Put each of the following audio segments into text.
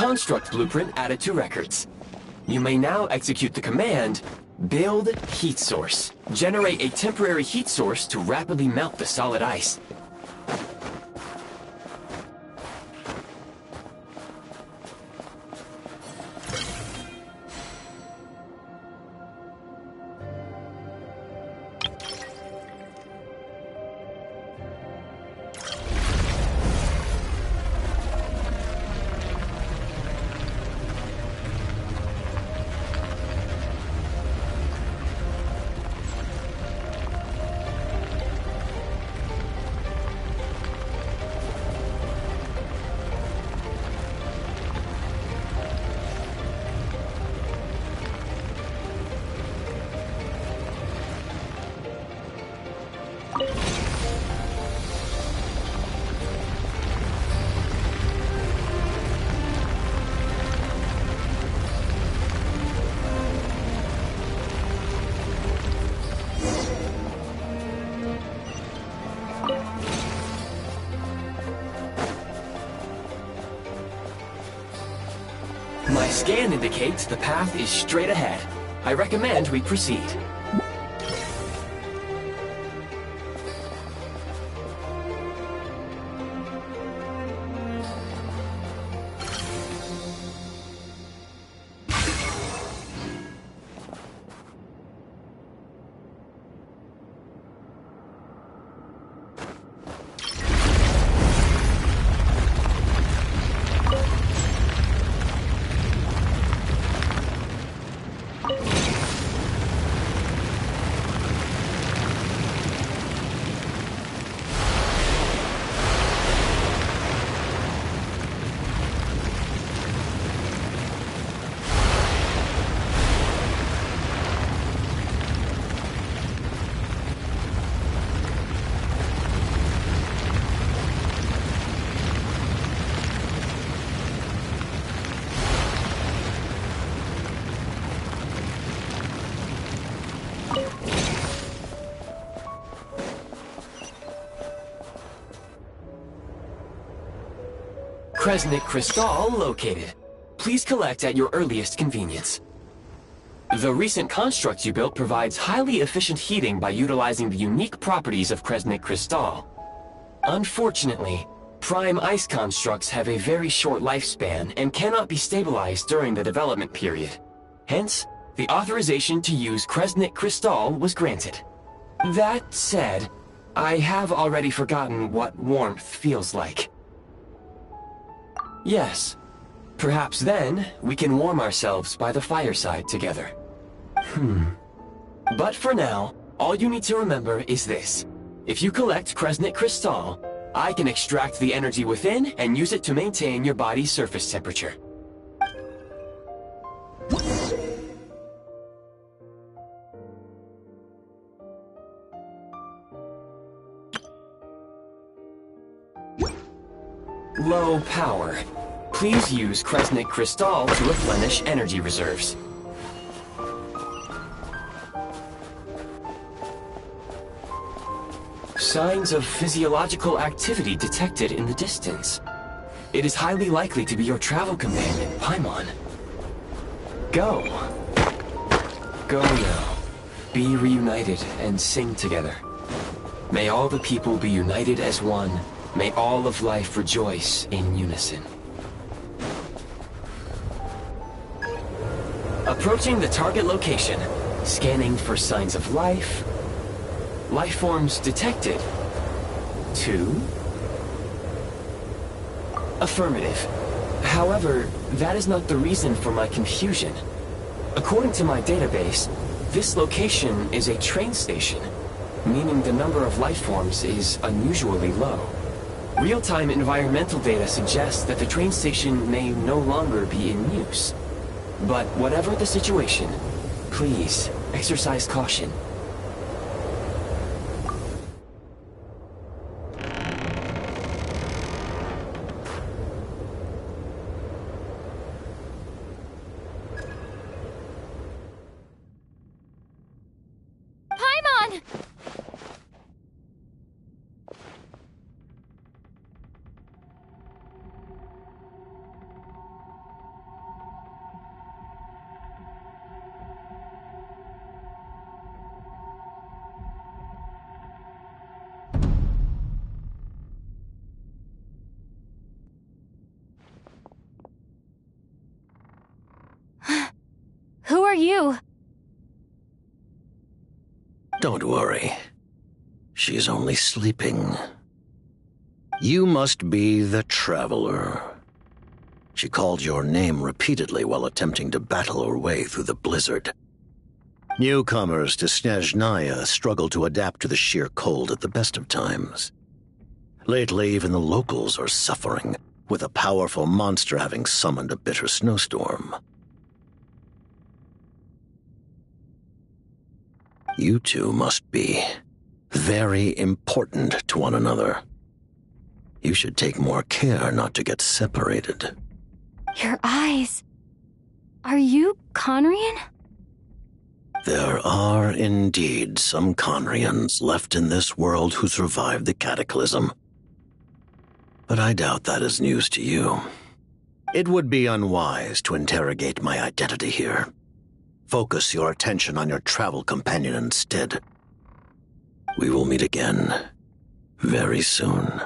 construct blueprint added to records. You may now execute the command, Build Heat Source. Generate a temporary heat source to rapidly melt the solid ice. My scan indicates the path is straight ahead. I recommend we proceed. Kresnik Crystal located. Please collect at your earliest convenience. The recent construct you built provides highly efficient heating by utilizing the unique properties of Kresnik Crystal. Unfortunately, prime ice constructs have a very short lifespan and cannot be stabilized during the development period. Hence, the authorization to use Kresnik Crystal was granted. That said, I have already forgotten what warmth feels like. Yes. Perhaps then, we can warm ourselves by the fireside together. But for now, all you need to remember is this. If you collect Kresnik Crystal, I can extract the energy within and use it to maintain your body's surface temperature. Low power. Please use Kresnik Crystal to replenish energy reserves. Signs of physiological activity detected in the distance. It is highly likely to be your travel companion, Paimon. Go. Go now. Be reunited and sing together. May all the people be united as one. May all of life rejoice in unison. Approaching the target location. Scanning for signs of life. Life forms detected. 2. Affirmative. However, that is not the reason for my confusion. According to my database, this location is a train station, meaning the number of life forms is unusually low. Real-time environmental data suggests that the train station may no longer be in use. But whatever the situation, please exercise caution. Paimon! are you? Don't worry. She's only sleeping. You must be the Traveler. She called your name repeatedly while attempting to battle her way through the blizzard. Newcomers to Snezhnaya struggle to adapt to the sheer cold at the best of times. Lately, even the locals are suffering, with a powerful monster having summoned a bitter snowstorm. You two must be very important to one another. You should take more care not to get separated. Your eyes. Are you Conrian? There are indeed some Conrians left in this world who survived the cataclysm. But I doubt that is news to you. It would be unwise to interrogate my identity here. Focus your attention on your travel companion instead. We will meet again very soon.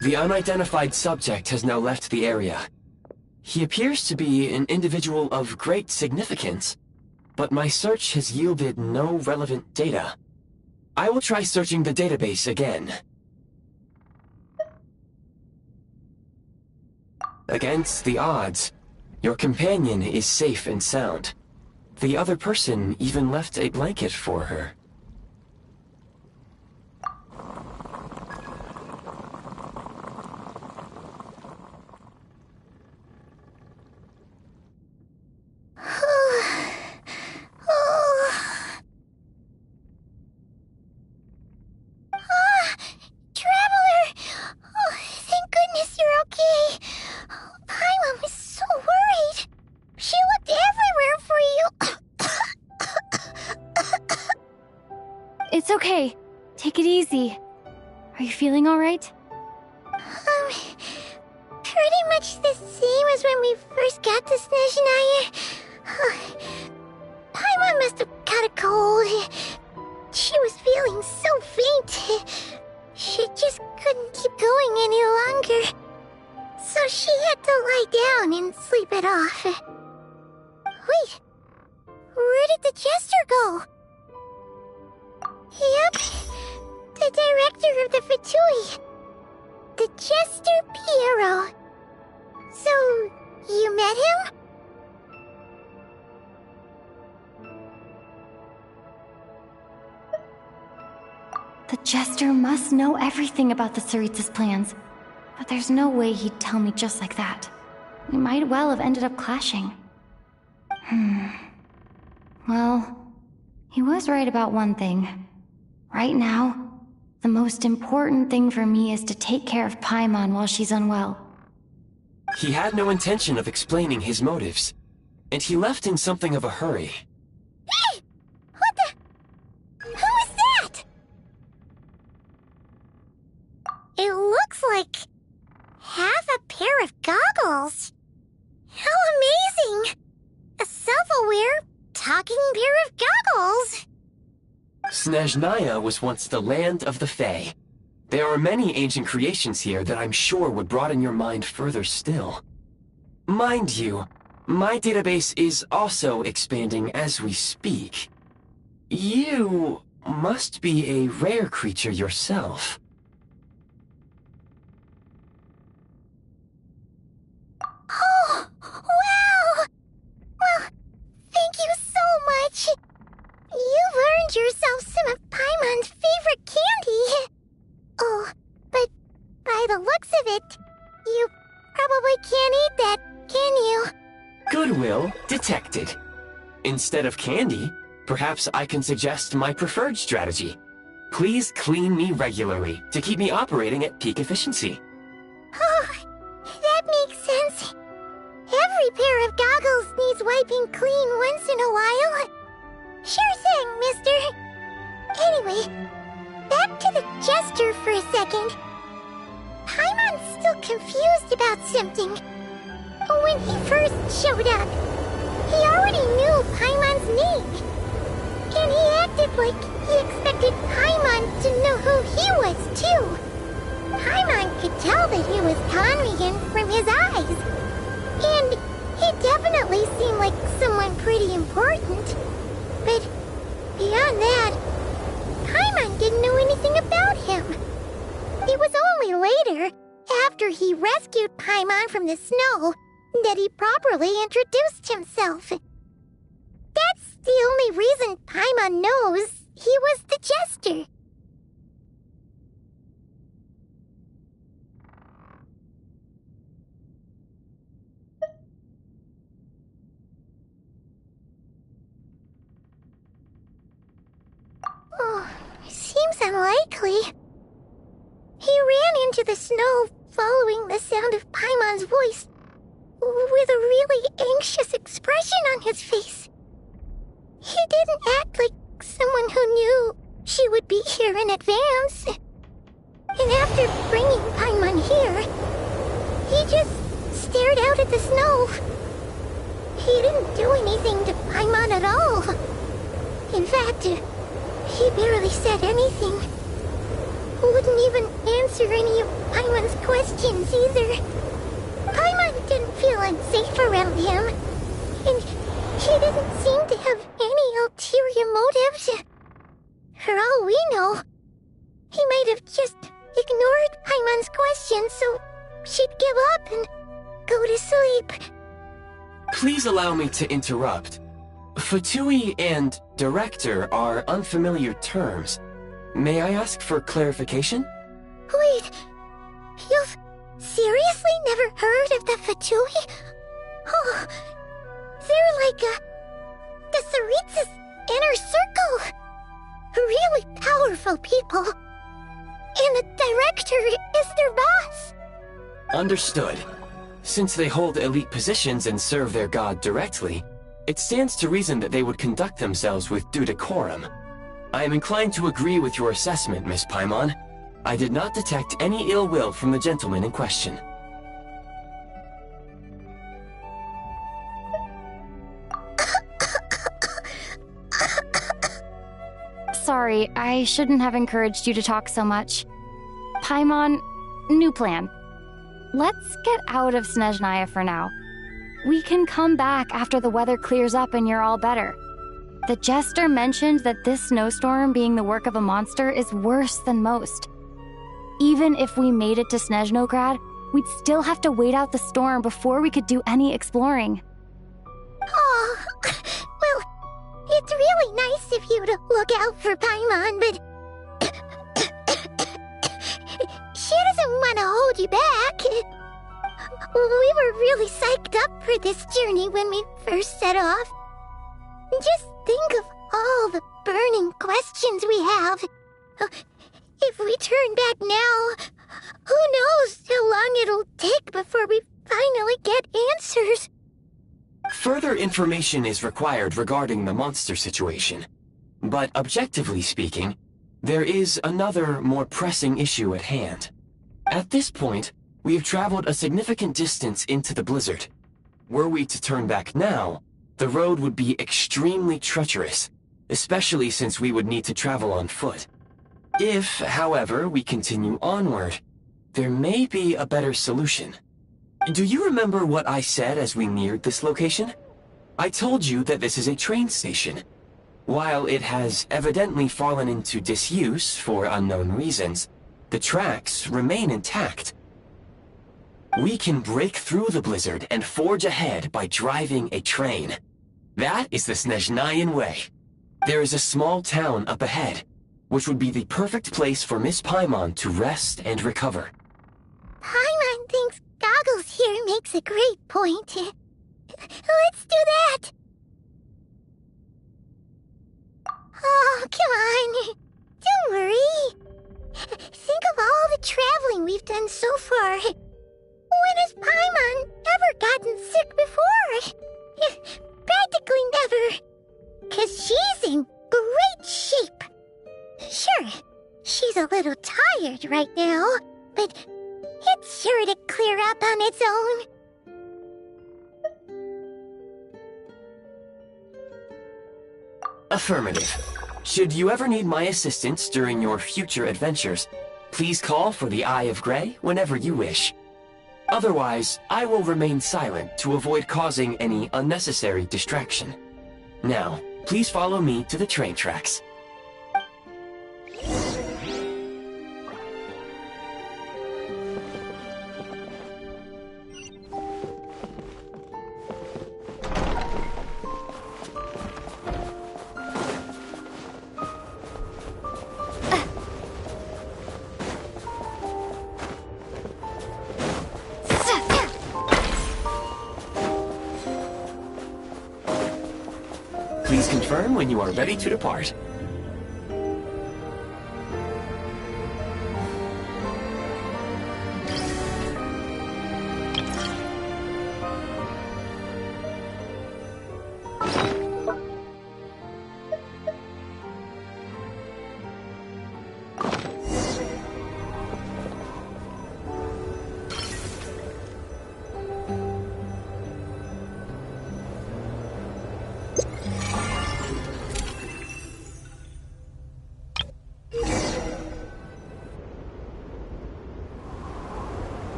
The unidentified subject has now left the area. He appears to be an individual of great significance, but my search has yielded no relevant data. I will try searching the database again. Against the odds, your companion is safe and sound. The other person even left a blanket for her. It's okay. Take it easy. Are you feeling alright? Pretty much the same as when we first got to Snezhnaya. Paimon must have caught a cold. She was feeling so faint. She just couldn't keep going any longer. So she had to lie down and sleep it off. Wait, where did the jester go? Yep, the director of the Fatui. The Jester Piero. So, you met him? The Jester must know everything about the Tsaritsa's plans. But there's no way he'd tell me just like that. We might well have ended up clashing. Well, he was right about one thing. Right now, the most important thing for me is to take care of Paimon while she's unwell. He had no intention of explaining his motives, and he left in something of a hurry. Hey! What the... Who is that? It looks like... half a pair of goggles. How amazing! A self-aware, talking pair of goggles! Snezhnaya was once the land of the Fae. There are many ancient creations here that I'm sure would broaden your mind further still. Mind you, my database is also expanding as we speak. You must be a rare creature yourself. Oh, wow! Well, thank you so much. You've earned yourself some of Paimon's favorite candy. Oh, but by the looks of it, you probably can't eat that, can you? Goodwill detected. Instead of candy, perhaps I can suggest my preferred strategy. Please clean me regularly to keep me operating at peak efficiency. Oh, that makes sense. Every pair of goggles needs wiping clean once in a while. Sure thing, mister. Anyway, back to the Jester for a second. Paimon's still confused about something. When he first showed up, he already knew Paimon's name. And he acted like he expected Paimon to know who he was, too. that he was Conrigan from his eyes. And he definitely seemed like someone pretty important. But beyond that, Paimon didn't know anything about him. It was only later, after he rescued Paimon from the snow, that he properly introduced himself. That's the only reason Paimon knows he was the Jester. Oh, seems unlikely. He ran into the snow following the sound of Paimon's voice, with a really anxious expression on his face. He didn't act like someone who knew she would be here in advance. And after bringing Paimon here, he just stared out at the snow. He didn't do anything to Paimon at all. In fact, he barely said anything. Wouldn't even answer any of Paimon's questions either. Paimon didn't feel unsafe around him, and he didn't seem to have any ulterior motives. For all we know, he might have just ignored Paimon's questions so she'd give up and go to sleep. Please allow me to interrupt. Fatui and director are unfamiliar terms. May I ask for clarification? Wait, you've seriously never heard of the Fatui? Oh, they're like the Tsaritsa's inner circle. Really powerful people. And the director is their boss. Understood. Since they hold elite positions and serve their god directly, it stands to reason that they would conduct themselves with due decorum. I am inclined to agree with your assessment, Miss Paimon. I did not detect any ill will from the gentleman in question. Sorry, I shouldn't have encouraged you to talk so much. Paimon, new plan. Let's get out of Snezhnaya for now. We can come back after the weather clears up and you're all better. The Jester mentioned that this snowstorm being the work of a monster is worse than most. Even if we made it to Snezhnograd, we'd still have to wait out the storm before we could do any exploring. Oh, well, it's really nice of you to look out for Paimon, but she doesn't want to hold you back. We were really psyched up for this journey when we first set off. Just think of all the burning questions we have. If we turn back now, who knows how long it'll take before we finally get answers. Further information is required regarding the monster situation. But objectively speaking, there is another, more pressing issue at hand. At this point, we have traveled a significant distance into the blizzard. Were we to turn back now, the road would be extremely treacherous, especially since we would need to travel on foot. If, however, we continue onward, there may be a better solution. Do you remember what I said as we neared this location? I told you that this is a train station. While it has evidently fallen into disuse for unknown reasons, the tracks remain intact. We can break through the blizzard and forge ahead by driving a train. That is the Snezhnayan way. There is a small town up ahead, which would be the perfect place for Miss Paimon to rest and recover. Paimon thinks Goggles here makes a great point. Let's do that! Oh, come on. Don't worry. Think of all the traveling we've done so far. When has Paimon ever gotten sick before? Practically never. 'Cause she's in great shape. Sure, she's a little tired right now, but it's sure to clear up on its own. Affirmative. Should you ever need my assistance during your future adventures, Please call for the Eye of Grey whenever you wish. Otherwise, I will remain silent to avoid causing any unnecessary distraction. Now, please follow me to the train tracks. Please confirm when you are ready to depart.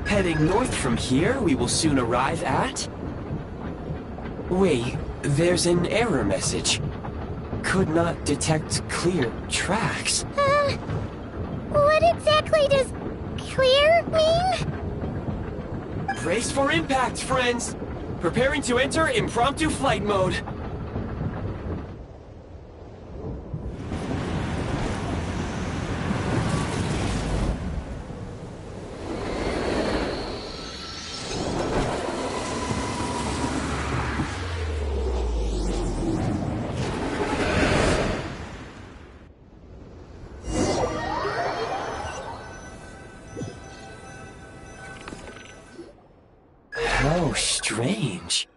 Heading north from here, we will soon arrive at... Wait, there's an error message. Could not detect clear tracks. What exactly does clear mean? Brace for impact, friends! Preparing to enter impromptu flight mode. How strange.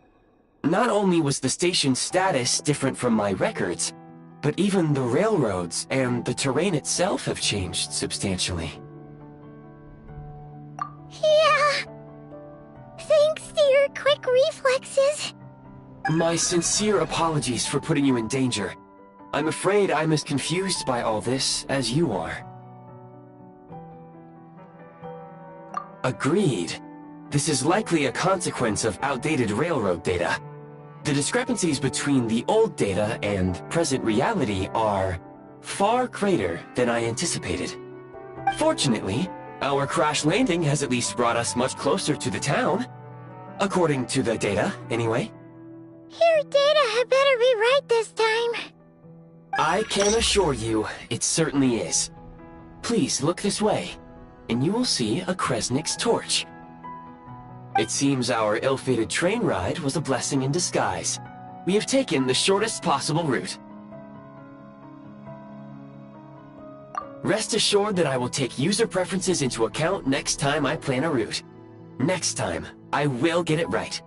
Not only was the station's status different from my records, but even the railroads and the terrain itself have changed substantially. Yeah. Thanks to your quick reflexes. My sincere apologies for putting you in danger. I'm afraid I'm as confused by all this as you are. Agreed. This is likely a consequence of outdated railroad data. The discrepancies between the old data and present reality are far greater than I anticipated. Fortunately, our crash landing has at least brought us much closer to the town. According to the data, anyway. Your data had better be right this time. I can assure you, it certainly is. Please look this way, and you will see a Kresnik's torch. It seems our ill-fated train ride was a blessing in disguise. We have taken the shortest possible route. Rest assured that I will take user preferences into account next time I plan a route. Next time, I will get it right.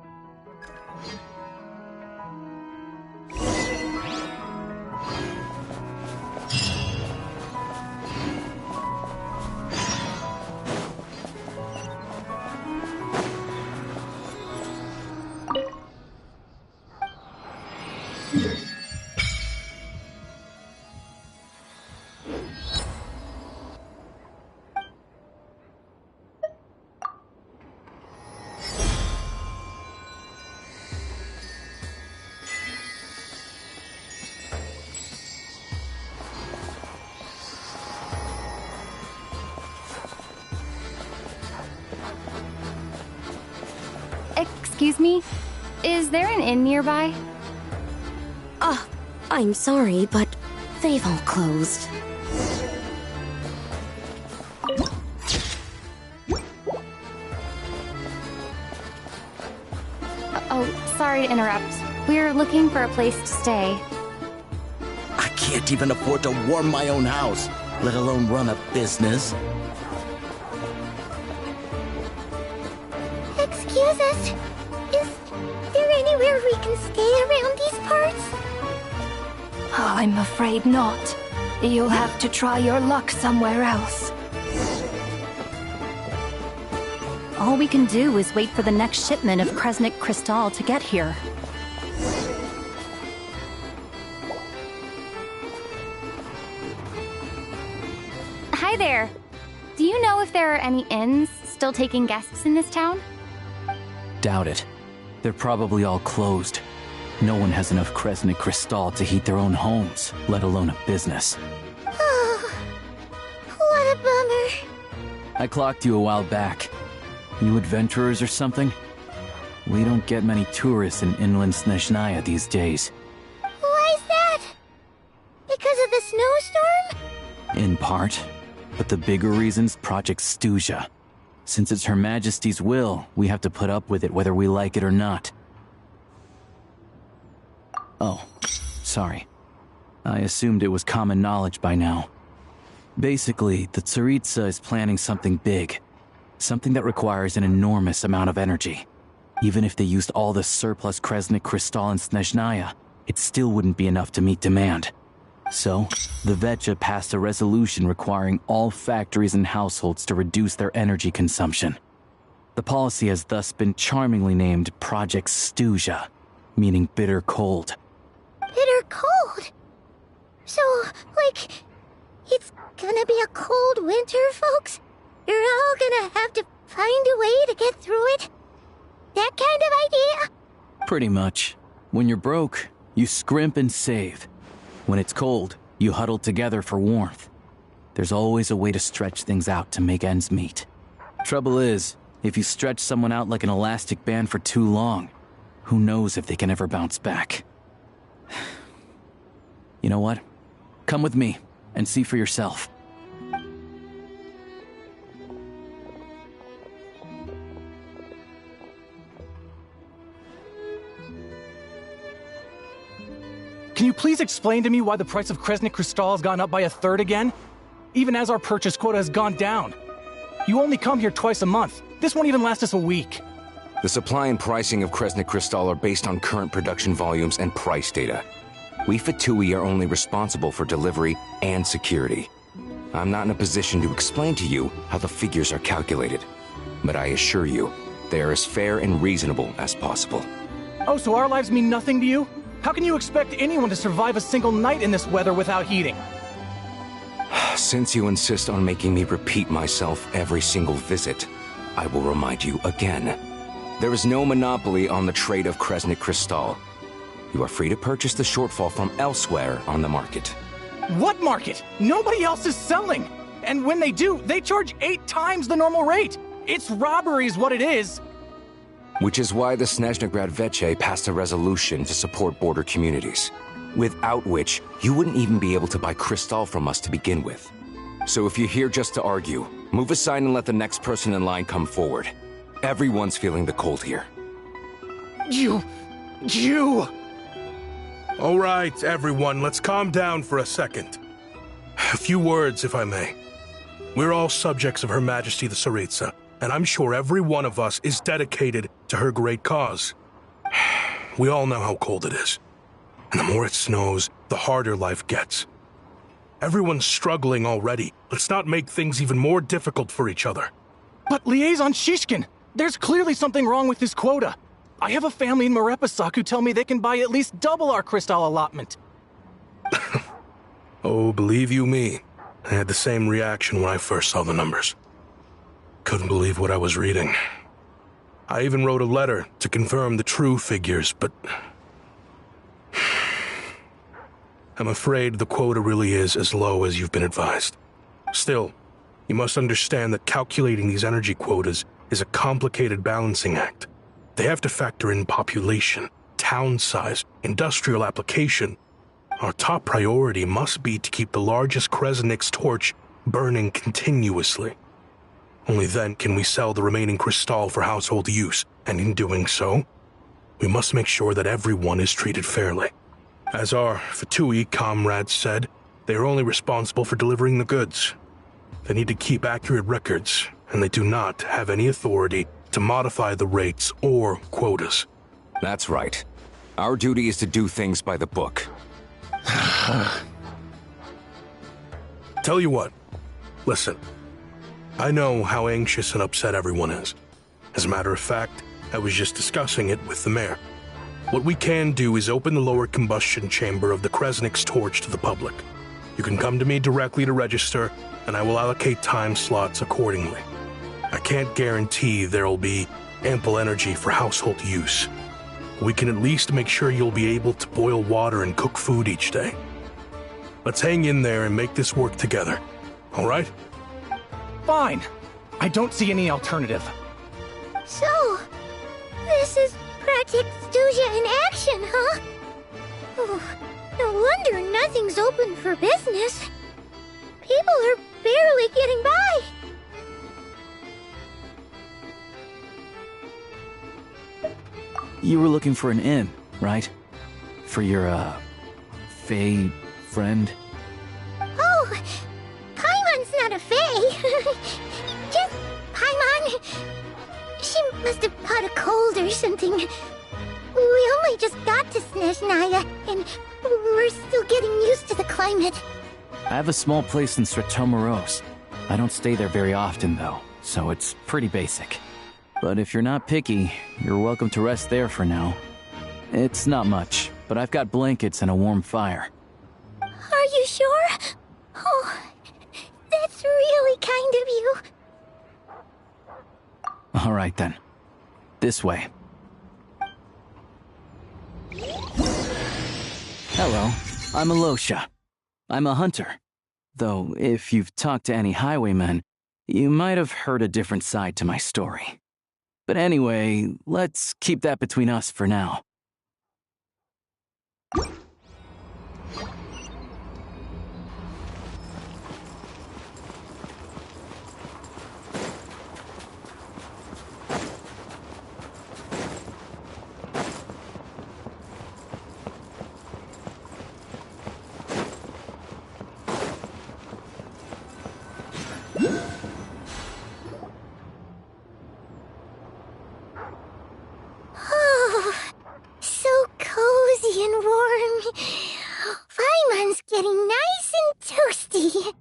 Excuse me? Is there an inn nearby? I'm sorry, but they've all closed. Oh, sorry to interrupt. We're looking for a place to stay. I can't even afford to warm my own house, let alone run a business. Excuse us. Is there anywhere we can stay around these parts? I'm afraid not. You'll have to try your luck somewhere else. All we can do is wait for the next shipment of Kresnik Crystal to get here. Hi there. Do you know if there are any inns still taking guests in this town? Doubt it. They're probably all closed. No one has enough Kresnik Crystal to heat their own homes, let alone a business. Oh, what a bummer. I clocked you a while back. You adventurers or something? We don't get many tourists in inland Snezhnaya these days. Why is that? Because of the snowstorm? In part. But the bigger reason's Project Stuja. Since it's Her Majesty's will, we have to put up with it whether we like it or not. Oh, sorry. I assumed it was common knowledge by now. Basically, the Tsaritsa is planning something big. Something that requires an enormous amount of energy. Even if they used all the surplus Kresnik Crystal in Snezhnaya, it still wouldn't be enough to meet demand. So, the VII passed a resolution requiring all factories and households to reduce their energy consumption. The policy has thus been charmingly named Project Stuja, meaning bitter cold. Bitter cold? So, like, it's gonna be a cold winter, folks? You're all gonna have to find a way to get through it? That kind of idea? Pretty much. When you're broke, you scrimp and save. When it's cold, you huddle together for warmth. There's always a way to stretch things out to make ends meet. Trouble is, if you stretch someone out like an elastic band for too long, who knows if they can ever bounce back. You know what? Come with me and see for yourself. Can you please explain to me why the price of Kresnik Crystal has gone up by 1/3 again? Even as our purchase quota has gone down. You only come here twice a month. This won't even last us a week. The supply and pricing of Kresnik Crystal are based on current production volumes and price data. We VII are only responsible for delivery and security. I'm not in a position to explain to you how the figures are calculated, but I assure you, they are as fair and reasonable as possible. Oh, so our lives mean nothing to you? How can you expect anyone to survive a single night in this weather without heating? Since you insist on making me repeat myself every single visit, I will remind you again. There is no monopoly on the trade of Kresnik Crystal. You are free to purchase the shortfall from elsewhere on the market. What market? Nobody else is selling! And when they do, they charge 8 times the normal rate! It's robbery is what it is! Which is why the Snezhnegrad VII passed a resolution to support border communities, without which you wouldn't even be able to buy crystal from us to begin with. So if you're here just to argue, move aside and let the next person in line come forward. Everyone's feeling the cold here. You... All right, everyone, let's calm down for a second. A few words, if I may. We're all subjects of Her Majesty the Tsaritsa, and I'm sure every one of us is dedicated to her great cause. We all know how cold it is. And the more it snows, the harder life gets. Everyone's struggling already. Let's not make things even more difficult for each other. But Liaison Shishkin, there's clearly something wrong with this quota. I have a family in Marepasak who tell me they can buy at least double our crystal allotment. Oh, believe you me, I had the same reaction when I first saw the numbers. Couldn't believe what I was reading. I even wrote a letter to confirm the true figures, but I'm afraid the quota really is as low as you've been advised. Still, you must understand that calculating these energy quotas is a complicated balancing act. They have to factor in population, town size, industrial application. Our top priority must be to keep the largest Kresnik's torch burning continuously. Only then can we sell the remaining crystal for household use, and in doing so, we must make sure that everyone is treated fairly. As our VII comrades said, they are only responsible for delivering the goods. They need to keep accurate records, and they do not have any authority to modify the rates or quotas. That's right. Our duty is to do things by the book. Tell you what, listen. I know how anxious and upset everyone is. As a matter of fact, I was just discussing it with the mayor. What we can do is open the lower combustion chamber of the Kresnik's torch to the public. You can come to me directly to register, and I will allocate time slots accordingly. I can't guarantee there'll be ample energy for household use. We can at least make sure you'll be able to boil water and cook food each day. Let's hang in there and make this work together, all right? Fine. I don't see any alternative. So, this is Project Studia in action, huh? Oh, no wonder nothing's open for business. People are barely getting by. You were looking for an inn, right? For your, Fae friend? Oh, Paimon's not a Fae. Just Paimon. She must have caught a cold or something. We only just got to Snezhnaya, and we're still getting used to the climate. I have a small place in Stratomoros. I don't stay there very often, though, so it's pretty basic. But if you're not picky, you're welcome to rest there for now. It's not much, but I've got blankets and a warm fire. Are you sure? Oh, that's really kind of you. All right, then. This way. Hello, I'm Alosha. I'm a hunter. Though, if you've talked to any highwaymen, you might have heard a different side to my story. But anyway, let's keep that between us for now. Paimon's getting nice and toasty.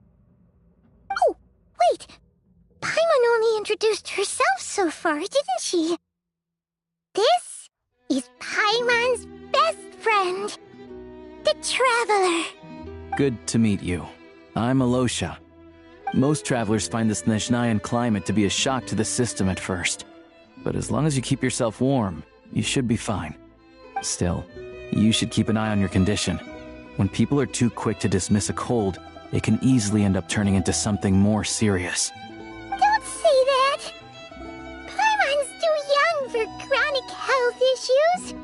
Oh, wait. Paimon only introduced herself so far, didn't she? This is Paimon's best friend, the Traveler. Good to meet you. I'm Alosha. Most travelers find the Snezhnayan climate to be a shock to the system at first. But as long as you keep yourself warm, you should be fine. Still, you should keep an eye on your condition. When people are too quick to dismiss a cold, it can easily end up turning into something more serious. Don't say that! Paimon's too young for chronic health issues.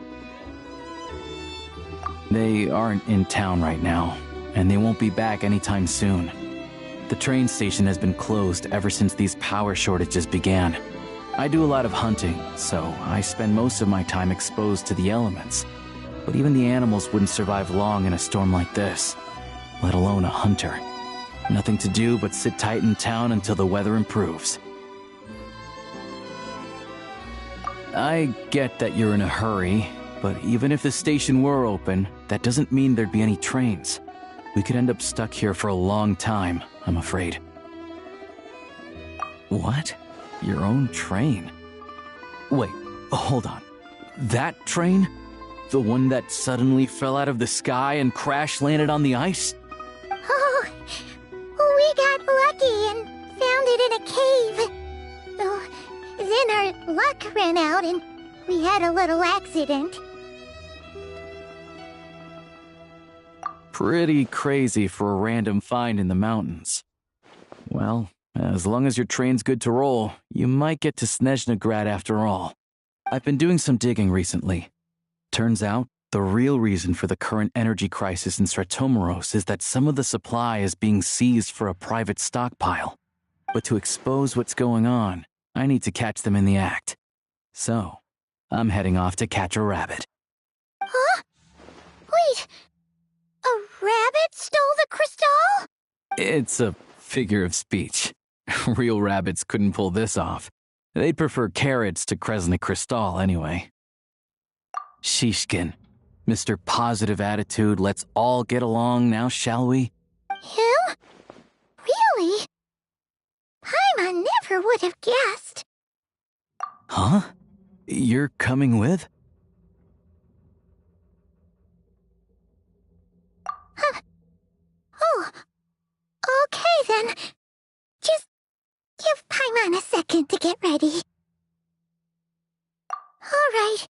They aren't in town right now, and they won't be back anytime soon. The train station has been closed ever since these power shortages began. I do a lot of hunting, so I spend most of my time exposed to the elements. But even the animals wouldn't survive long in a storm like this, let alone a hunter. Nothing to do but sit tight in town until the weather improves. I get that you're in a hurry, but even if the station were open, that doesn't mean there'd be any trains. We could end up stuck here for a long time, I'm afraid. What? Your own train? Wait, hold on. That train? The one that suddenly fell out of the sky and crash-landed on the ice? Oh, we got lucky and found it in a cave. Oh, then our luck ran out and we had a little accident. Pretty crazy for a random find in the mountains. Well, as long as your train's good to roll, you might get to Snezhnagrad after all. I've been doing some digging recently. Turns out, the real reason for the current energy crisis in Stratomoros is that some of the supply is being seized for a private stockpile. But to expose what's going on, I need to catch them in the act. So, I'm heading off to catch a rabbit. Huh? Wait, a rabbit stole the crystal? It's a figure of speech. Real rabbits couldn't pull this off. They'd prefer carrots to Kresnik Crystal anyway. Shishkin, Mr. Positive Attitude, let's all get along now, shall we? Him? Really? Paimon never would have guessed. Huh? You're coming with? Huh. Oh, okay then. Just give Paimon a second to get ready. Alright.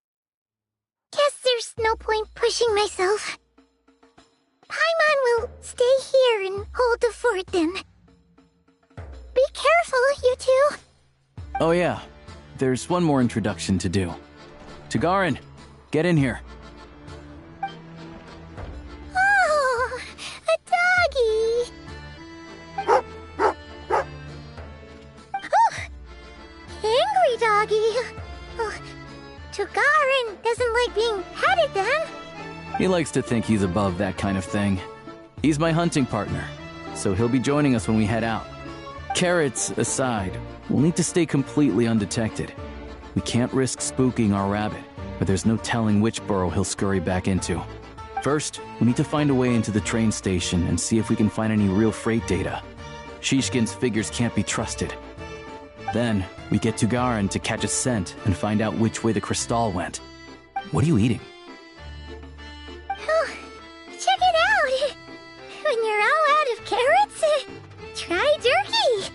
Guess there's no point pushing myself. Paimon will stay here and hold the fort then. Be careful, you two. Oh yeah, there's one more introduction to do. Tagarin, get in here. Oh, a doggy. Oh, angry doggy. Oh, Tagarin doesn't like being petted then. He likes to think he's above that kind of thing. He's my hunting partner, so he'll be joining us when we head out. Carrots aside, we'll need to stay completely undetected. We can't risk spooking our rabbit, but there's no telling which burrow he'll scurry back into. First, we need to find a way into the train station and see if we can find any real freight data. Shishkin's figures can't be trusted. Then, we get Tugarin to catch a scent and find out which way the crystal went. What are you eating? Oh, check it out! When you're all out of carrots, try turkey!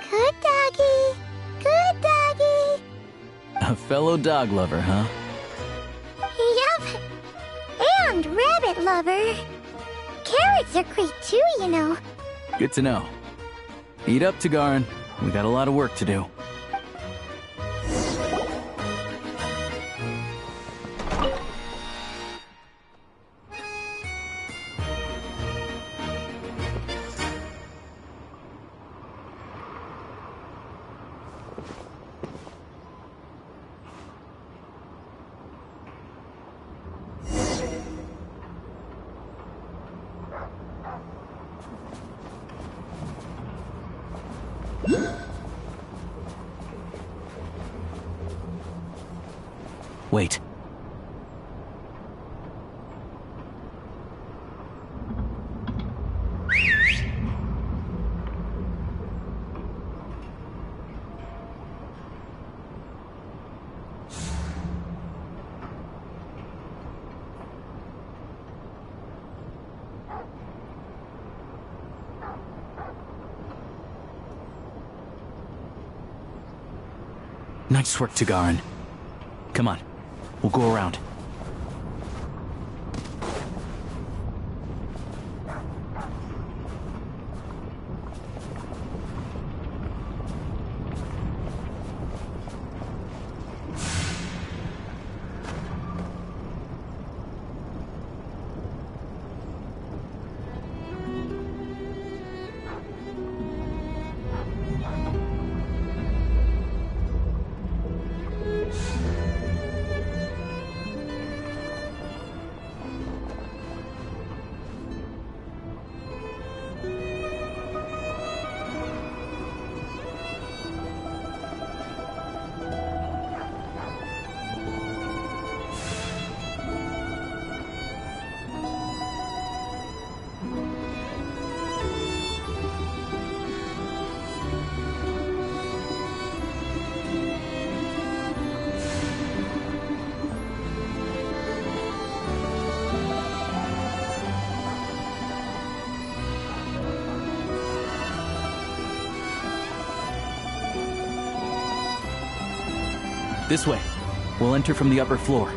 Good doggy, good doggy. A fellow dog lover, huh? Yup, and rabbit lover. Carrots are great too, you know. Good to know. Eat up, Tagarin. We got a lot of work to do. Wait. Nice work, Tagarin. Come on. We'll go around. This way. We'll enter from the upper floor.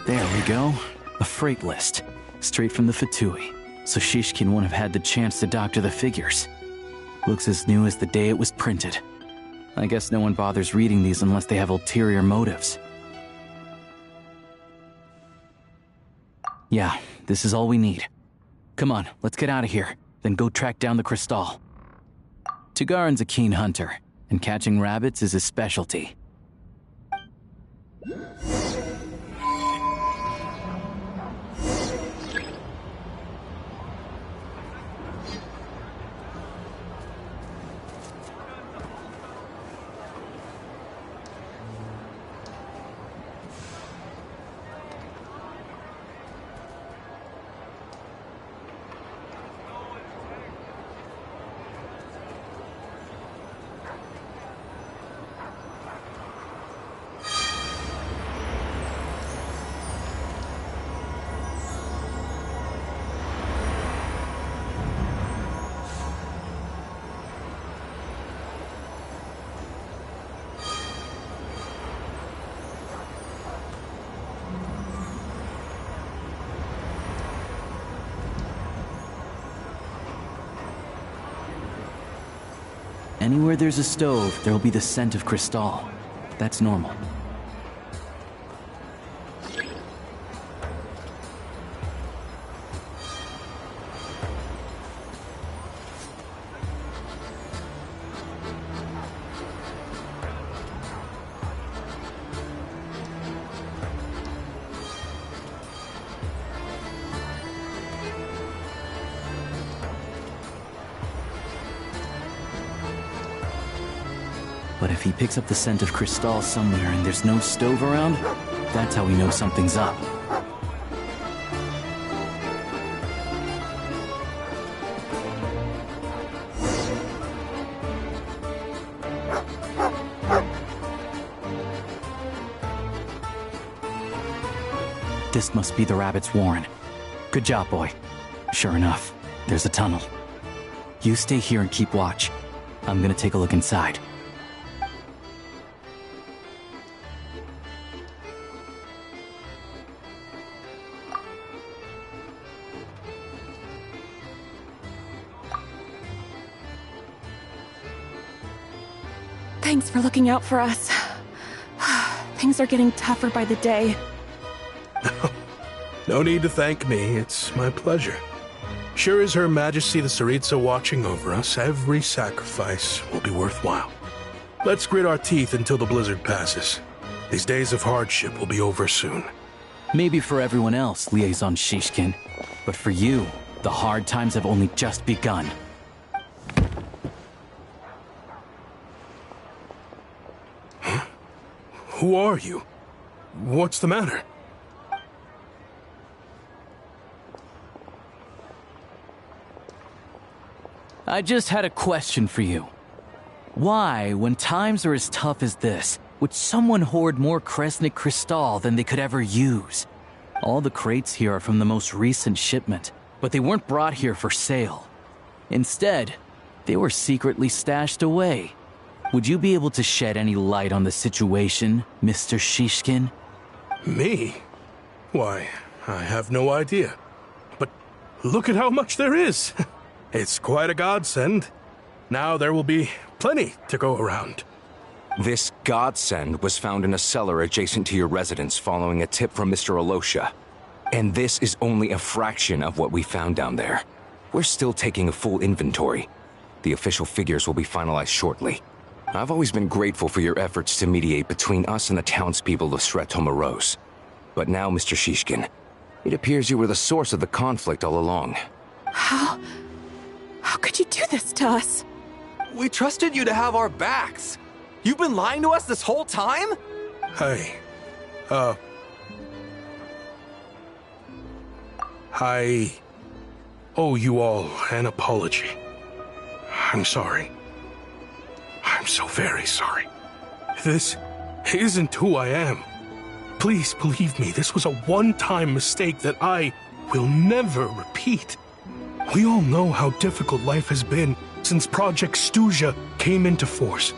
There we go. A freight list. Straight from the VII. So Shishkin won't have had the chance to doctor the figures. Looks as new as the day it was printed. I guess no one bothers reading these unless they have ulterior motives. Yeah, this is all we need. Come on, let's get out of here, then go track down the crystal. Tugarin's a keen hunter, and catching rabbits is his specialty. Anywhere there's a stove, there'll be the scent of Crystal. That's normal. But if he picks up the scent of Crystal somewhere and there's no stove around, that's how we know something's up. This must be the rabbit's warren. Good job, boy. Sure enough, there's a tunnel. You stay here and keep watch. I'm gonna take a look inside. Thanks for looking out for us. Things are getting tougher by the day. No need to thank me. It's my pleasure. Sure as Her Majesty the Tsaritsa watching over us, every sacrifice will be worthwhile. Let's grit our teeth until the blizzard passes. These days of hardship will be over soon. Maybe for everyone else, Liaison Shishkin. But for you, the hard times have only just begun. Who are you? What's the matter? I just had a question for you. Why, when times are as tough as this, would someone hoard more Kresnik Crystal than they could ever use? All the crates here are from the most recent shipment, but they weren't brought here for sale. Instead, they were secretly stashed away. Would you be able to shed any light on the situation, Mr. Shishkin? Me? Why, I have no idea. But look at how much there is. It's quite a godsend. Now there will be plenty to go around. This godsend was found in a cellar adjacent to your residence following a tip from Mr. Alosha. And this is only a fraction of what we found down there. We're still taking a full inventory. The official figures will be finalized shortly. I've always been grateful for your efforts to mediate between us and the townspeople of Sretomaros. But now, Mr. Shishkin, it appears you were the source of the conflict all along. How could you do this to us? We trusted you to have our backs. You've been lying to us this whole time? Hey, I owe you all an apology. I'm sorry. I'm so very sorry. This isn't who I am. Please believe me, this was a one-time mistake that I will never repeat. We all know how difficult life has been since Project Stuja came into force.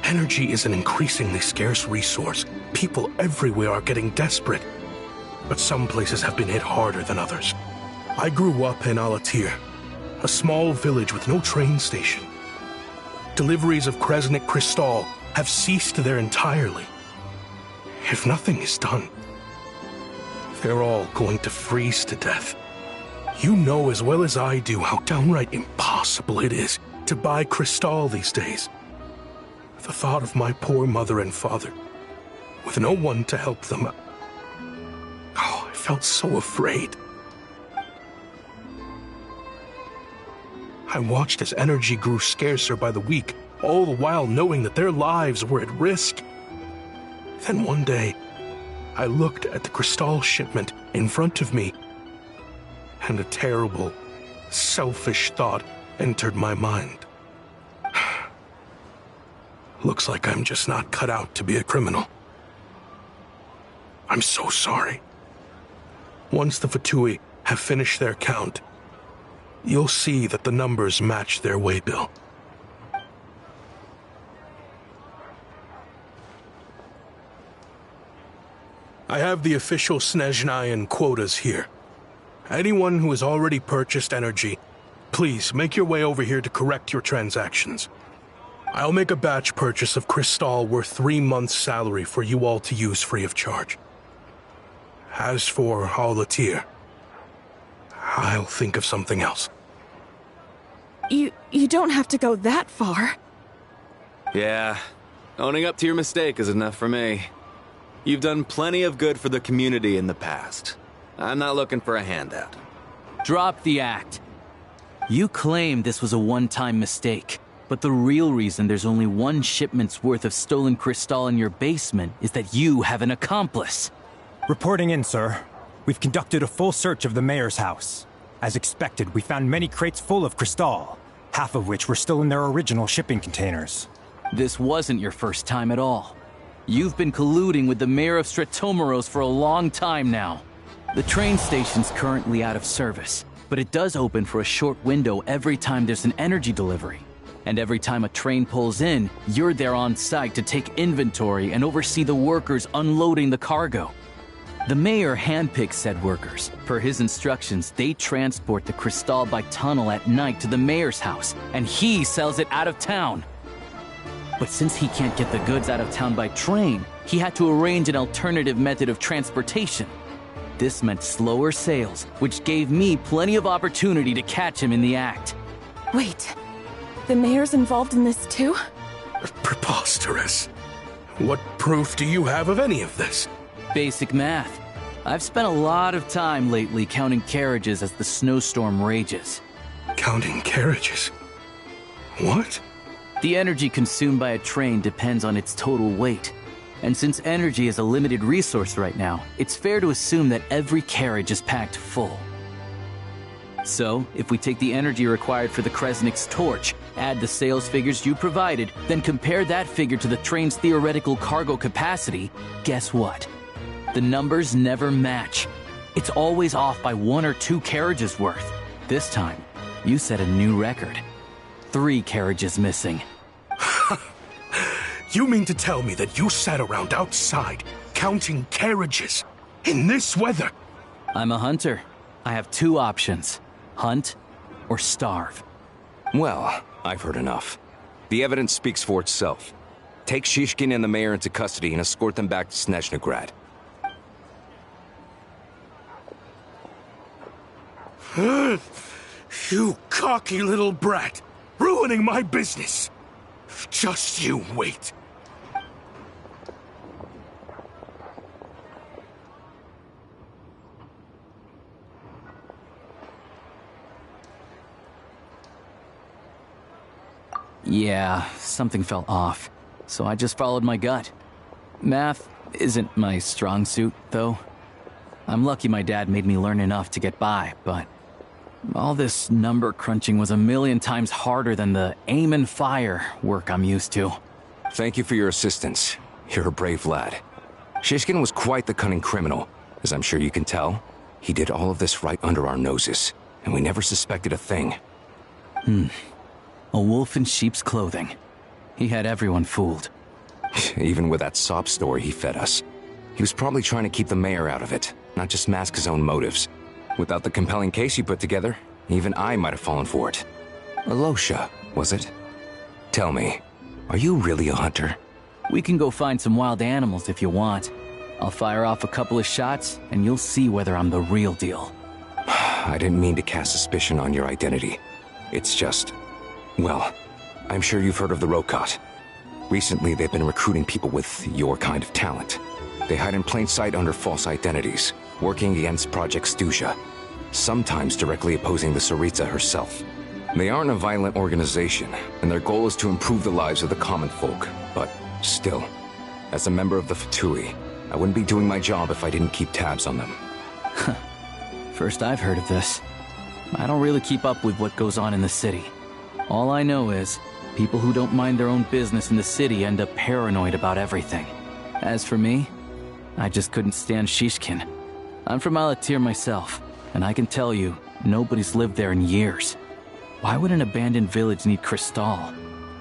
Energy is an increasingly scarce resource. People everywhere are getting desperate. But some places have been hit harder than others. I grew up in Alatir, a small village with no train station. Deliveries of Kresnik Crystal have ceased there entirely. If nothing is done, they're all going to freeze to death. You know as well as I do how downright impossible it is to buy Crystal these days. The thought of my poor mother and father, with no one to help them, I felt so afraid. I watched as energy grew scarcer by the week, all the while knowing that their lives were at risk. Then one day, I looked at the Crystal shipment in front of me, and a terrible, selfish thought entered my mind. Looks like I'm just not cut out to be a criminal. I'm so sorry. Once the Fatui have finished their count, you'll see that the numbers match their waybill. I have the official Snezhnayan quotas here. Anyone who has already purchased energy, please make your way over here to correct your transactions. I'll make a batch purchase of Crystal worth 3 months' salary for you all to use free of charge. As for Alatir, I'll think of something else. You don't have to go that far. Yeah, owning up to your mistake is enough for me. You've done plenty of good for the community in the past. I'm not looking for a handout. Drop the act. You claim this was a one-time mistake, but the real reason there's only one shipment's worth of stolen crystal in your basement is that you have an accomplice. Reporting in, sir. We've conducted a full search of the mayor's house. As expected, we found many crates full of crystal, half of which were still in their original shipping containers. This wasn't your first time at all. You've been colluding with the mayor of Stratomeros for a long time now. The train station's currently out of service, but it does open for a short window every time there's an energy delivery. And every time a train pulls in, you're there on site to take inventory and oversee the workers unloading the cargo. The mayor handpicks said workers. Per his instructions, they transport the crystal by tunnel at night to the mayor's house, and he sells it out of town. But since he can't get the goods out of town by train, he had to arrange an alternative method of transportation. This meant slower sales, which gave me plenty of opportunity to catch him in the act. Wait, the mayor's involved in this too? Preposterous. What proof do you have of any of this? Basic math. I've spent a lot of time lately counting carriages as the snowstorm rages. Counting carriages? What? The energy consumed by a train depends on its total weight. And since energy is a limited resource right now, it's fair to assume that every carriage is packed full. So, if we take the energy required for the Kresnik's torch, add the sales figures you provided, then compare that figure to the train's theoretical cargo capacity, guess what? The numbers never match. It's always off by 1 or 2 carriages worth. This time, you set a new record. 3 carriages missing. You mean to tell me that you sat around outside, counting carriages, in this weather? I'm a hunter. I have 2 options. Hunt or starve. Well, I've heard enough. The evidence speaks for itself. Take Shishkin and the mayor into custody and escort them back to Snezhnograd. You cocky little brat! Ruining my business! Just you wait. Yeah, something felt off, so I just followed my gut. Math isn't my strong suit, though. I'm lucky my dad made me learn enough to get by, but all this number crunching was a million times harder than the aim and fire work I'm used to. Thank you for your assistance. You're a brave lad. Shishkin was quite the cunning criminal, as I'm sure you can tell. He did all of this right under our noses, and we never suspected a thing. A wolf in sheep's clothing. He had everyone fooled. Even with that sob story he fed us. He was probably trying to keep the mayor out of it, not just mask his own motives. Without the compelling case you put together, even I might have fallen for it. Alosha, was it? Tell me, are you really a hunter? We can go find some wild animals if you want. I'll fire off a couple of shots, and you'll see whether I'm the real deal. I didn't mean to cast suspicion on your identity. It's just... well, I'm sure you've heard of the Rokot. Recently, they've been recruiting people with your kind of talent. They hide in plain sight under false identities, working against Project Stuja, sometimes directly opposing the Tsaritsa herself. They aren't a violent organization, and their goal is to improve the lives of the common folk. But still, as a member of the Fatui, I wouldn't be doing my job if I didn't keep tabs on them. First I've heard of this. I don't really keep up with what goes on in the city. All I know is, people who don't mind their own business in the city end up paranoid about everything. As for me, I just couldn't stand Shishkin. I'm from Alatir myself, and I can tell you, nobody's lived there in years. Why would an abandoned village need crystal?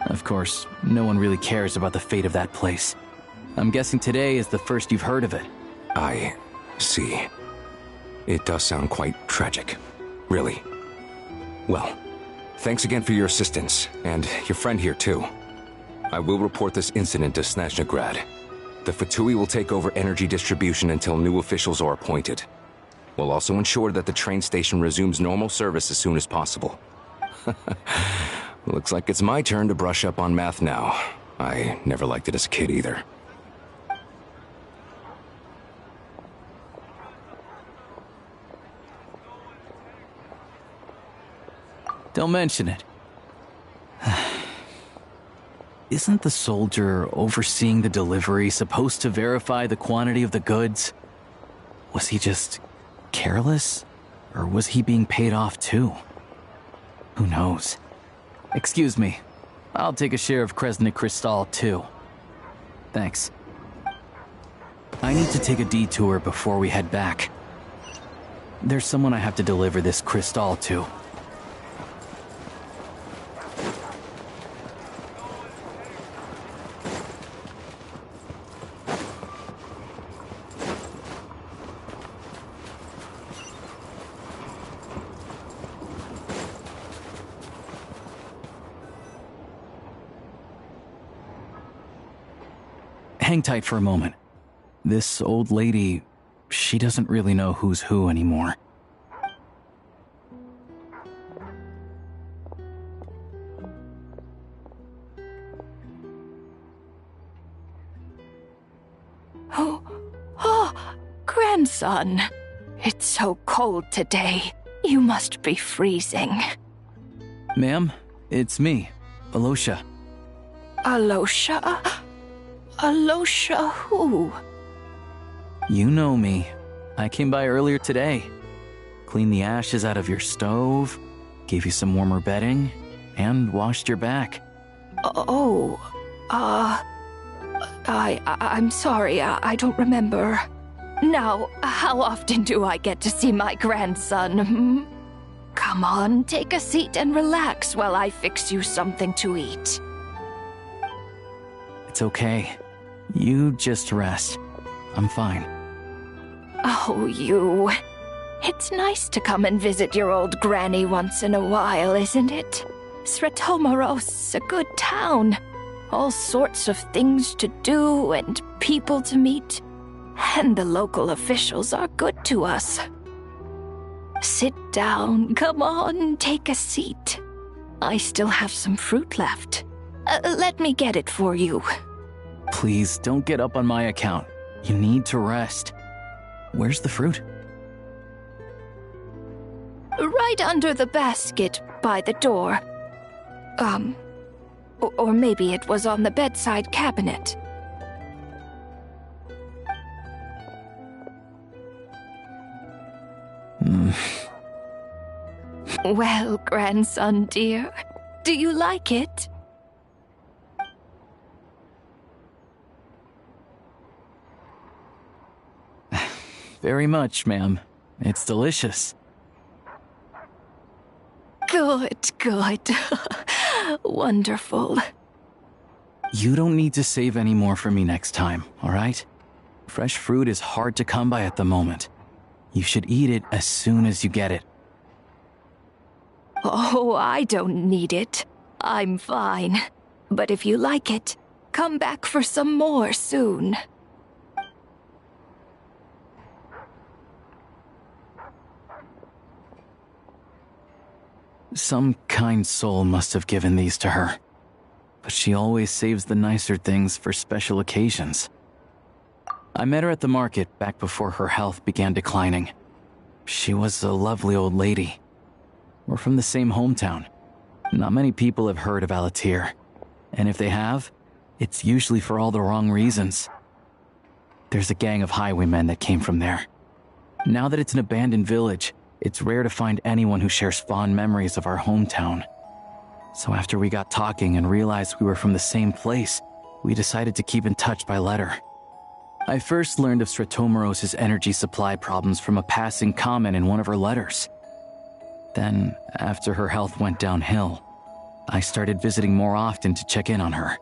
Of course, no one really cares about the fate of that place. I'm guessing today is the first you've heard of it. I see. It does sound quite tragic. Really. Well, thanks again for your assistance, and your friend here too. I will report this incident to Snezhnegrad. The Fatui will take over energy distribution until new officials are appointed. We'll also ensure that the train station resumes normal service as soon as possible. Looks like it's my turn to brush up on math now. I never liked it as a kid either. Don't mention it. Isn't the soldier overseeing the delivery supposed to verify the quantity of the goods? Was he just careless? Or was he being paid off too? Who knows? Excuse me. I'll take a share of Kresnik Crystal too. Thanks. I need to take a detour before we head back. There's someone I have to deliver this crystal to. Hang tight for a moment. This old lady, she doesn't really know who's who anymore. Oh, grandson. It's so cold today. You must be freezing. Ma'am, it's me, Alosha. Alosha? Alosha who? You know me. I came by earlier today. Cleaned the ashes out of your stove, gave you some warmer bedding, and washed your back. I'm sorry, I don't remember. Now, how often do I get to see my grandson? Come on, take a seat and relax while I fix you something to eat. It's okay. You just rest. I'm fine. Oh, you. It's nice to come and visit your old granny once in a while, isn't it? Sretomaros, a good town. All sorts of things to do and people to meet. And the local officials are good to us. Sit down. Come on, take a seat. I still have some fruit left. Let me get it for you. Please, don't get up on my account. You need to rest. Where's the fruit? Right under the basket by the door. Or maybe it was on the bedside cabinet. Well, grandson dear, do you like it? Very much, ma'am. It's delicious. Good, good. Wonderful. You don't need to save any more for me next time, all right? Fresh fruit is hard to come by at the moment. You should eat it as soon as you get it. Oh, I don't need it. I'm fine. But if you like it, come back for some more soon. Some kind soul must have given these to her. But she always saves the nicer things for special occasions. I met her at the market back before her health began declining. She was a lovely old lady. We're from the same hometown. Not many people have heard of Alatir. And if they have, it's usually for all the wrong reasons. There's a gang of highwaymen that came from there. Now that it's an abandoned village, it's rare to find anyone who shares fond memories of our hometown. So after we got talking and realized we were from the same place, we decided to keep in touch by letter. I first learned of Sretomaros' energy supply problems from a passing comment in one of her letters. Then, after her health went downhill, I started visiting more often to check in on her.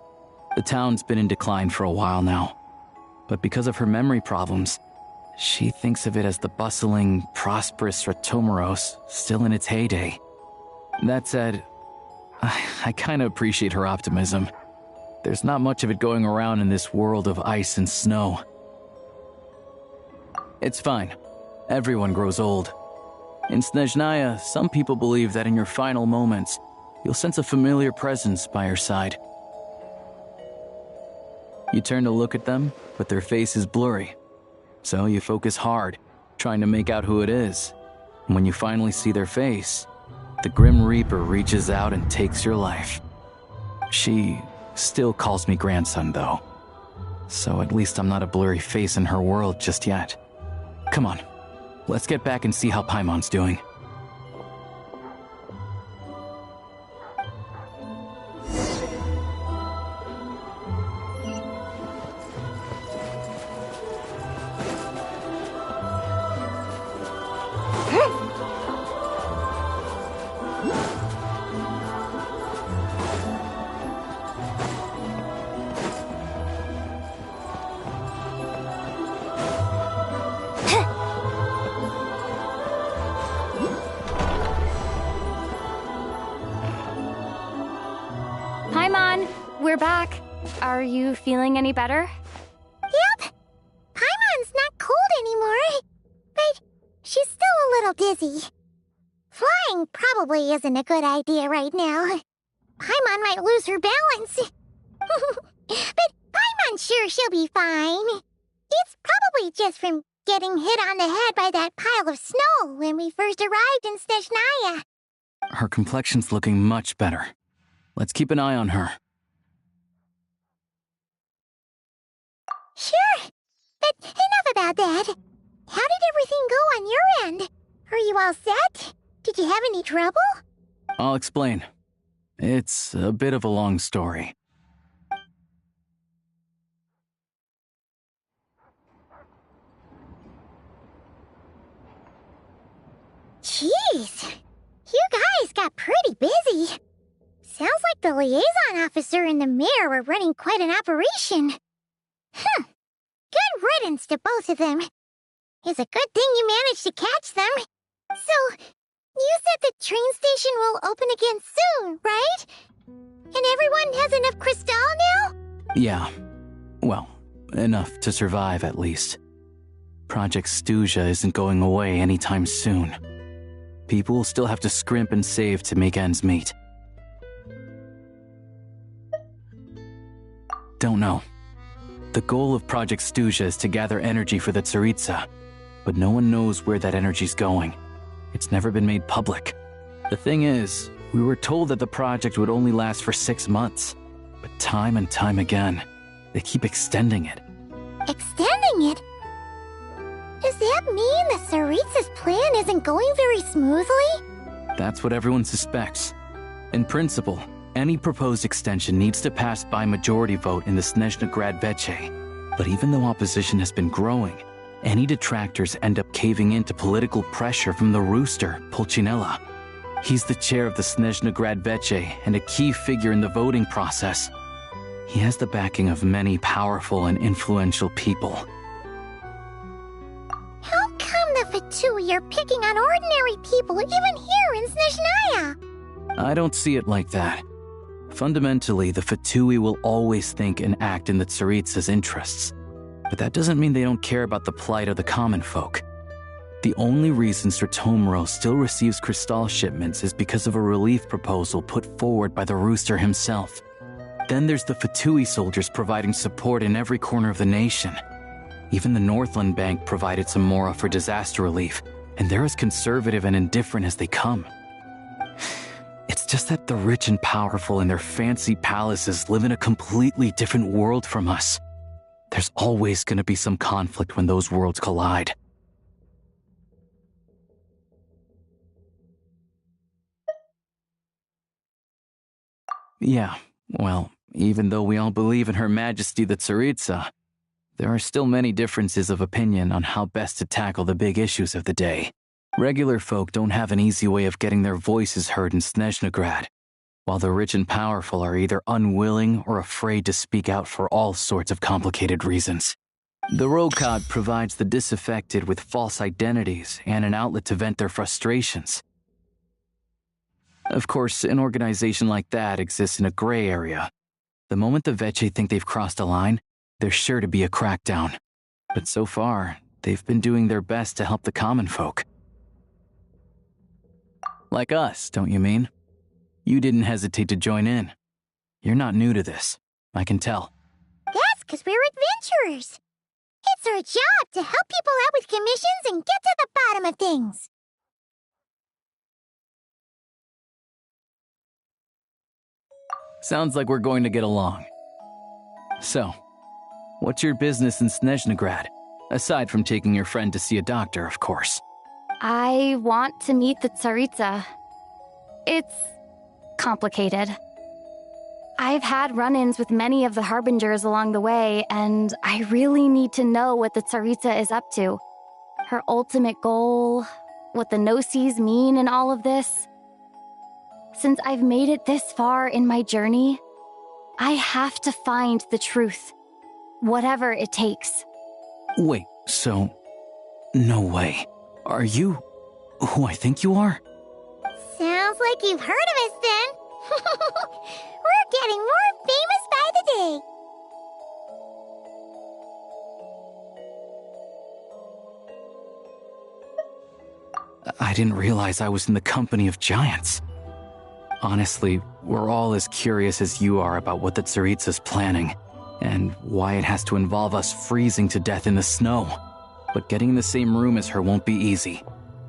The town's been in decline for a while now, but because of her memory problems, she thinks of it as the bustling, prosperous Sretomaros still in its heyday. That said, I kinda appreciate her optimism. there's not much of it going around in this world of ice and snow. It's fine. Everyone grows old. In Snezhnaya, some people believe that in your final moments, you'll sense a familiar presence by your side. You turn to look at them, but their face is blurry. So you focus hard, trying to make out who it is. And when you finally see their face, the Grim Reaper reaches out and takes your life. She still calls me grandson, though. So at least I'm not a blurry face in her world just yet. Come on, let's get back and see how Paimon's doing. Paimon, we're back. Are you feeling any better? Yep. Paimon's not cold anymore. But she's still a little dizzy. Flying probably isn't a good idea right now. Paimon might lose her balance. But Paimon's sure she'll be fine. It's probably just from getting hit on the head by that pile of snow when we first arrived in Snezhnaya. Her complexion's looking much better. Let's keep an eye on her. Sure. But enough about that. How did everything go on your end? Are you all set? Did you have any trouble? I'll explain. It's a bit of a long story. Jeez. You guys got pretty busy. Sounds like the liaison officer and the mayor were running quite an operation. Good riddance to both of them. It's a good thing you managed to catch them. So, you said the train station will open again soon, right? And everyone has enough crystal now? Yeah. Well, enough to survive at least. Project Stuja isn't going away anytime soon. People will still have to scrimp and save to make ends meet. Don't know. The goal of Project Stuja is to gather energy for the Tsaritsa, but no one knows where that energy's going. It's never been made public. The thing is, we were told that the project would only last for 6 months, but time and time again, they keep extending it. Extending it? Does that mean the Tsaritsa's plan isn't going very smoothly? That's what everyone suspects. In principle, any proposed extension needs to pass by majority vote in the Snezhna Veche. But even though opposition has been growing, any detractors end up caving in to political pressure from the rooster, Pulcinella. He's the chair of the Snezhna Veche and a key figure in the voting process. He has the backing of many powerful and influential people. How come the Fatui are picking on ordinary people even here in Snezhnaya? I don't see it like that. Fundamentally, the Fatui will always think and act in the Tsaritsa's interests. But that doesn't mean they don't care about the plight of the common folk. The only reason Sir Tomro still receives crystal shipments is because of a relief proposal put forward by the rooster himself. Then there's the Fatui soldiers providing support in every corner of the nation. Even the Northland Bank provided some mora for disaster relief, and they're as conservative and indifferent as they come. It's just that the rich and powerful in their fancy palaces live in a completely different world from us. There's always going to be some conflict when those worlds collide. Yeah, well, even though we all believe in Her Majesty the Tsaritsa, there are still many differences of opinion on how best to tackle the big issues of the day. Regular folk don't have an easy way of getting their voices heard in Snezhna, while the rich and powerful are either unwilling or afraid to speak out for all sorts of complicated reasons. The Rokad provides the disaffected with false identities and an outlet to vent their frustrations. Of course, an organization like that exists in a gray area, The moment the VII think they've crossed a line, there's sure to be a crackdown. But so far, they've been doing their best to help the common folk. Like us, don't you mean? You didn't hesitate to join in. You're not new to this, I can tell. That's because we're adventurers. It's our job to help people out with commissions and get to the bottom of things. Sounds like we're going to get along. So, what's your business in Snezhnegrad? Aside from taking your friend to see a doctor, of course. I want to meet the Tsaritsa. It's complicated. I've had run-ins with many of the Harbingers along the way, and I really need to know what the Tsaritsa is up to. Her ultimate goal, what the Gnosis mean in all of this. Since I've made it this far in my journey, I have to find the truth, whatever it takes. Wait, so... No way. Are you who I think you are? Sounds like you've heard of us then. We're getting more famous by the day. I didn't realize I was in the company of giants. Honestly, we're all as curious as you are about what the Tsaritsa's planning, and why it has to involve us freezing to death in the snow. But getting in the same room as her won't be easy.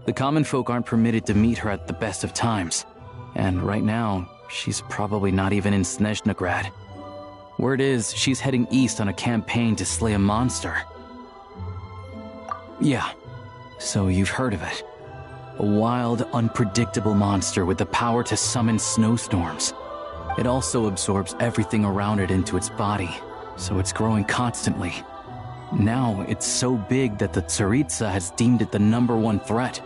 The common folk aren't permitted to meet her at the best of times, and right now, she's probably not even in Snezhnegrad. Word is, she's heading east on a campaign to slay a monster. Yeah, so you've heard of it. A wild, unpredictable monster with the power to summon snowstorms. It also absorbs everything around it into its body, so it's growing constantly. Now, it's so big that the Tsaritsa has deemed it the #1 threat.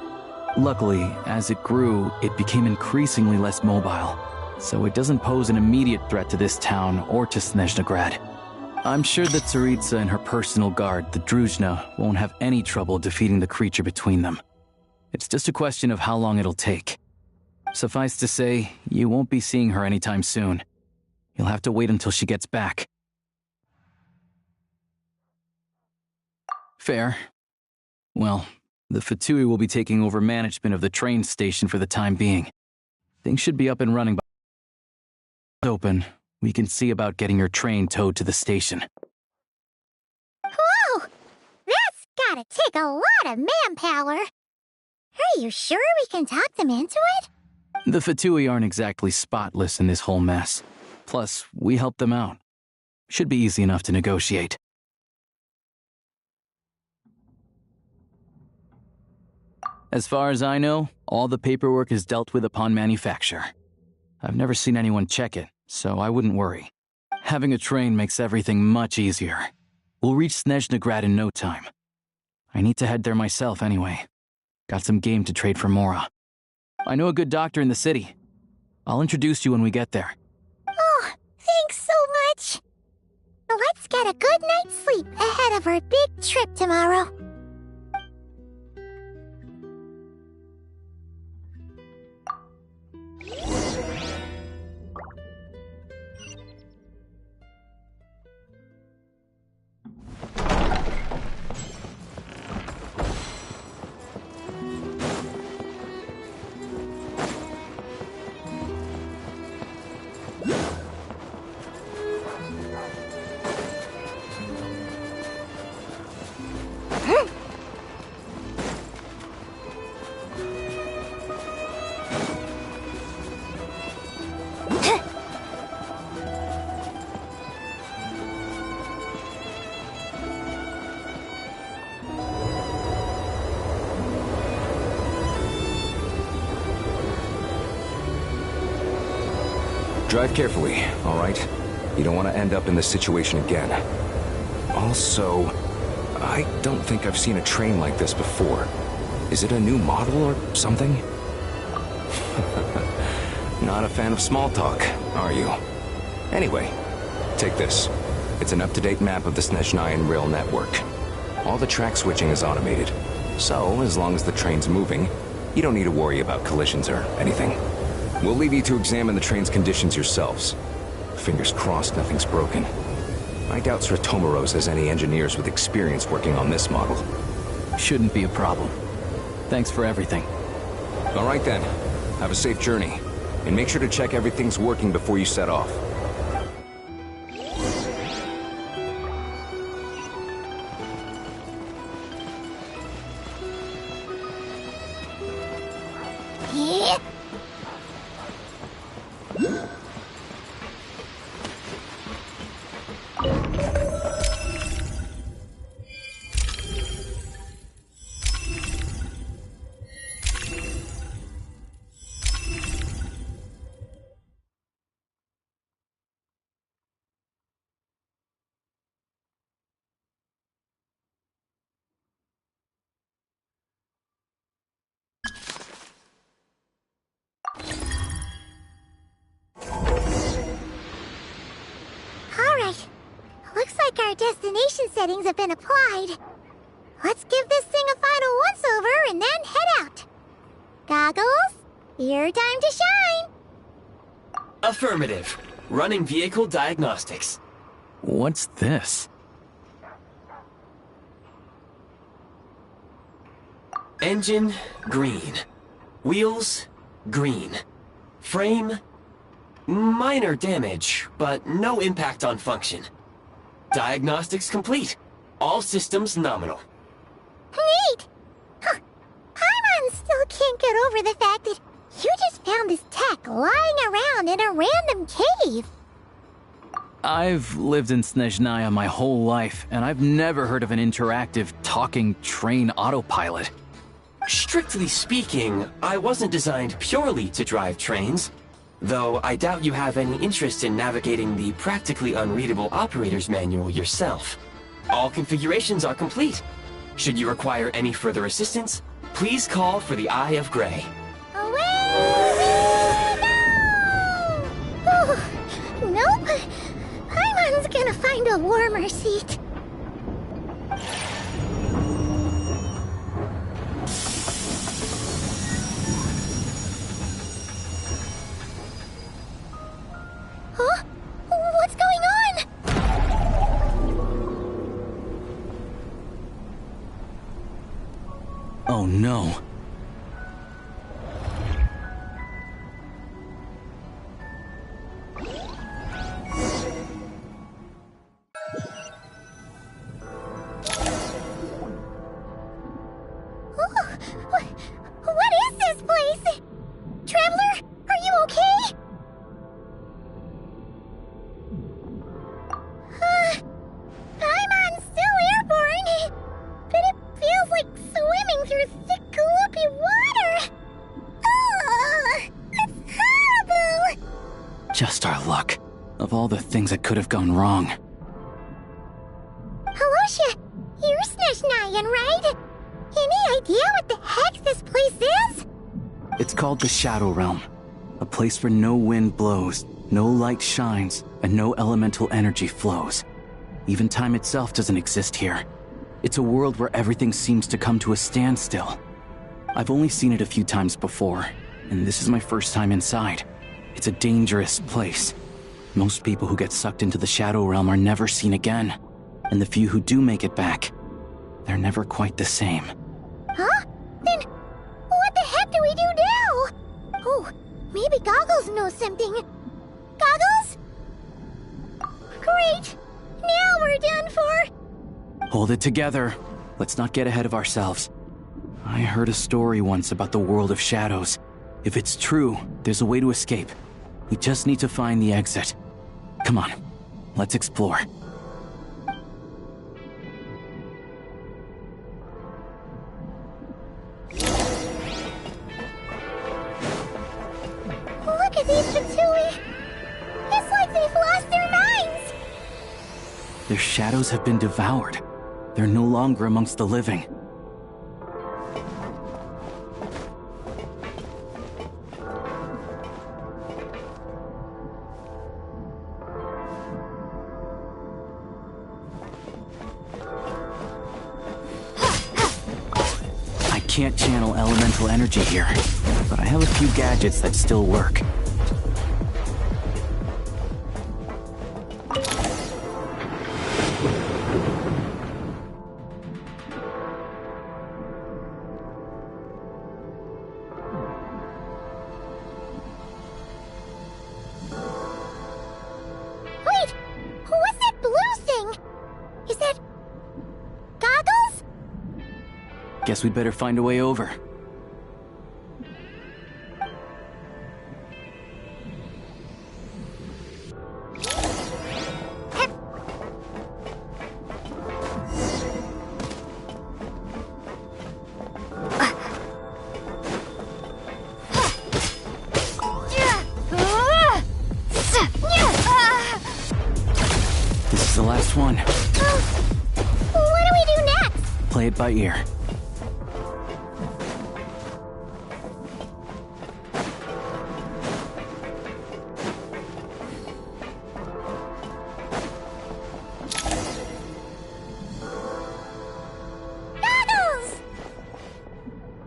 Luckily, as it grew, it became increasingly less mobile, so it doesn't pose an immediate threat to this town or to Snezhnegrad. I'm sure the Tsaritsa and her personal guard, the Druzhna, won't have any trouble defeating the creature between them. It's just a question of how long it'll take. Suffice to say, you won't be seeing her anytime soon. You'll have to wait until she gets back. Fair. Well, the Fatui will be taking over management of the train station for the time being. Things should be up and running by open. We can see about getting your train towed to the station. Whoa! That's gotta take a lot of manpower. Are you sure we can talk them into it? The Fatui aren't exactly spotless in this whole mess. Plus, we helped them out. Should be easy enough to negotiate. As far as I know, all the paperwork is dealt with upon manufacture. I've never seen anyone check it, so I wouldn't worry. Having a train makes everything much easier. We'll reach Snezhnegrad in no time. I need to head there myself anyway. Got some game to trade for Mora. I know a good doctor in the city. I'll introduce you when we get there. Oh, thanks so much. Let's get a good night's sleep ahead of our big trip tomorrow. Drive carefully, all right? You don't want to end up in this situation again. Also, I don't think I've seen a train like this before. Is it a new model or something? Not a fan of small talk, are you? Anyway, take this. It's an up-to-date map of the Snezhnayan rail network. All the track switching is automated. So, as long as the train's moving, you don't need to worry about collisions or anything. We'll leave you to examine the train's conditions yourselves. Fingers crossed nothing's broken. I doubt Sratomaros has any engineers with experience working on this model. Shouldn't be a problem. Thanks for everything. All right then. Have a safe journey. And make sure to check everything's working before you set off. Yeah. Alright. Looks like our destination settings have been applied. Let's give this thing a final once-over and then head out. Goggles, your time to shine! Affirmative. Running vehicle diagnostics. What's this? Engine, green. Wheels, green. Frame, minor damage, but no impact on function. Diagnostics complete. All systems nominal. Neat! Huh. Paimon still can't get over the fact that you just found this tech lying around in a random cave. I've lived in Snezhnaya my whole life, and I've never heard of an interactive, talking train autopilot. Strictly speaking, I wasn't designed purely to drive trains, though I doubt you have any interest in navigating the practically unreadable operator's manual yourself. All configurations are complete. Should you require any further assistance, please call for the Eye of Grey. Away we go! Nope. Paimon's gonna find a warmer seat. Huh? What's going on? Oh no. What is this place? Traveler, are you okay? Paimon's still airborne, but it feels like swimming through thick, gloopy water. It's horrible! Just our luck. Of all the things that could have gone wrong. Alosha, you're Snezhnayan, right? Any idea what the heck this place is? It's called the Shadow Realm. A place where no wind blows, no light shines, and no elemental energy flows. Even time itself doesn't exist here. It's a world where everything seems to come to a standstill. I've only seen it a few times before, and this is my first time inside. It's a dangerous place. Most people who get sucked into the Shadow Realm are never seen again. And the few who do make it back, they're never quite the same. Huh? Then, what the heck do we do now? Oh, maybe Goggles knows something. Goggles? Great! Now we're done for! Hold it together. Let's not get ahead of ourselves. I heard a story once about the world of shadows. If it's true, there's a way to escape. We just need to find the exit. Come on, let's explore. Look at these Fatui! It's like they've lost their minds! Their shadows have been devoured. They're no longer amongst the living. I can't channel elemental energy here, but I have a few gadgets that still work. Guess we'd better find a way over. This is the last one. What do we do next? Play it by ear.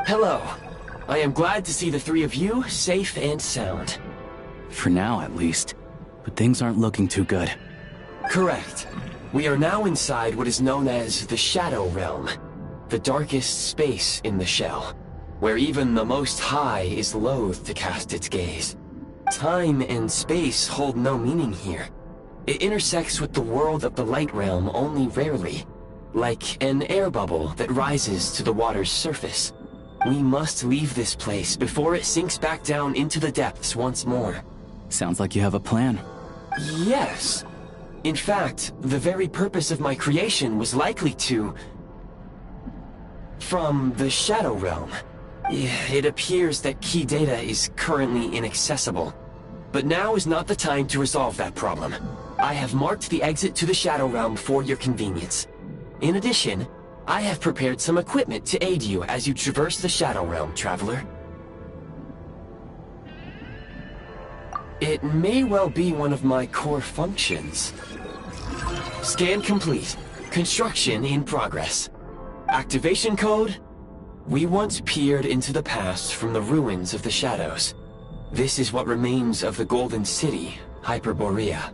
Hello. I am glad to see the three of you safe and sound. For now, at least. But things aren't looking too good. Correct. We are now inside what is known as the Shadow Realm, the darkest space in the shell, where even the Most High is loath to cast its gaze. Time and space hold no meaning here. It intersects with the world of the Light Realm only rarely, like an air bubble that rises to the water's surface. We must leave this place before it sinks back down into the depths once more. Sounds like you have a plan. Yes. In fact, the very purpose of my creation was likely to... from the Shadow Realm. It appears that key data is currently inaccessible. But now is not the time to resolve that problem. I have marked the exit to the Shadow Realm for your convenience. In addition, I have prepared some equipment to aid you as you traverse the Shadow Realm, Traveler. It may well be one of my core functions. Scan complete. Construction in progress. Activation code? We once peered into the past from the ruins of the shadows. This is what remains of the Golden City, Hyperborea.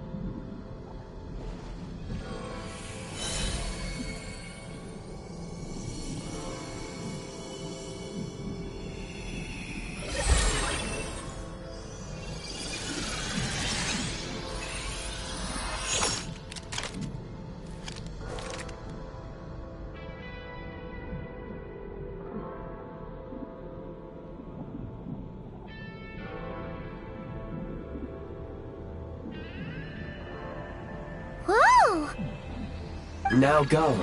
Now go.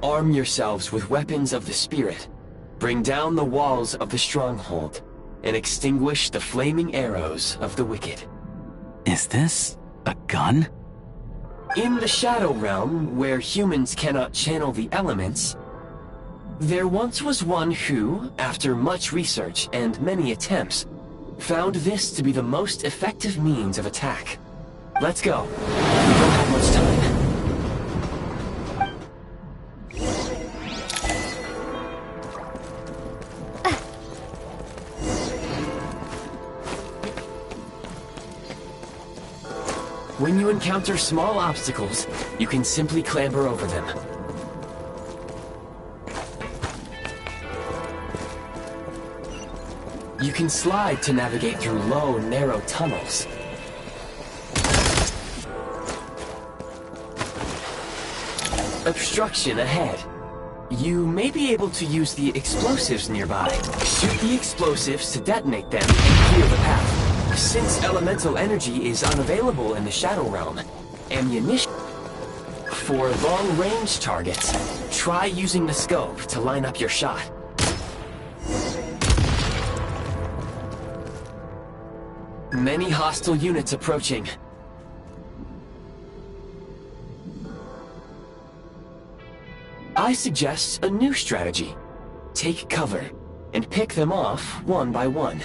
Arm yourselves with weapons of the spirit. Bring down the walls of the stronghold, and extinguish the flaming arrows of the wicked. Is this a gun? In the Shadow Realm, where humans cannot channel the elements, there once was one who, after much research and many attempts, found this to be the most effective means of attack. Let's go. We don't have much time. When you encounter small obstacles, you can simply clamber over them. You can slide to navigate through low, narrow tunnels. Obstruction ahead. You may be able to use the explosives nearby. Shoot the explosives to detonate them and clear the path. Since elemental energy is unavailable in the Shadow Realm, ammunition... For long-range targets, try using the scope to line up your shot. Many hostile units approaching. I suggest a new strategy. Take cover, and pick them off one by one.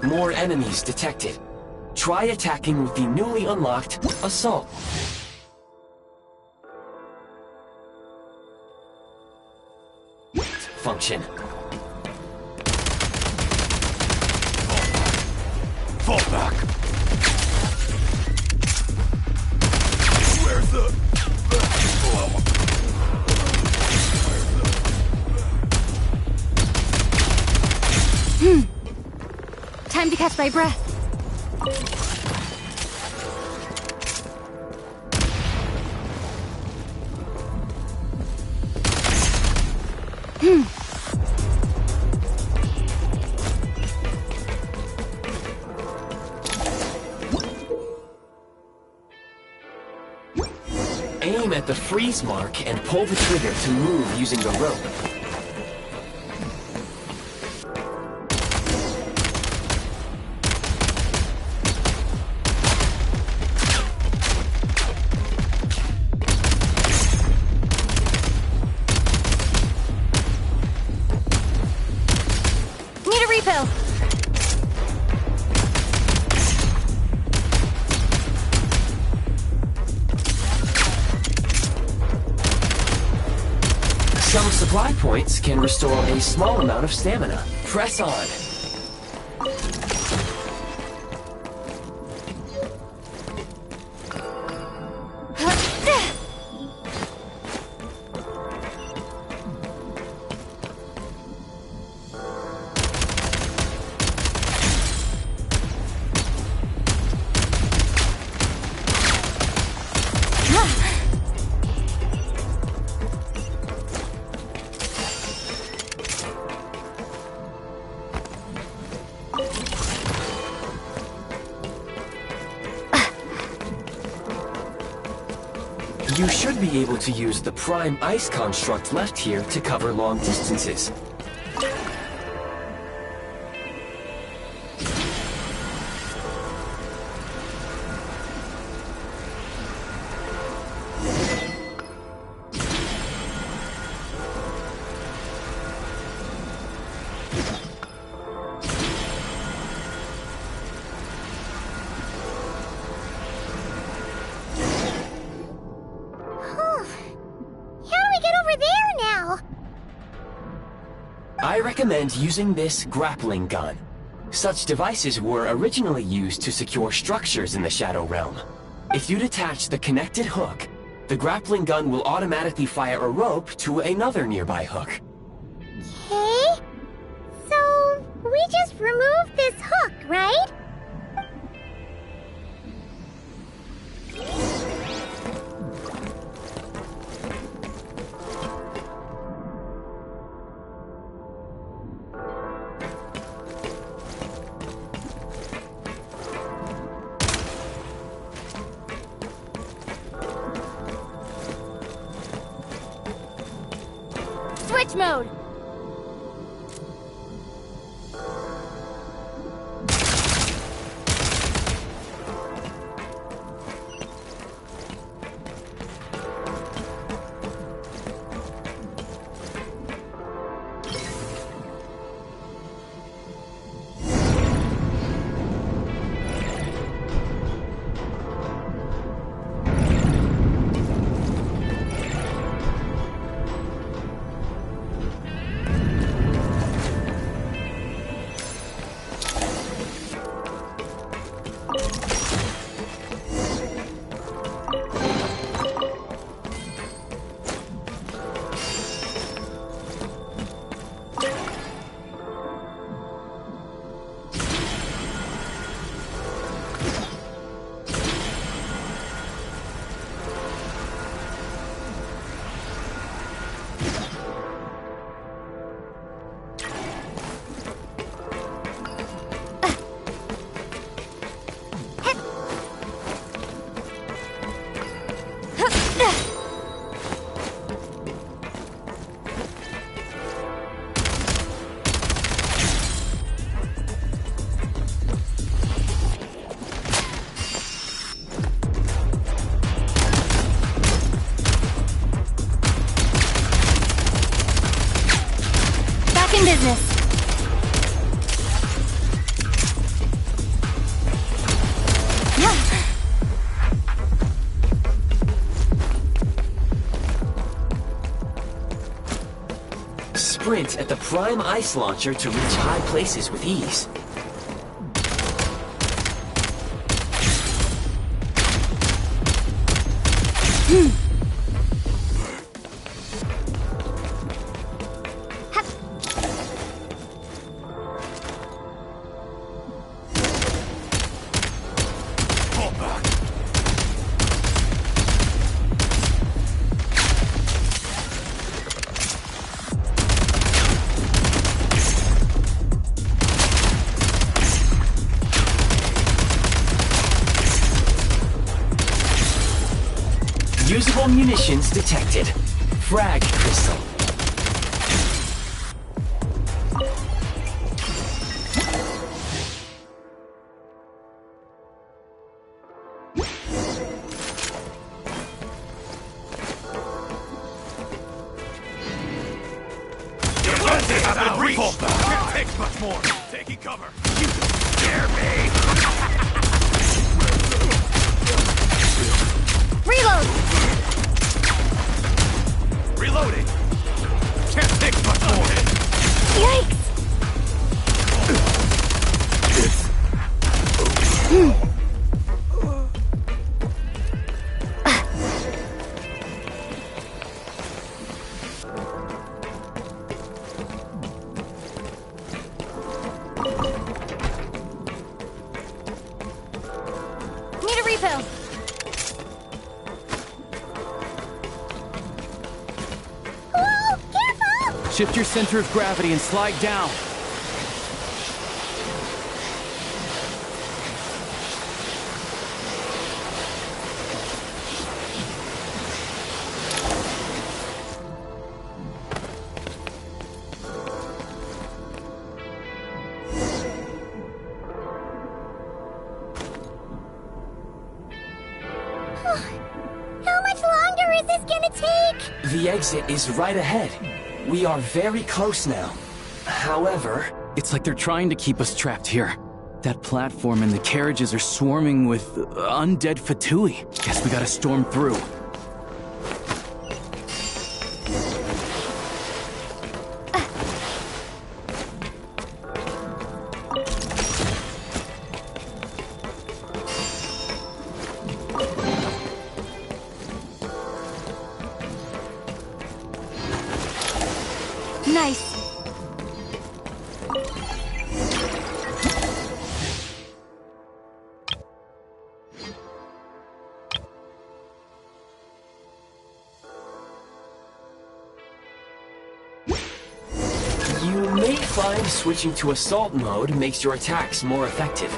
More enemies detected. Try attacking with the newly unlocked Assault. Function. Fall back. Where's the... Time to catch my breath. Aim at the freeze mark and pull the trigger to move using the rope. Need a refill. Some supply points can restore a small amount of stamina. Press on. You should be able to use the prime ice construct left here to cover long distances. I recommend using this grappling gun. Such devices were originally used to secure structures in the Shadow Realm. If you detach the connected hook, the grappling gun will automatically fire a rope to another nearby hook. Okay. So, we just remove this hook, right? Switch mode! In business. Sprint at the prime ice launcher to reach high places with ease. Valuable munitions detected. Frag crystal. Can't take much more. Taking cover. You dare me. Reload! Reloading. Can't take much more. Yikes! Need a refill. Whoa, careful! Shift your center of gravity and slide down. How much longer is this gonna take? The exit is right ahead. We are very close now. However... It's like they're trying to keep us trapped here. That platform and the carriages are swarming with undead Fatui. Guess we gotta storm through. Nice. You may find switching to assault mode makes your attacks more effective.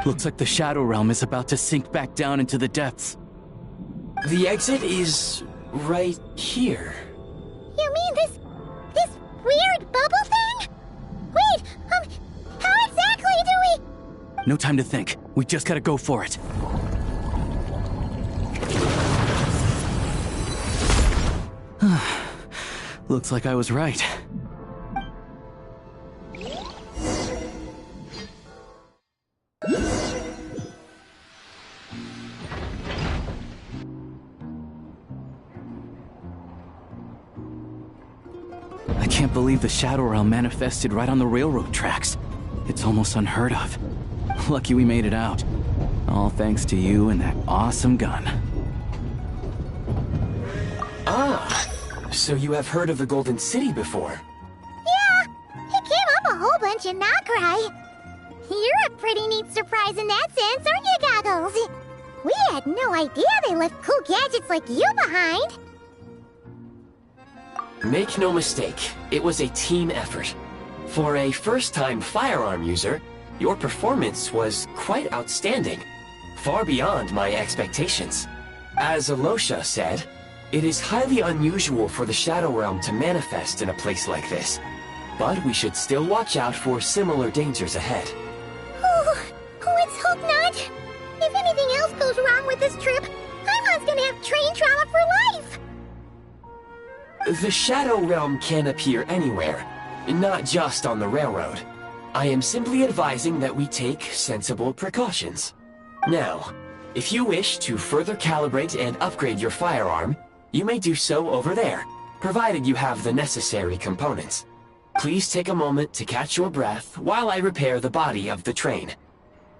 Looks like the Shadow Realm is about to sink back down into the depths. The exit is right here. You mean this weird bubble thing? Wait, how exactly do we... No time to think. We just gotta go for it. Looks like I was right. believe the Shadow Realm manifested right on the railroad tracks. It's almost unheard of. Lucky we made it out. All thanks to you and that awesome gun. Ah, so you have heard of the Golden City before? Yeah, it came up a whole bunch in Nokrai. You're a pretty neat surprise in that sense, aren't you, Goggles? We had no idea they left cool gadgets like you behind. Make no mistake, it was a team effort. For a first-time firearm user, your performance was quite outstanding, far beyond my expectations. As Alosha said, it is highly unusual for the Shadow Realm to manifest in a place like this, but we should still watch out for similar dangers ahead. Let's hope not. If anything else goes wrong with this trip, Paimon's gonna have train trauma for life. The Shadow Realm can appear anywhere, not just on the railroad. I am simply advising that we take sensible precautions. Now, if you wish to further calibrate and upgrade your firearm, you may do so over there, provided you have the necessary components. Please take a moment to catch your breath while I repair the body of the train.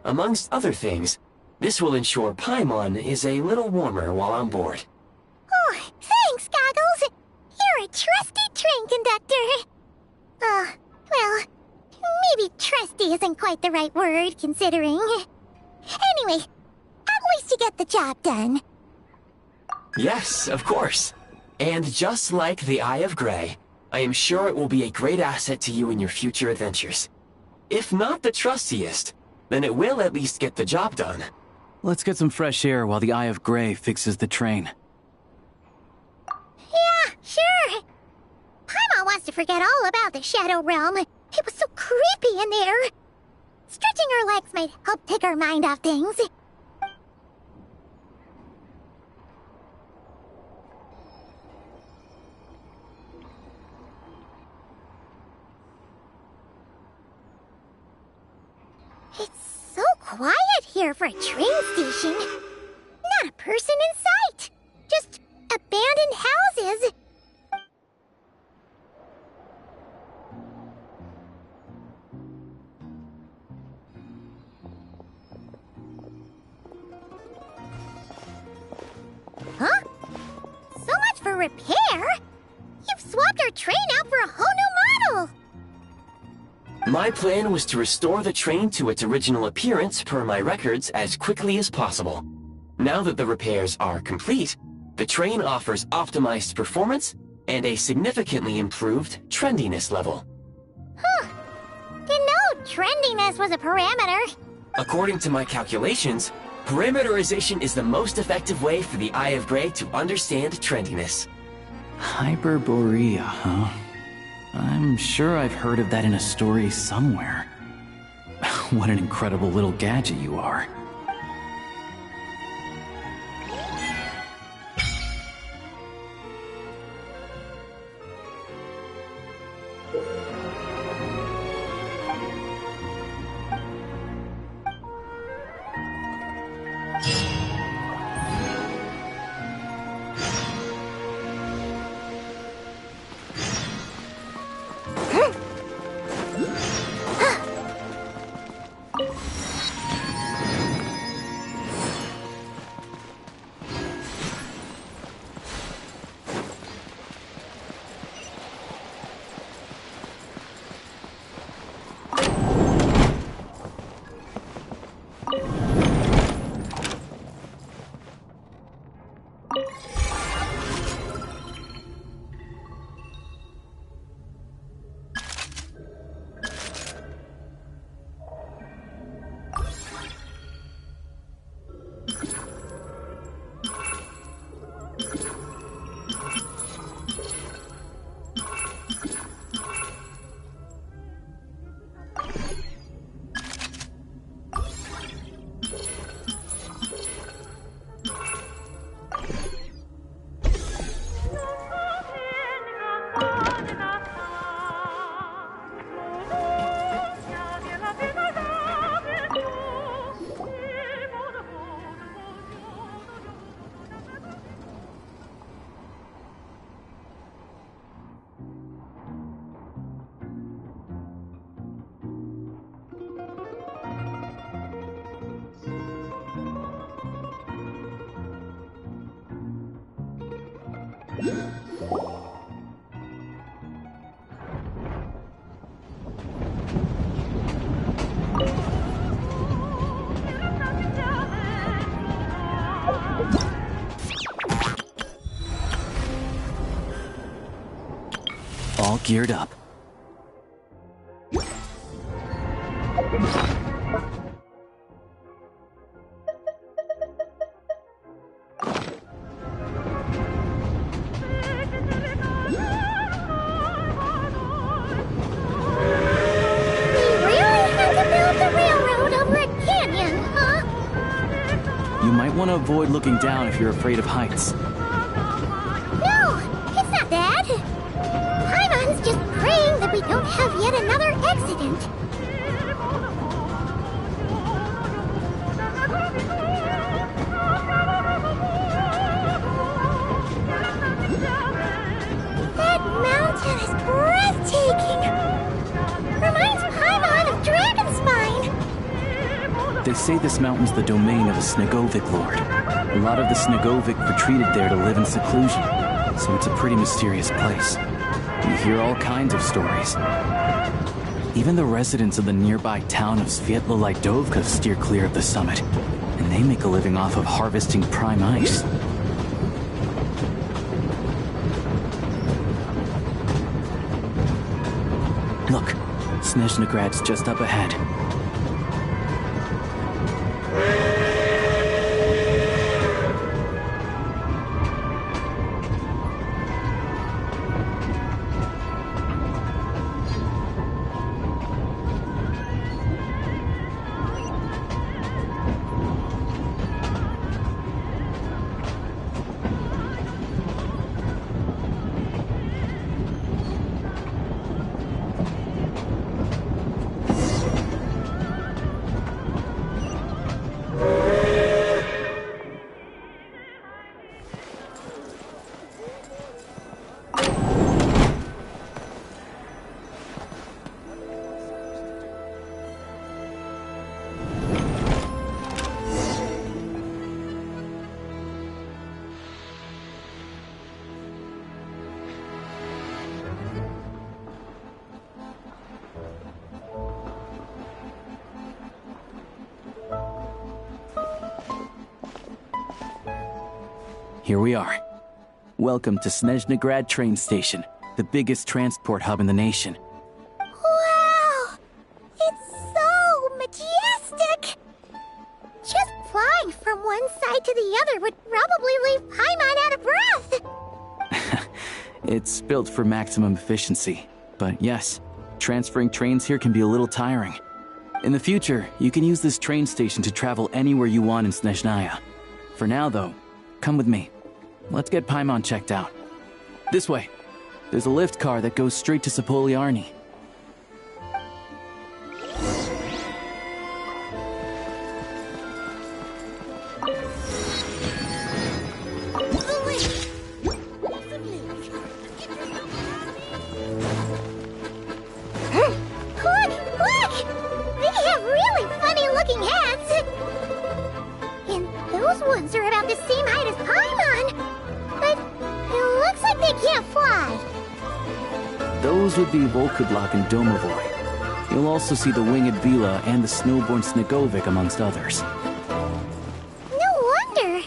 Amongst other things, this will ensure Paimon is a little warmer while on board. Oh, thanks, Goggles. You're a trusty train conductor. Well, maybe trusty isn't quite the right word, considering. Anyway, at least you get the job done. Yes, of course. And just like the Eye of Grey, I am sure it will be a great asset to you in your future adventures. If not the trustiest, then it will at least get the job done. Let's get some fresh air while the Eye of Grey fixes the train. Yeah, sure. Paimon wants to forget all about the Shadow Realm. It was so creepy in there. Stretching her legs might help take her mind off things. It's so quiet here for a train station. Not a person in sight. Just abandoned houses. Huh? So much for repair? You've swapped our train out for a whole new model! My plan was to restore the train to its original appearance per my records as quickly as possible. Now that the repairs are complete, the train offers optimized performance and a significantly improved trendiness level. Huh. Didn't know trendiness was a parameter. According to my calculations, parameterization is the most effective way for the Eye of Grey to understand trendiness. Hyperborea, huh? I'm sure I've heard of that in a story somewhere. What an incredible little gadget you are. All geared up. You might want to avoid looking down if you're afraid of heights. No, it's not that. Paimon's just praying that we don't have yet another accident. That mountain is breathtaking. Reminds Paimon of Dragonspine. They say this mountain's the domain of a Snegovic lord. A lot of the Snegovic retreated there to live in seclusion, so it's a pretty mysterious place. You hear all kinds of stories. Even the residents of the nearby town of Svietlo-Lidovka steer clear of the summit, and they make a living off of harvesting prime ice. Look, Snezhnograd's just up ahead. Here we are. Welcome to Snezhnograd train station, the biggest transport hub in the nation. Wow! It's so majestic! Just flying from one side to the other would probably leave Paimon out of breath! It's built for maximum efficiency, but yes, transferring trains here can be a little tiring. In the future, you can use this train station to travel anywhere you want in Snezhnaya. For now, though, come with me. Let's get Paimon checked out. This way. There's a lift car that goes straight to Sapoliarny. Look! They have really funny-looking hats! And those ones are about the same height as Paimon! But it looks like they can't fly. Those would be Volkudlak and Domovoy. You'll also see the winged Vila and the snowborn Snegovic amongst others. No wonder!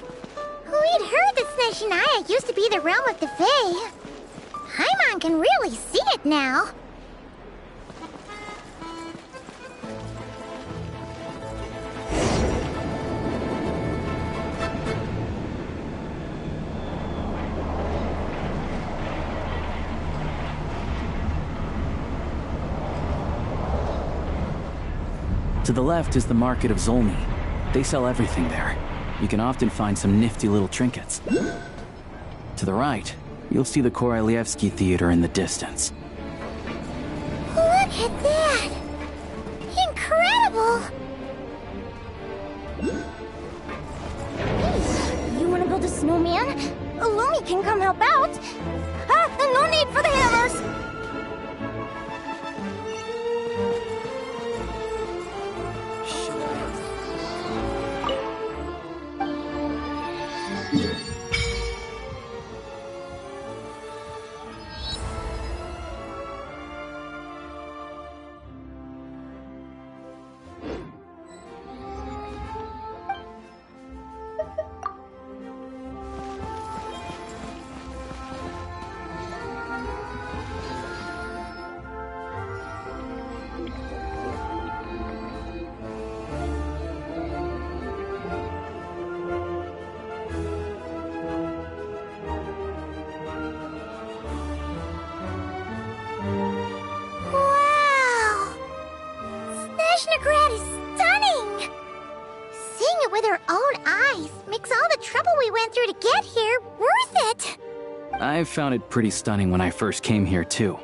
We'd heard that Snezhnaya used to be the realm of the Fae. Paimon can really see it now. To the left is the market of Zolny. They sell everything there. You can often find some nifty little trinkets. To the right, you'll see the Korolyevsky Theater in the distance. Look at that! Incredible! Hey, you want to build a snowman? Lumi can come help out. No need for the hammers! Snezhnegrad is stunning! Seeing it with our own eyes makes all the trouble we went through to get here worth it! I found it pretty stunning when I first came here too.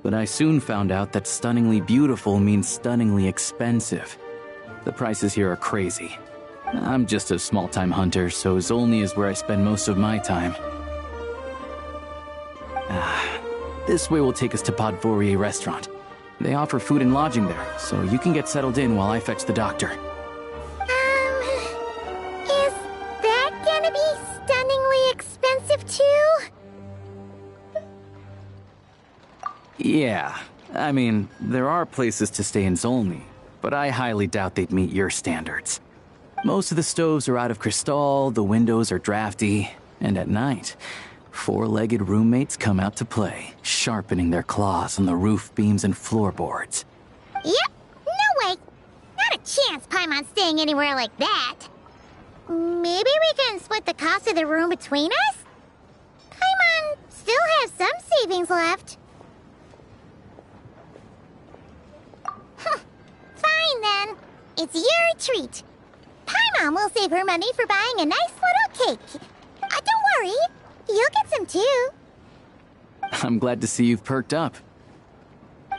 But I soon found out that stunningly beautiful means stunningly expensive. The prices here are crazy. I'm just a small-time hunter, so Zolny is where I spend most of my time. This way will take us to Podvorier restaurant. They offer food and lodging there, so you can get settled in while I fetch the doctor. Is that gonna be stunningly expensive too? Yeah, I mean, there are places to stay in Zolny, but I highly doubt they'd meet your standards. Most of the stoves are out of crystal, the windows are drafty, and at night, four-legged roommates come out to play, sharpening their claws on the roof beams and floorboards. Yep, no way. Not a chance Paimon's staying anywhere like that. Maybe we can split the cost of the room between us? Paimon still has some savings left. Fine then. It's your treat. Paimon will save her money for buying a nice little cake. Don't worry, you'll get some too. I'm glad to see you've perked up.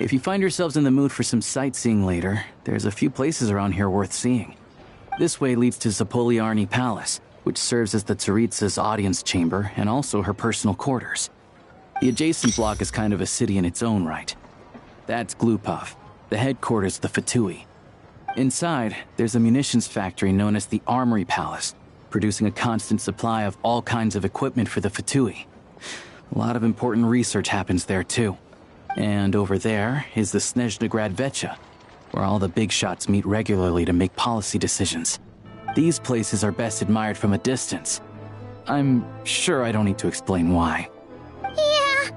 If you find yourselves in the mood for some sightseeing later, there's a few places around here worth seeing. This way leads to Zapoliarny Palace, which serves as the Tsaritsa's audience chamber and also her personal quarters. The adjacent block is kind of a city in its own right. That's Glupov, the headquarters of the Fatui. Inside, there's a munitions factory known as the Armory Palace, producing a constant supply of all kinds of equipment for the Fatui. A lot of important research happens there, too. And over there is the Snezhnegrad Vecha, where all the big shots meet regularly to make policy decisions. These places are best admired from a distance. I'm sure I don't need to explain why. Yeah,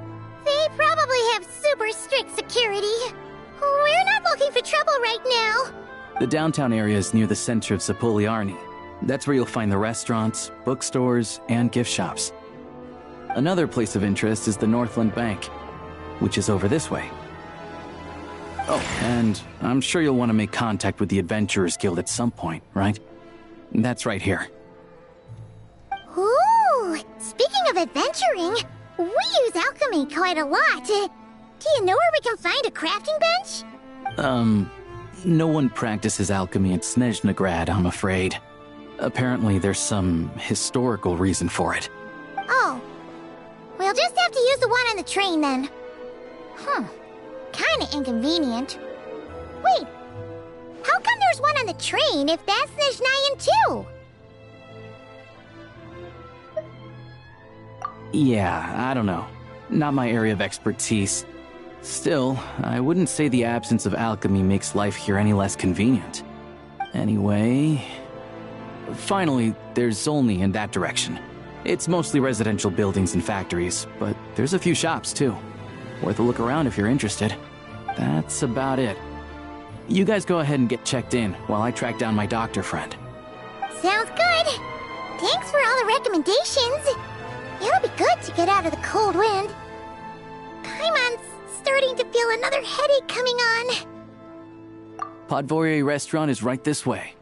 they probably have super strict security. We're not looking for trouble right now. The downtown area is near the center of Zapoliarny. That's where you'll find the restaurants, bookstores, and gift shops. Another place of interest is the Northland Bank, which is over this way. Oh, and I'm sure you'll want to make contact with the Adventurers Guild at some point, right? That's right here. Ooh, speaking of adventuring, we use alchemy quite a lot. Do you know where we can find a crafting bench? No one practices alchemy at Snezhnegrad, I'm afraid. Apparently there's some historical reason for it. Oh. We'll just have to use the one on the train then. Kinda inconvenient. Wait, how come there's one on the train if that's Snezhnayan too? Yeah, I don't know. Not my area of expertise. Still, I wouldn't say the absence of alchemy makes life here any less convenient. Anyway... Finally, there's Zolny in that direction. It's mostly residential buildings and factories, but there's a few shops too. Worth a look around if you're interested. That's about it. You guys go ahead and get checked in while I track down my doctor friend. Sounds good. Thanks for all the recommendations. It'll be good to get out of the cold wind. Paimon's starting to feel another headache coming on. Podvorier restaurant is right this way.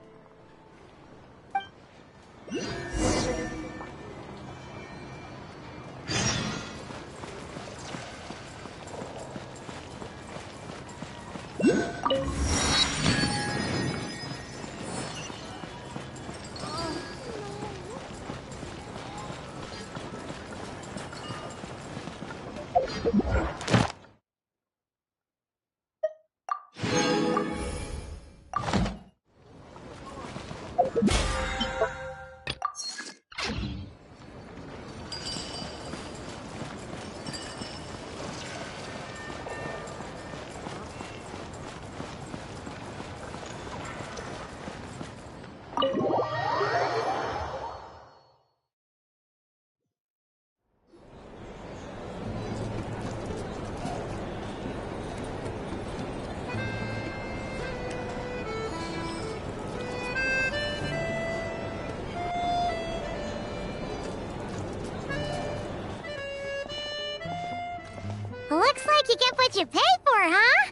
Looks like you get what you pay for, huh?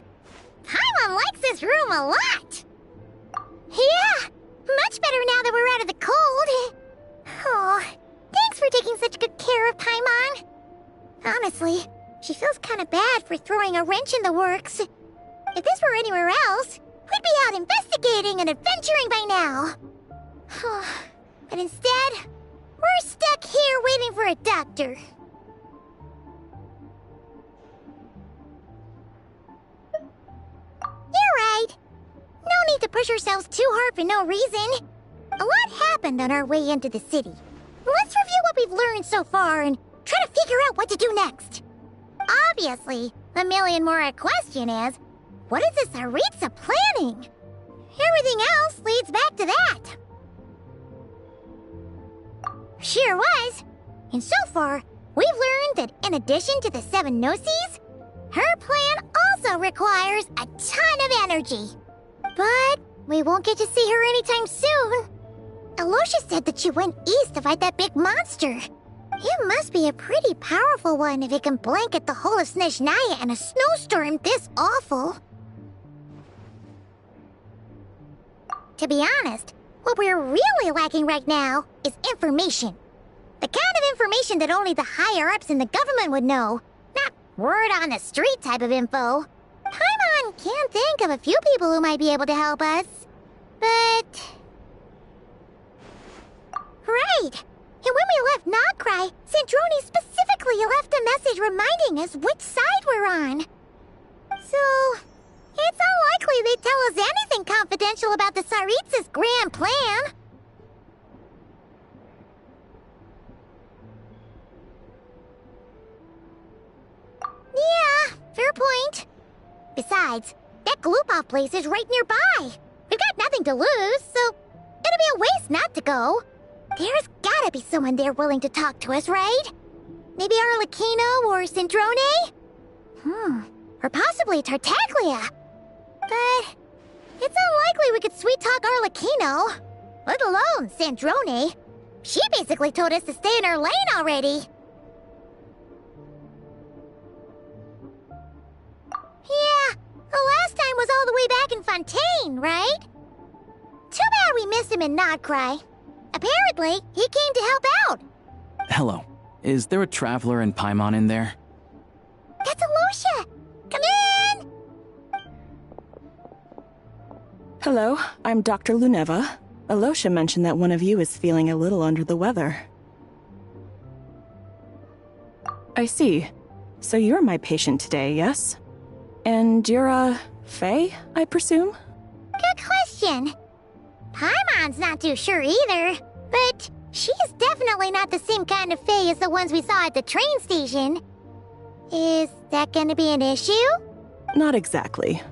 Paimon likes this room a lot. better now that we're out of the cold. Oh, thanks for taking such good care of Paimon. Honestly, she feels kind of bad for throwing a wrench in the works. If this were anywhere else, we'd be out investigating and adventuring by now. But instead, we're stuck here waiting for a doctor. You're right. No need to push ourselves too hard for no reason. A lot happened on our way into the city. Let's review what we've learned so far and try to figure out what to do next. Obviously, the million-more question is, what is the Tsaritsa planning? Everything else leads back to that. Sure was. And so far, we've learned that in addition to the 7 Gnosis, her plan also requires a ton of energy. But we won't get to see her anytime soon. Alosha said that she went east to fight that big monster. It must be a pretty powerful one if it can blanket the whole of Snezhnaya in a snowstorm this awful. To be honest, what we're really lacking right now is information. The kind of information that only the higher-ups in the government would know. Not word-on-the-street type of info. Paimon can think of a few people who might be able to help us. But... Right! And when we left Nogcry, Sandrone specifically left a message reminding us which side we're on. So... it's unlikely they'd tell us anything confidential about the Tsaritsa's grand plan. Yeah, fair point. Besides, that Glupov place is right nearby. We've got nothing to lose, so it'd be a waste not to go. There's gotta be someone there willing to talk to us, right? Maybe Arlecchino or Sandrone? Or possibly Tartaglia. But it's unlikely we could sweet-talk Arlecchino, let alone Sandrone. She basically told us to stay in her lane already. Yeah, the last time was all the way back in Fontaine, right? Too bad we missed him in Nogcry. Apparently, he came to help out. Hello. Is there a traveler in Paimon in there? That's Alosha! Come in! Hello, I'm Dr. Luneva. Alosha mentioned that one of you is feeling a little under the weather. I see. So you're my patient today, yes? And you're, Faye, I presume? Good question. Paimon's not too sure either, but she's definitely not the same kind of Faye as the ones we saw at the train station. Is that gonna be an issue? Not exactly.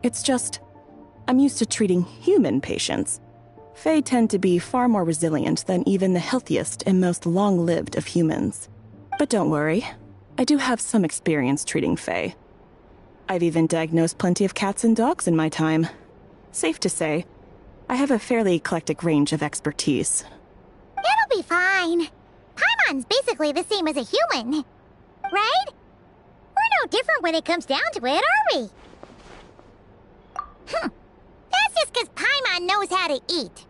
It's just, I'm used to treating human patients. Fae tend to be far more resilient than even the healthiest and most long-lived of humans. But don't worry, I do have some experience treating Fae. I've even diagnosed plenty of cats and dogs in my time. Safe to say, I have a fairly eclectic range of expertise. It'll be fine. Paimon's basically the same as a human, right? We're no different when it comes down to it, are we? That's just because Paimon knows how to eat.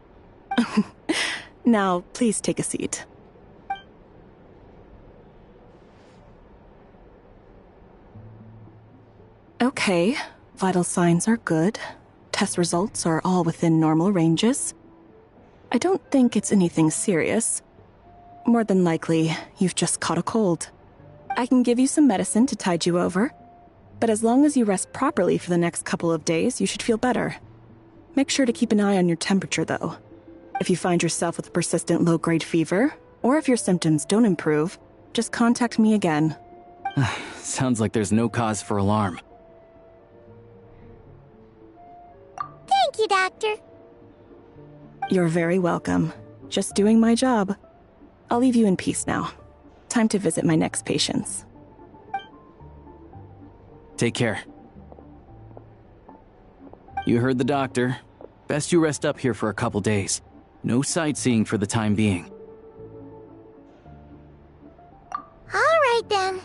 Now, please take a seat. Okay, vital signs are good. Test results are all within normal ranges. I don't think it's anything serious. More than likely, you've just caught a cold. I can give you some medicine to tide you over, but as long as you rest properly for the next couple of days, you should feel better. Make sure to keep an eye on your temperature, though. If you find yourself with persistent low-grade fever, or if your symptoms don't improve, just contact me again. Sounds like there's no cause for alarm. Thank you, Doctor. You're very welcome. Just doing my job. I'll leave you in peace now. Time to visit my next patients. Take care. You heard the doctor. Best you rest up here for a couple days. No sightseeing for the time being. All right, then.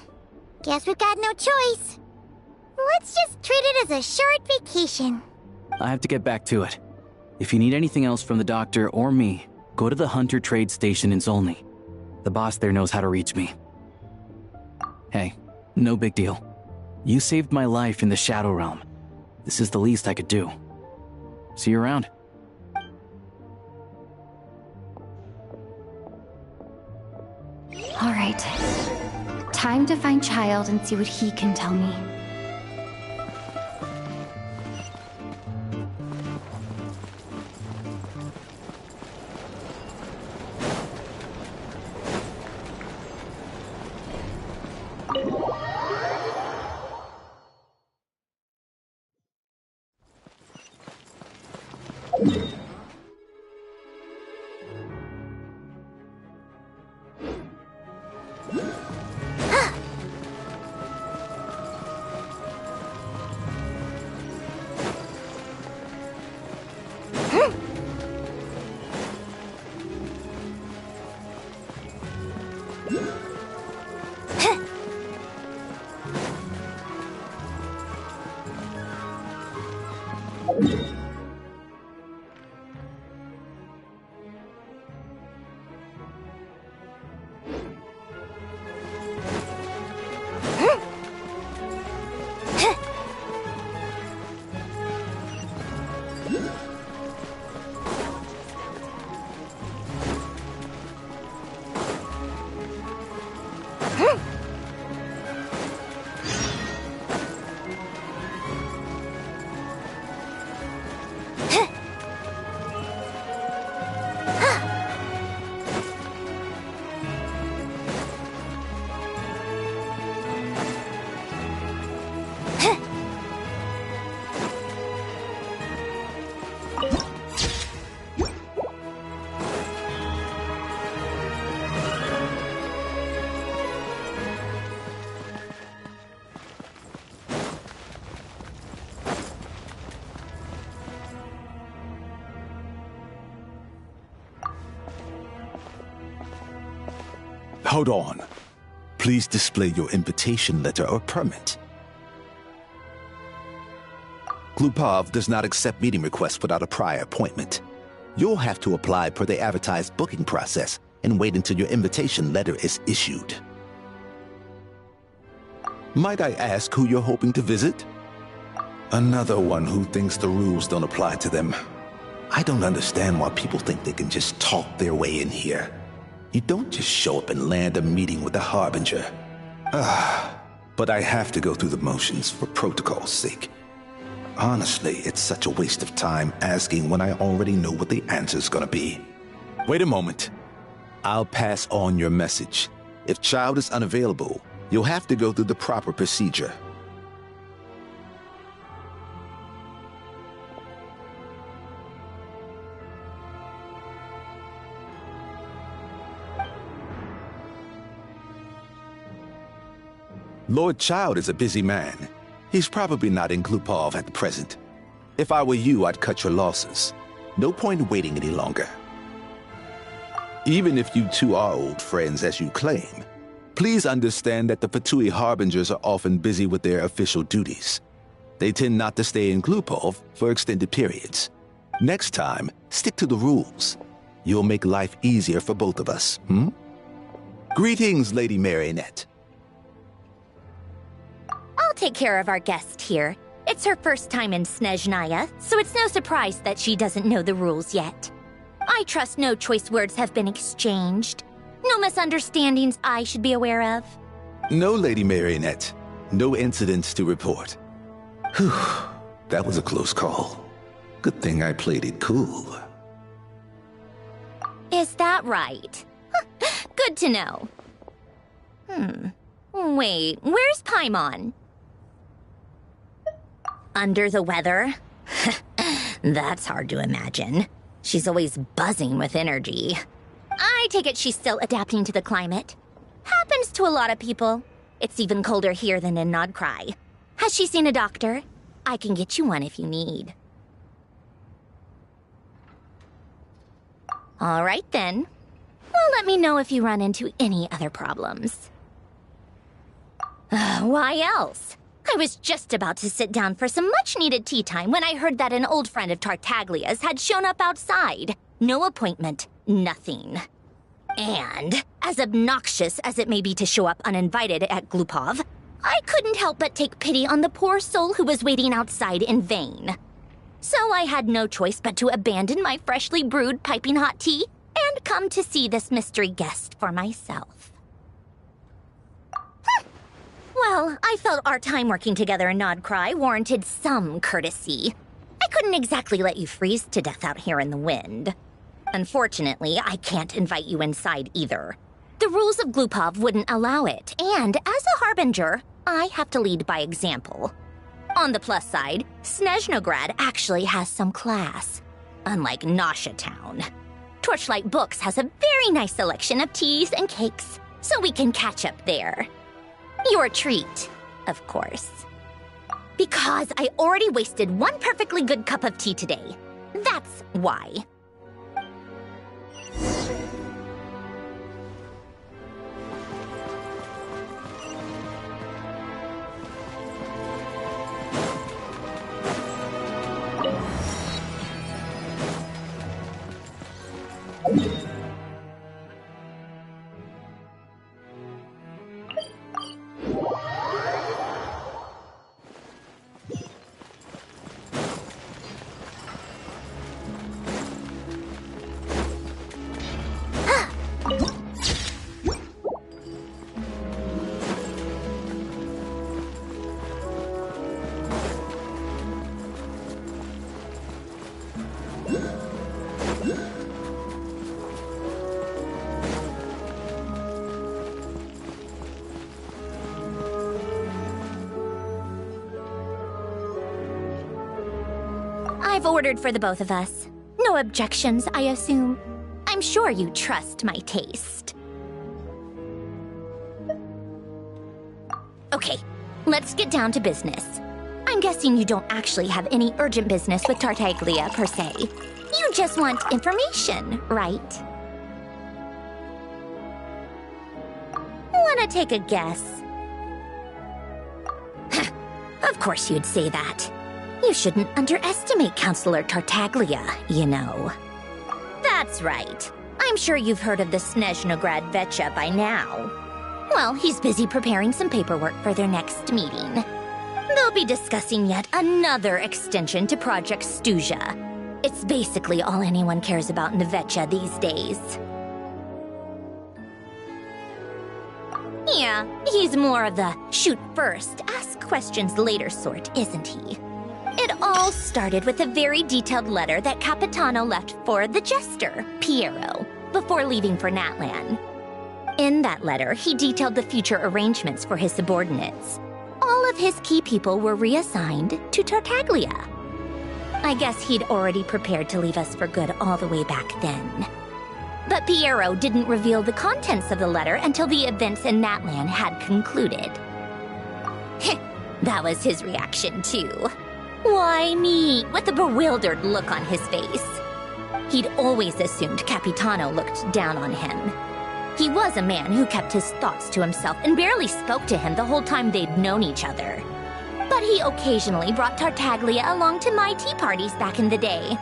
Guess we've got no choice. Let's just treat it as a short vacation. I have to get back to it. If you need anything else from the doctor or me, go to the Hunter Trade Station in Zolny. The boss there knows how to reach me. Hey, no big deal. You saved my life in the Shadow Realm. This is the least I could do. See you around. All right. Time to find Child and see what he can tell me. Hold on. Please display your invitation letter or permit. Glupov does not accept meeting requests without a prior appointment. You'll have to apply per the advertised booking process and wait until your invitation letter is issued. Might I ask who you're hoping to visit? Another one who thinks the rules don't apply to them. I don't understand why people think they can just talk their way in here. You don't just show up and land a meeting with the Harbinger. But I have to go through the motions for protocol's sake. Honestly, it's such a waste of time asking when I already know what the answer's gonna be. Wait a moment. I'll pass on your message. If Child is unavailable, you'll have to go through the proper procedure. Lord Child is a busy man. He's probably not in Glupov at the present. If I were you, I'd cut your losses. No point waiting any longer. Even if you two are old friends as you claim, please understand that the Fatui Harbingers are often busy with their official duties. They tend not to stay in Glupov for extended periods. Next time, stick to the rules. You'll make life easier for both of us, Greetings, Lady Marionette. I'll take care of our guest here. It's her first time in Snezhnaya, so it's no surprise that she doesn't know the rules yet. I trust no choice words have been exchanged. No misunderstandings I should be aware of. No, Lady Marionette. No incidents to report. Whew, that was a close call. Good thing I played it cool. Is that right? Good to know. Wait, where's Paimon? Under the weather? That's hard to imagine. She's always buzzing with energy. I take it she's still adapting to the climate. Happens to a lot of people. It's even colder here than in Nodcry. Has she seen a doctor? I can get you one if you need. All right then. Well, let me know if you run into any other problems. Why else? I was just about to sit down for some much-needed tea time when I heard that an old friend of Tartaglia's had shown up outside. No appointment, nothing. And, as obnoxious as it may be to show up uninvited at Glupov, I couldn't help but take pity on the poor soul who was waiting outside in vain. So I had no choice but to abandon my freshly brewed piping hot tea and come to see this mystery guest for myself. Well, I felt our time working together in Nodcry warranted some courtesy. I couldn't exactly let you freeze to death out here in the wind. Unfortunately, I can't invite you inside either. The rules of Glupov wouldn't allow it, and as a harbinger, I have to lead by example. On the plus side, Snezhnograd actually has some class, unlike Nasha Town. Torchlight Books has a very nice selection of teas and cakes, so we can catch up there. Your treat, of course. Because I already wasted one perfectly good cup of tea today. That's why. I've ordered for the both of us. No objections, I assume. I'm sure you trust my taste. Okay, let's get down to business. I'm guessing you don't actually have any urgent business with Tartaglia, per se. You just want information, right? Wanna take a guess? Of course you'd say that. You shouldn't underestimate Counselor Tartaglia, you know. That's right. I'm sure you've heard of the Snezhnograd Vecha by now. Well, he's busy preparing some paperwork for their next meeting. They'll be discussing yet another extension to Project Stuja. It's basically all anyone cares about in the Vecha these days. Yeah, he's more of the shoot first, ask questions later sort, isn't he? It all started with a very detailed letter that Capitano left for the jester, Piero, before leaving for Natlan. In that letter, he detailed the future arrangements for his subordinates. All of his key people were reassigned to Tartaglia. I guess he'd already prepared to leave us for good all the way back then. But Piero didn't reveal the contents of the letter until the events in Natlan had concluded. That was his reaction, too. Why me? With a bewildered look on his face. He'd always assumed Capitano looked down on him. He was a man who kept his thoughts to himself and barely spoke to him the whole time they'd known each other. But he occasionally brought Tartaglia along to my tea parties back in the day.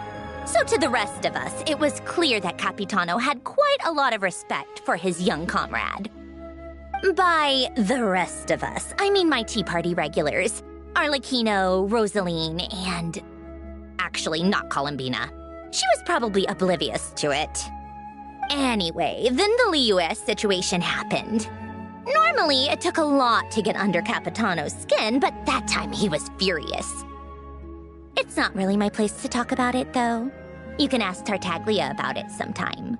So to the rest of us, it was clear that Capitano had quite a lot of respect for his young comrade. By the rest of us, I mean my tea party regulars. Arlecchino, Rosaline, and... actually, not Columbina. She was probably oblivious to it. Anyway, then the Liues situation happened. Normally, it took a lot to get under Capitano's skin, but that time he was furious. It's not really my place to talk about it, though. You can ask Tartaglia about it sometime.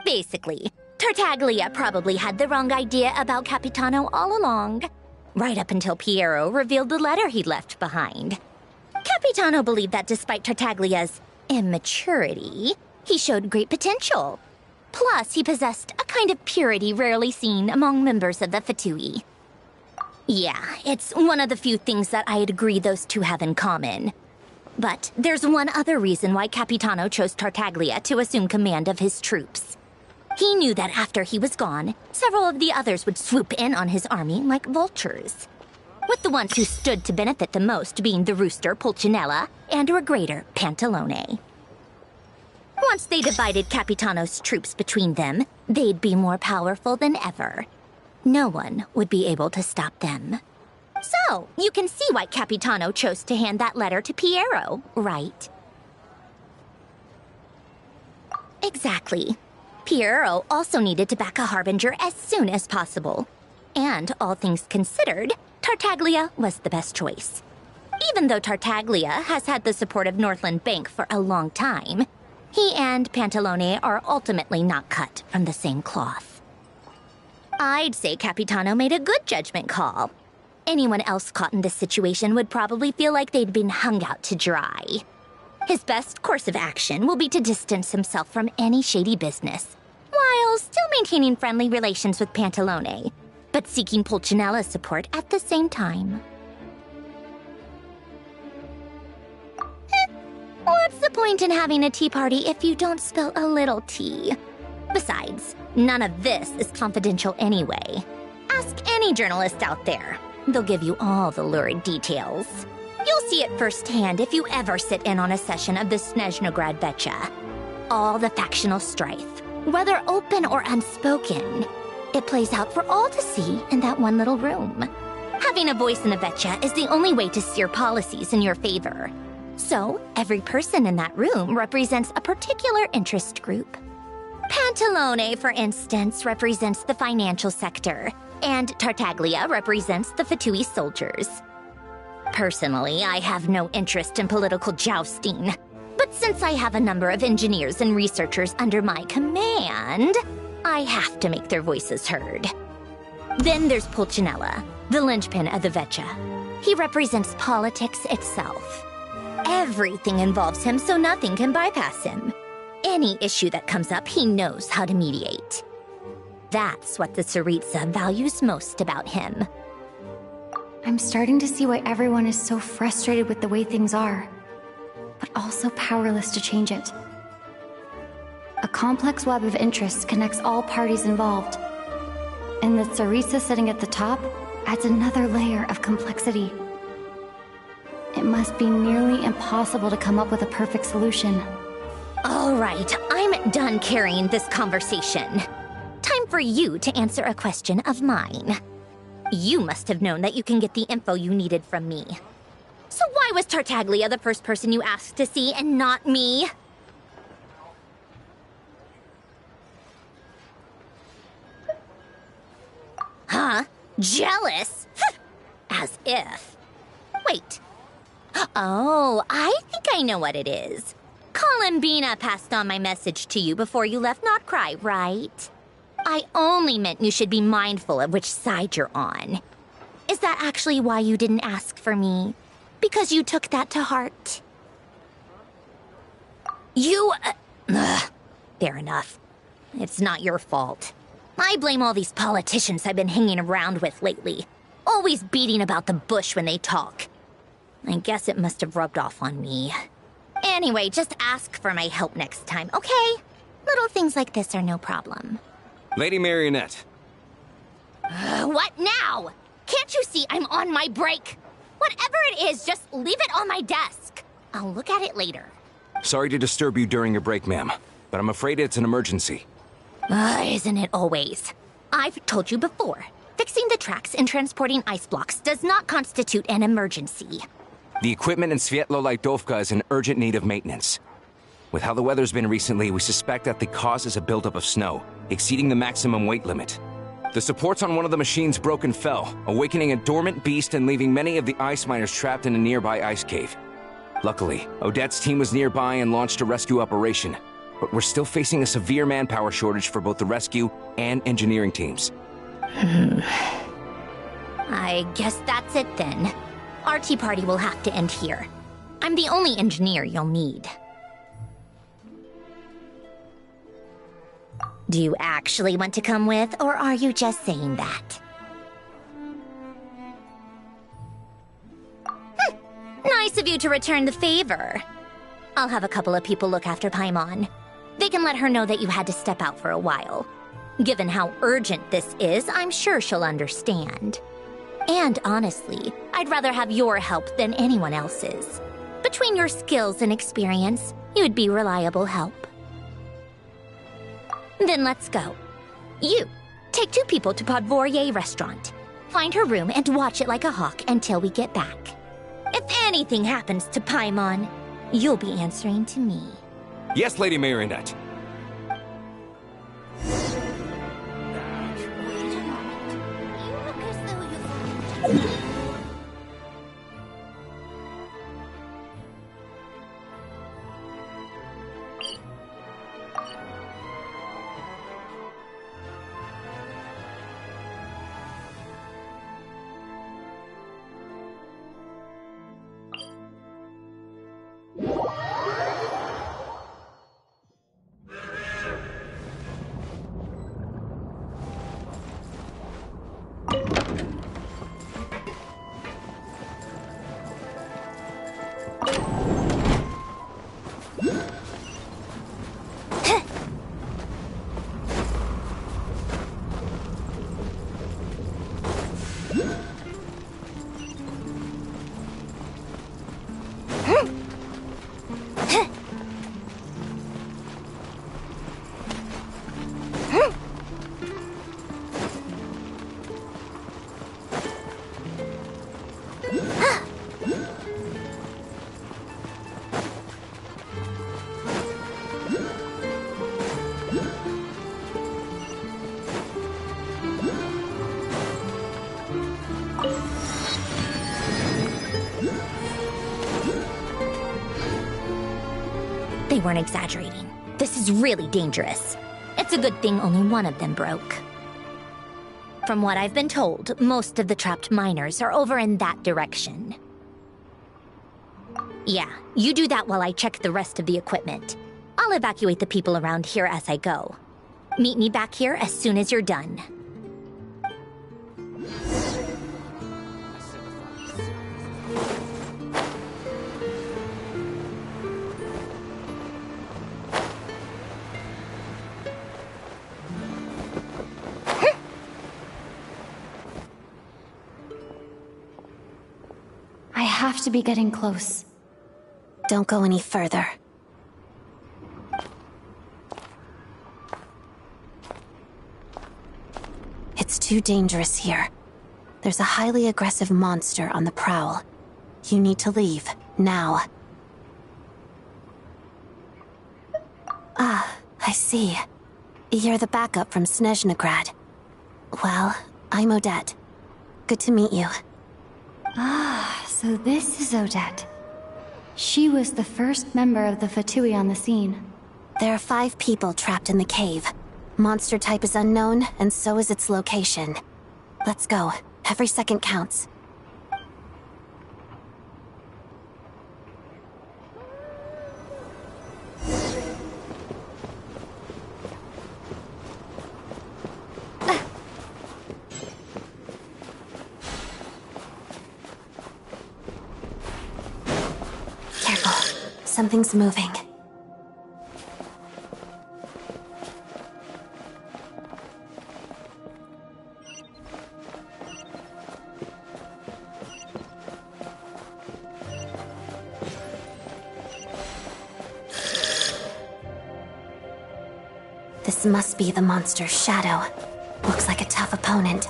Basically, Tartaglia probably had the wrong idea about Capitano all along. Right up until Piero revealed the letter he'd left behind. Capitano believed that despite Tartaglia's immaturity, he showed great potential. Plus, he possessed a kind of purity rarely seen among members of the Fatui. Yeah, it's one of the few things that I'd agree those two have in common. But there's one other reason why Capitano chose Tartaglia to assume command of his troops. He knew that after he was gone, several of the others would swoop in on his army like vultures. with the ones who stood to benefit the most being the rooster Pulcinella and Regrator Pantalone. Once they divided Capitano's troops between them, they'd be more powerful than ever. No one would be able to stop them. So, you can see why Capitano chose to hand that letter to Piero, right? Exactly. Piero also needed to back a Harbinger as soon as possible. And, all things considered, Tartaglia was the best choice. Even though Tartaglia has had the support of Northland Bank for a long time, he and Pantalone are ultimately not cut from the same cloth. I'd say Capitano made a good judgment call. Anyone else caught in this situation would probably feel like they'd been hung out to dry. His best course of action will be to distance himself from any shady business, while still maintaining friendly relations with Pantalone, but seeking Pulcinella's support at the same time. What's the point in having a tea party if you don't spill a little tea? Besides, none of this is confidential anyway. Ask any journalist out there. They'll give you all the lurid details. You'll see it firsthand if you ever sit in on a session of the Snezhnograd Vecha. All the factional strife, whether open or unspoken, it plays out for all to see in that one little room. Having a voice in the Vecha is the only way to steer policies in your favor. So, every person in that room represents a particular interest group. Pantalone, for instance, represents the financial sector, and Tartaglia represents the Fatui soldiers. Personally, I have no interest in political jousting, but since I have a number of engineers and researchers under my command, I have to make their voices heard. Then there's Pulcinella, the linchpin of the Vecha. He represents politics itself. Everything involves him, so nothing can bypass him. Any issue that comes up, he knows how to mediate. That's what the Tsaritsa values most about him. I'm starting to see why everyone is so frustrated with the way things are, but also powerless to change it. A complex web of interests connects all parties involved, and the Tsaritsa sitting at the top adds another layer of complexity. It must be nearly impossible to come up with a perfect solution. All right, I'm done carrying this conversation. Time for you to answer a question of mine. You must have known that you can get the info you needed from me. So why was Tartaglia the first person you asked to see and not me? Huh? Jealous? As if. Wait. Oh, I think I know what it is. Columbina passed on my message to you before you left Notcry, right? I only meant you should be mindful of which side you're on. Is that actually why you didn't ask for me? Because you took that to heart? You... fair enough. It's not your fault. I blame all these politicians I've been hanging around with lately. Always beating about the bush when they talk. I guess it must have rubbed off on me. Anyway, just ask for my help next time, okay? Little things like this are no problem. Lady Marionette. What now? Can't you see I'm on my break? Whatever it is, just leave it on my desk. I'll look at it later. Sorry to disturb you during your break, ma'am, but I'm afraid it's an emergency. Isn't it always? I've told you before, fixing the tracks and transporting ice blocks does not constitute an emergency. The equipment in Svietlo-Lightovka is in urgent need of maintenance. With how the weather's been recently, we suspect that the cause is a buildup of snow, exceeding the maximum weight limit. The supports on one of the machines broke and fell, awakening a dormant beast and leaving many of the ice miners trapped in a nearby ice cave. Luckily, Odette's team was nearby and launched a rescue operation, but we're still facing a severe manpower shortage for both the rescue and engineering teams. I guess that's it then. Our tea party will have to end here. I'm the only engineer you'll need. Do you actually want to come with, or are you just saying that? Nice of you to return the favor. I'll have a couple of people look after Paimon. They can let her know that you had to step out for a while. Given how urgent this is, I'm sure she'll understand. And honestly, I'd rather have your help than anyone else's. Between your skills and experience, you'd be reliable help. Then let's go. You, take 2 people to Podvorier restaurant. Find her room and watch it like a hawk until we get back. If anything happens to Paimon, you'll be answering to me. Yes, Lady Marionette. They weren't exaggerating. This is really dangerous. It's a good thing only one of them broke. From what I've been told, most of the trapped miners are over in that direction. Yeah, you do that while I check the rest of the equipment. I'll evacuate the people around here as I go. Meet me back here as soon as you're done. I have to be getting close. Don't go any further. It's too dangerous here. There's a highly aggressive monster on the prowl. You need to leave, now. Ah, I see. You're the backup from Snezhnegrad. Well, I'm Odette. Good to meet you. Ah, so this is Odette. She was the first member of the VII on the scene. There are 5 people trapped in the cave. Monster type is unknown, and so is its location. Let's go. Every second counts. Careful. Something's moving. This must be the monster's shadow. Looks like a tough opponent.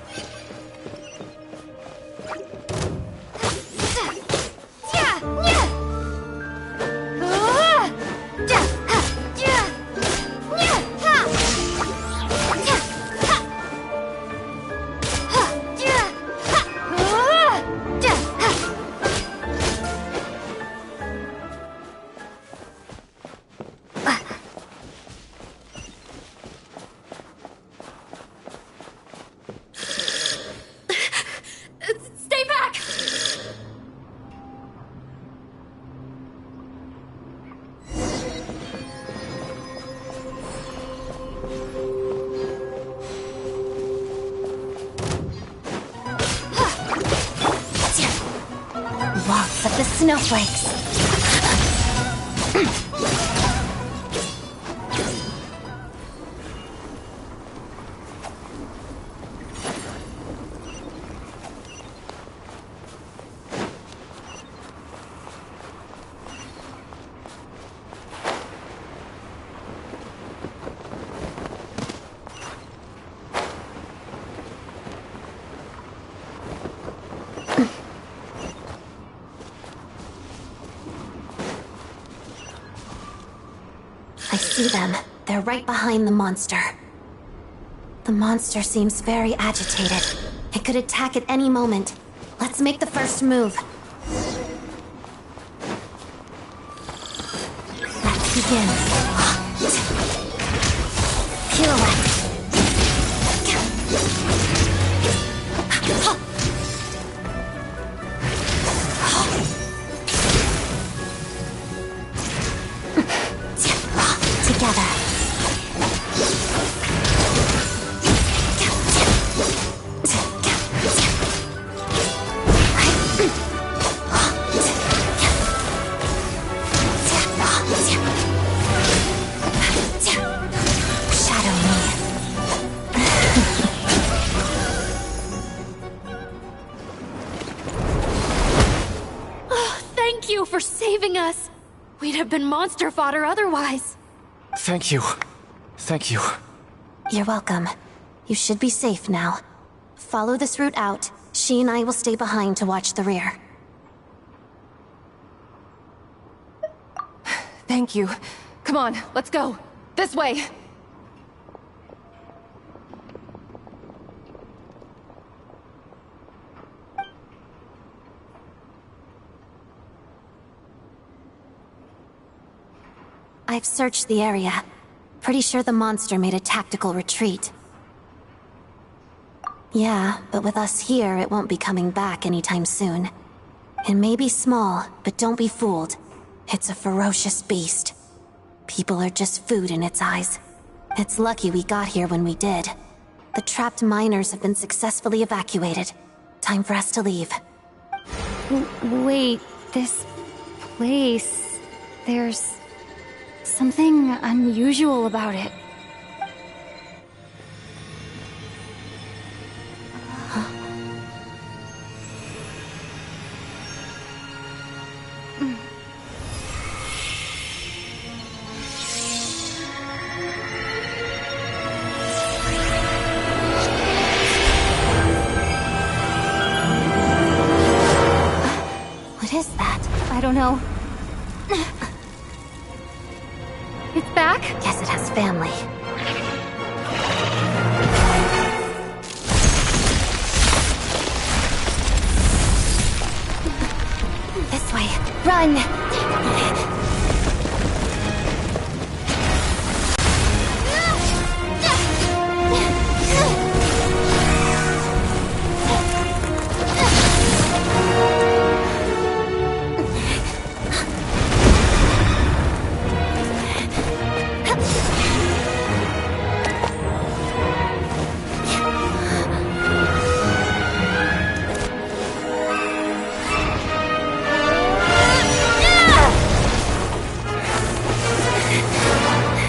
Stay back! Lots of the snowflakes. I see them. They're right behind the monster. The monster seems very agitated. It could attack at any moment. Let's make the first move. Let's begin. Pirouette. Together. Shadow me. Oh, thank you for saving us. We'd have been monster fodder otherwise. Thank you. Thank you. You're welcome. You should be safe now. Follow this route out. She and I will stay behind to watch the rear. Thank you. Come on, let's go. This way. I've searched the area. Pretty sure the monster made a tactical retreat. Yeah, but with us here, it won't be coming back anytime soon. It may be small, but don't be fooled. It's a ferocious beast. People are just food in its eyes. It's lucky we got here when we did. The trapped miners have been successfully evacuated. Time for us to leave. Wait, this place... There's something unusual about it. What is that? I don't know. It's back? Yes, it has family. This way. Run!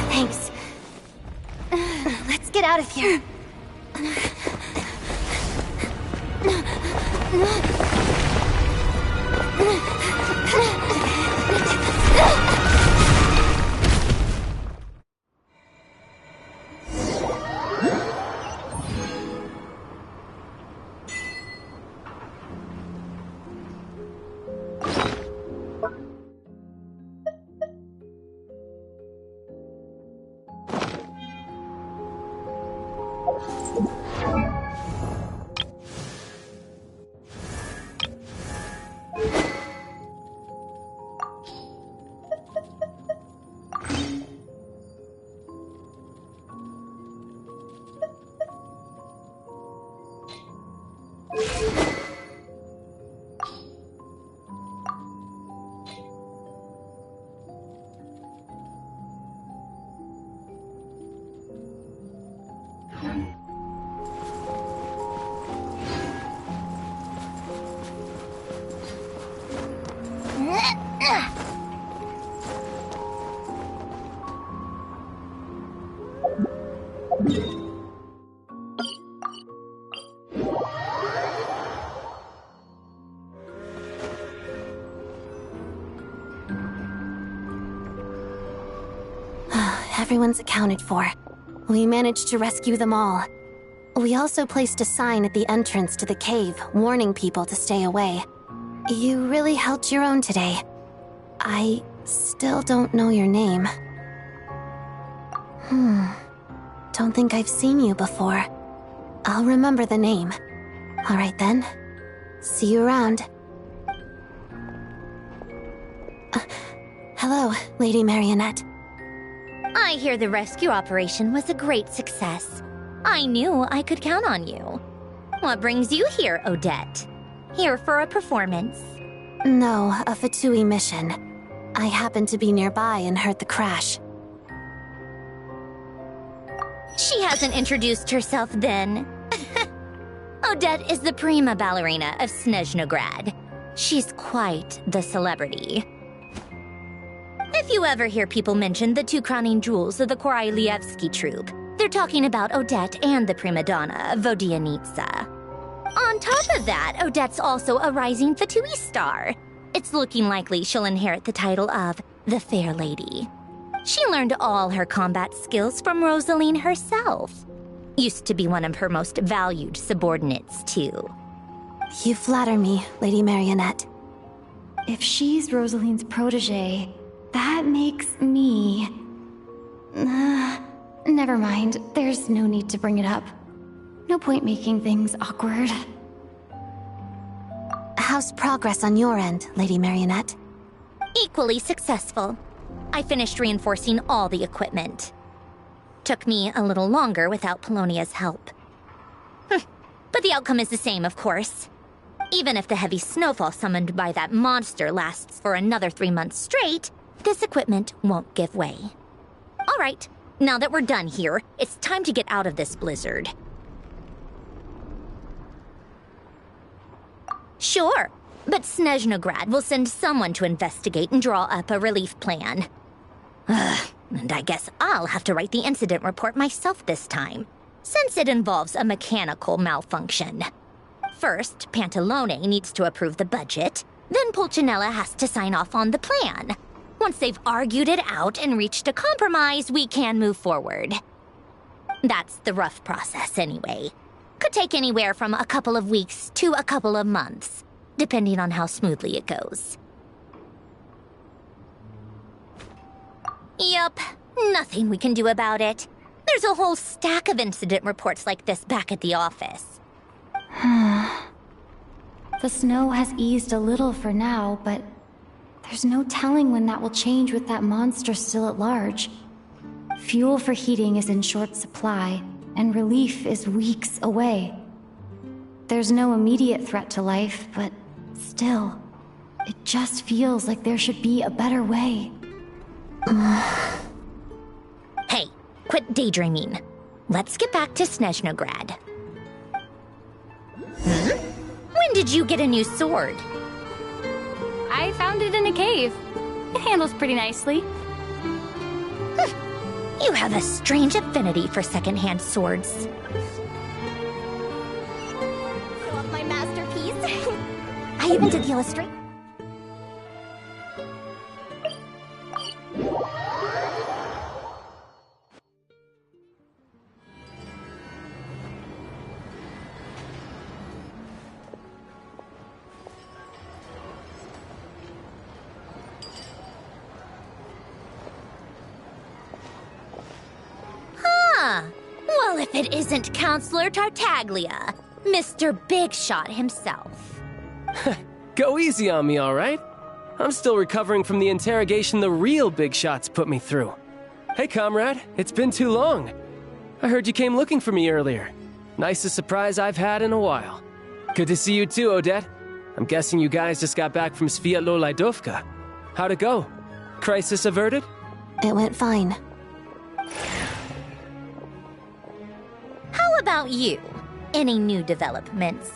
Thanks. Let's get out of here. Everyone's accounted for. We managed to rescue them all. We also placed a sign at the entrance to the cave, warning people to stay away. You really held your own today. I still don't know your name. Don't think I've seen you before. I'll remember the name. All right then. See you around. Hello, Lady Marionette. I hear the rescue operation was a great success. I knew I could count on you. What brings you here, Odette? Here for a performance? No, a Fatui mission. I happened to be nearby and heard the crash. She hasn't introduced herself then. Odette is the prima ballerina of Snezhnograd. She's quite the celebrity. If you ever hear people mention the two crowning jewels of the Korailievsky troupe, they're talking about Odette and the prima donna, Vodianitsa. On top of that, Odette's also a rising Fatui star. It's looking likely she'll inherit the title of the Fair Lady. She learned all her combat skills from Rosaline herself. Used to be one of her most valued subordinates, too. You flatter me, Lady Marionette. If she's Rosaline's protege, that makes me... never mind. There's no need to bring it up. No point making things awkward. How's progress on your end, Lady Marionette? Equally successful. I finished reinforcing all the equipment. Took me a little longer without Polonia's help. But the outcome is the same, of course. Even if the heavy snowfall summoned by that monster lasts for another 3 months straight, this equipment won't give way. All right, now that we're done here, it's time to get out of this blizzard. Sure, but Snezhnograd will send someone to investigate and draw up a relief plan. And I guess I'll have to write the incident report myself this time, since it involves a mechanical malfunction. First, Pantalone needs to approve the budget, then Pulcinella has to sign off on the plan. Once they've argued it out and reached a compromise, we can move forward. That's the rough process anyway. Could take anywhere from a couple of weeks to a couple of months, depending on how smoothly it goes. Yup, nothing we can do about it. There's a whole stack of incident reports like this back at the office. The snow has eased a little for now, but there's no telling when that will change with that monster still at large. Fuel for heating is in short supply, and relief is weeks away. There's no immediate threat to life, but still, it just feels like there should be a better way. Hey, quit daydreaming. Let's get back to Snezhnograd. When did you get a new sword? I found it in a cave. It handles pretty nicely. You have a strange affinity for secondhand swords. Show off my masterpiece. I even did the illustration. Well, if it isn't Counselor Tartaglia, Mr. Big Shot himself. Go easy on me, all right? I'm still recovering from the interrogation the real Big Shots put me through. Hey, comrade, it's been too long. I heard you came looking for me earlier. Nicest surprise I've had in a while. Good to see you too, Odette. I'm guessing you guys just got back from Sviatlo-Laidovka. How'd it go? Crisis averted? It went fine. How about you? Any new developments?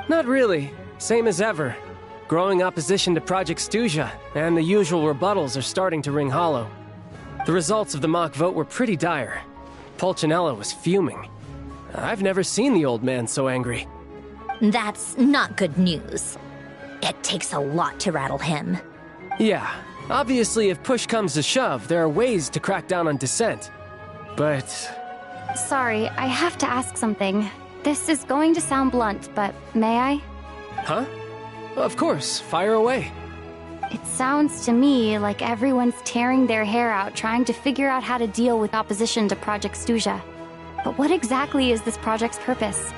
Not really. Same as ever. Growing opposition to Project Stuja, and the usual rebuttals are starting to ring hollow. The results of the mock vote were pretty dire. Pulcinella was fuming. I've never seen the old man so angry. That's not good news. It takes a lot to rattle him. Yeah, obviously if push comes to shove, there are ways to crack down on dissent. But... Sorry, I have to ask something. This is going to sound blunt, but may I? Huh? Of course, fire away. It sounds to me like everyone's tearing their hair out trying to figure out how to deal with opposition to Project Stuja. But what exactly is this project's purpose?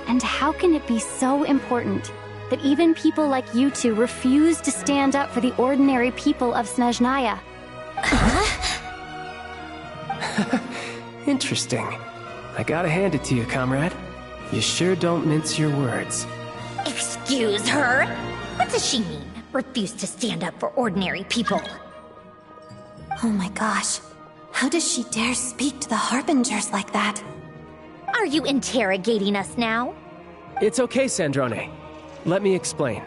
And how can it be so important that even people like you two refuse to stand up for the ordinary people of Snezhnaya? Interesting. I gotta hand it to you, comrade. You sure don't mince your words. Excuse her? What does she mean? Refuse to stand up for ordinary people? Oh my gosh. How does she dare speak to the Harbingers like that? Are you interrogating us now? It's okay, Sandrone. Let me explain.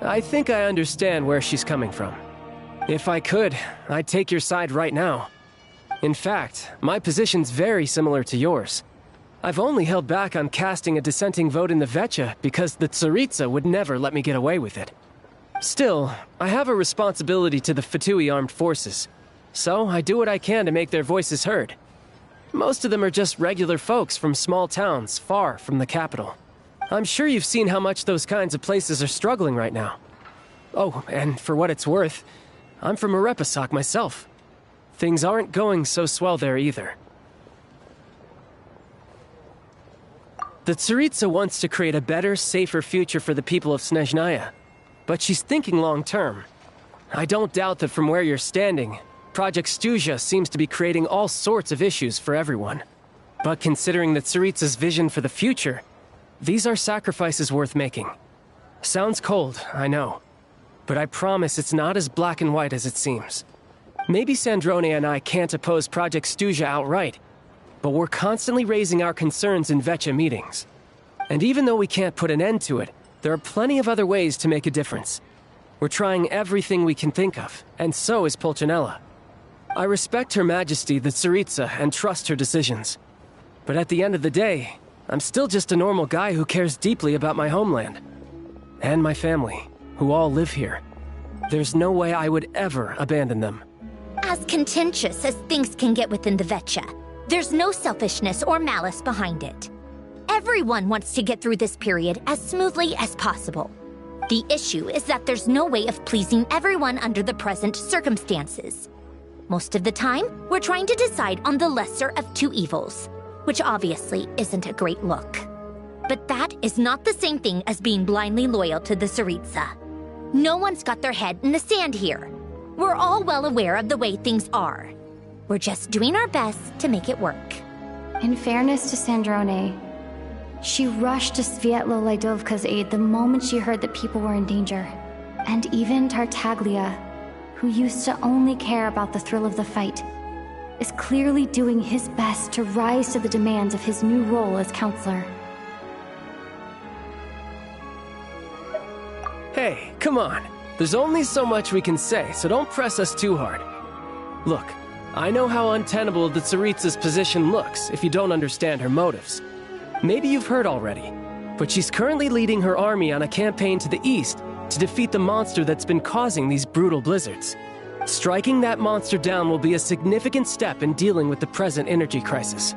I think I understand where she's coming from. If I could, I'd take your side right now. In fact, my position's very similar to yours. I've only held back on casting a dissenting vote in the Vecha because the Tsaritsa would never let me get away with it. Still, I have a responsibility to the Fatui armed forces, so I do what I can to make their voices heard. Most of them are just regular folks from small towns far from the capital. I'm sure you've seen how much those kinds of places are struggling right now. Oh, and for what it's worth, I'm from Arepasak myself. Things aren't going so swell there either. The Tsaritsa wants to create a better, safer future for the people of Snezhnaya, but she's thinking long-term. I don't doubt that from where you're standing, Project Stuja seems to be creating all sorts of issues for everyone. But considering the Tsaritsa's vision for the future, these are sacrifices worth making. Sounds cold, I know, but I promise it's not as black and white as it seems. Maybe Sandrone and I can't oppose Project Stuja outright, but we're constantly raising our concerns in Vecha meetings. And even though we can't put an end to it, there are plenty of other ways to make a difference. We're trying everything we can think of, and so is Pulcinella. I respect Her Majesty, the Tsaritsa, and trust her decisions. But at the end of the day, I'm still just a normal guy who cares deeply about my homeland. And my family, who all live here. There's no way I would ever abandon them. As contentious as things can get within the Vecha, there's no selfishness or malice behind it. Everyone wants to get through this period as smoothly as possible. The issue is that there's no way of pleasing everyone under the present circumstances. Most of the time, we're trying to decide on the lesser of two evils, which obviously isn't a great look. But that is not the same thing as being blindly loyal to the Tsaritsa. No one's got their head in the sand here. We're all well aware of the way things are. We're just doing our best to make it work. In fairness to Sandrone, she rushed to Svietlo Laidovka's aid the moment she heard that people were in danger. And even Tartaglia, who used to only care about the thrill of the fight, is clearly doing his best to rise to the demands of his new role as counselor. Hey, come on. There's only so much we can say, so don't press us too hard. Look, I know how untenable the Tsaritsa's position looks if you don't understand her motives. Maybe you've heard already, but she's currently leading her army on a campaign to the east to defeat the monster that's been causing these brutal blizzards. Striking that monster down will be a significant step in dealing with the present energy crisis.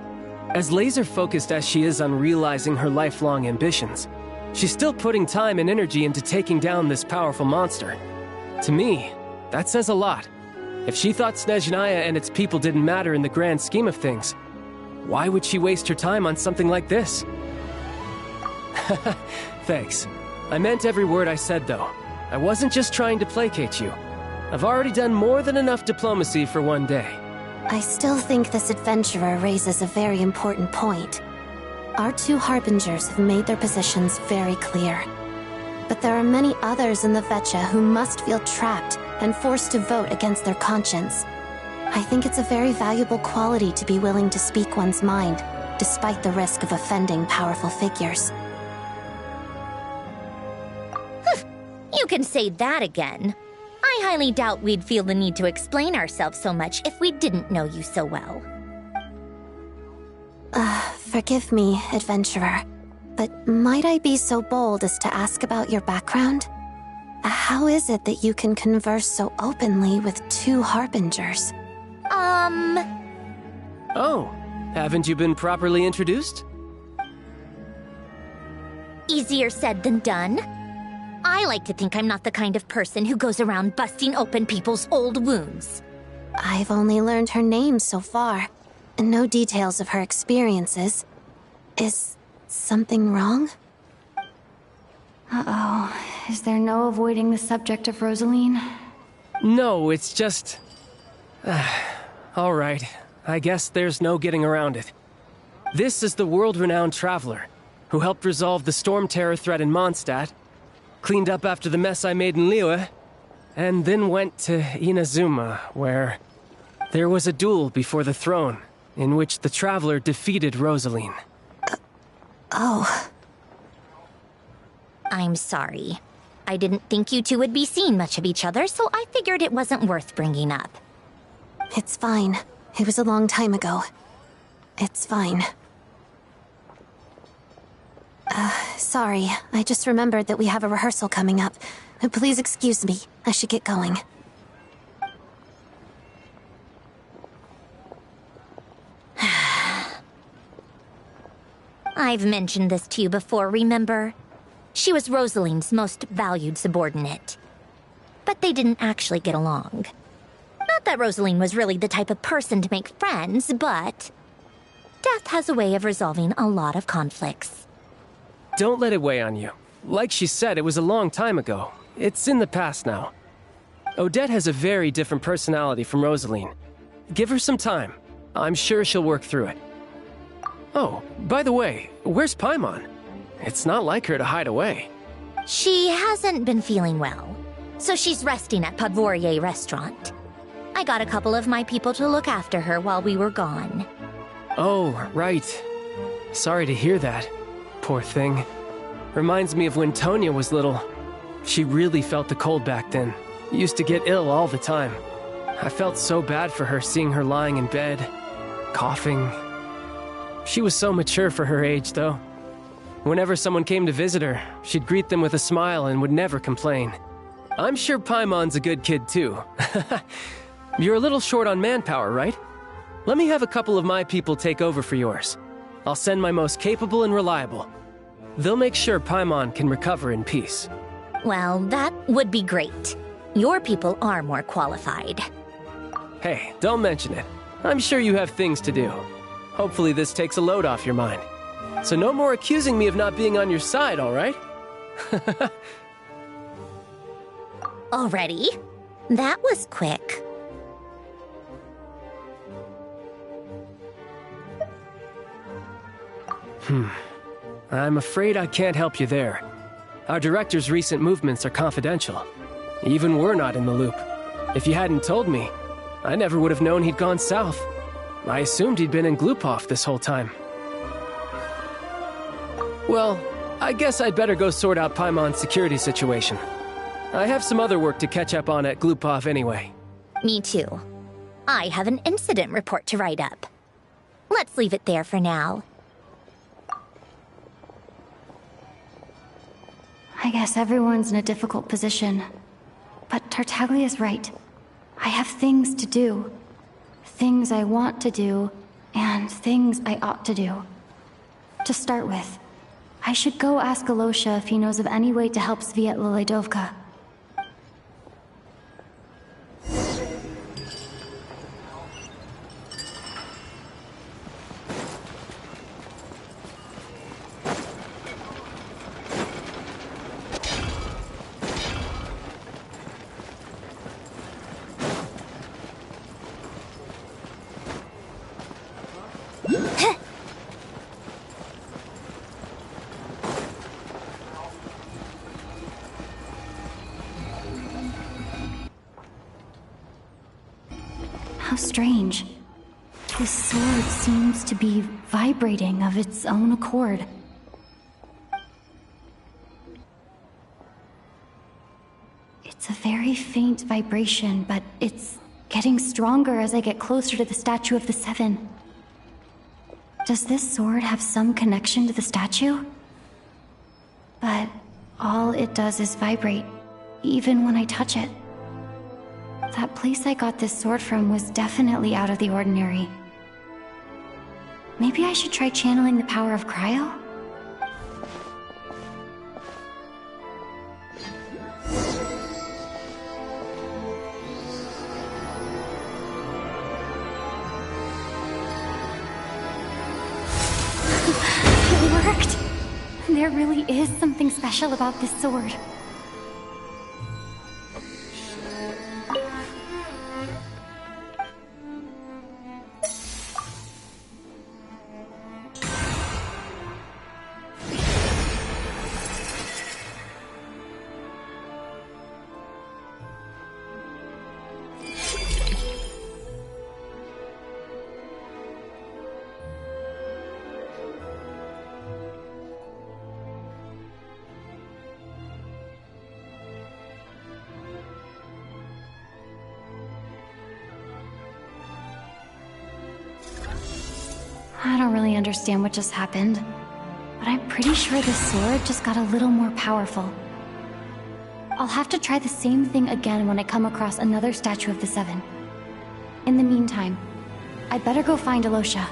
As laser-focused as she is on realizing her lifelong ambitions, she's still putting time and energy into taking down this powerful monster. To me, that says a lot. If she thought Snezhnaya and its people didn't matter in the grand scheme of things, why would she waste her time on something like this? Thanks. I meant every word I said, though. I wasn't just trying to placate you. I've already done more than enough diplomacy for one day. I still think this adventurer raises a very important point. Our two Harbingers have made their positions very clear. But there are many others in the Vecha who must feel trapped and forced to vote against their conscience. I think it's a very valuable quality to be willing to speak one's mind, despite the risk of offending powerful figures. You can say that again. I highly doubt we'd feel the need to explain ourselves so much if we didn't know you so well. Forgive me, adventurer, but might I be so bold as to ask about your background? How is it that you can converse so openly with two Harbingers? Oh, haven't you been properly introduced? Easier said than done. I like to think I'm not the kind of person who goes around busting open people's old wounds. I've only learned her name so far, and no details of her experiences. Is something wrong? Uh-oh. Is there no avoiding the subject of Rosaline? No, it's just... all right. I guess there's no getting around it. This is the world-renowned traveler, who helped resolve the storm terror threat in Mondstadt, cleaned up after the mess I made in Liyue, and then went to Inazuma, where there was a duel before the throne, in which the traveler defeated Rosaline. Oh. I'm sorry. I didn't think you two would be seeing much of each other, so I figured it wasn't worth bringing up. It's fine. It was a long time ago. It's fine. Sorry. I just remembered that we have a rehearsal coming up. Please excuse me. I should get going. I've mentioned this to you before, remember? She was Rosaline's most valued subordinate. But they didn't actually get along. Not that Rosaline was really the type of person to make friends, but death has a way of resolving a lot of conflicts. Don't let it weigh on you. Like she said, it was a long time ago. It's in the past now. Odette has a very different personality from Rosaline. Give her some time. I'm sure she'll work through it. Oh, by the way, where's Paimon? It's not like her to hide away. She hasn't been feeling well, so she's resting at Podvorier restaurant. I got a couple of my people to look after her while we were gone. Oh, right. Sorry to hear that. Poor thing. Reminds me of when Tonya was little. She really felt the cold back then. Used to get ill all the time. I felt so bad for her seeing her lying in bed, coughing. She was so mature for her age, though. Whenever someone came to visit her, she'd greet them with a smile and would never complain. I'm sure Paimon's a good kid, too. You're a little short on manpower, right? Let me have a couple of my people take over for yours. I'll send my most capable and reliable. They'll make sure Paimon can recover in peace. Well, that would be great. Your people are more qualified. Hey, don't mention it. I'm sure you have things to do. Hopefully this takes a load off your mind. So no more accusing me of not being on your side, all right? Already? That was quick. I'm afraid I can't help you there. Our director's recent movements are confidential. Even we're not in the loop. If you hadn't told me, I never would have known he'd gone south. I assumed he'd been in Glupov this whole time. Well, I guess I'd better go sort out Paimon's security situation. I have some other work to catch up on at Glupov anyway. Me too. I have an incident report to write up. Let's leave it there for now. I guess everyone's in a difficult position. But Tartaglia's right. I have things to do. Things I want to do, and things I ought to do. To start with, I should go ask Alosha if he knows of any way to help Sviatla Ledovka. How strange. This sword seems to be vibrating of its own accord. It's a very faint vibration, but it's getting stronger as I get closer to the statue of the Seven. Does this sword have some connection to the statue? But all it does is vibrate, even when I touch it. That place I got this sword from was definitely out of the ordinary. Maybe I should try channeling the power of cryo? There really is something special about this sword. I don't really understand what just happened, but I'm pretty sure this sword just got a little more powerful. I'll have to try the same thing again when I come across another statue of the Seven. In the meantime, I better go find Alosha.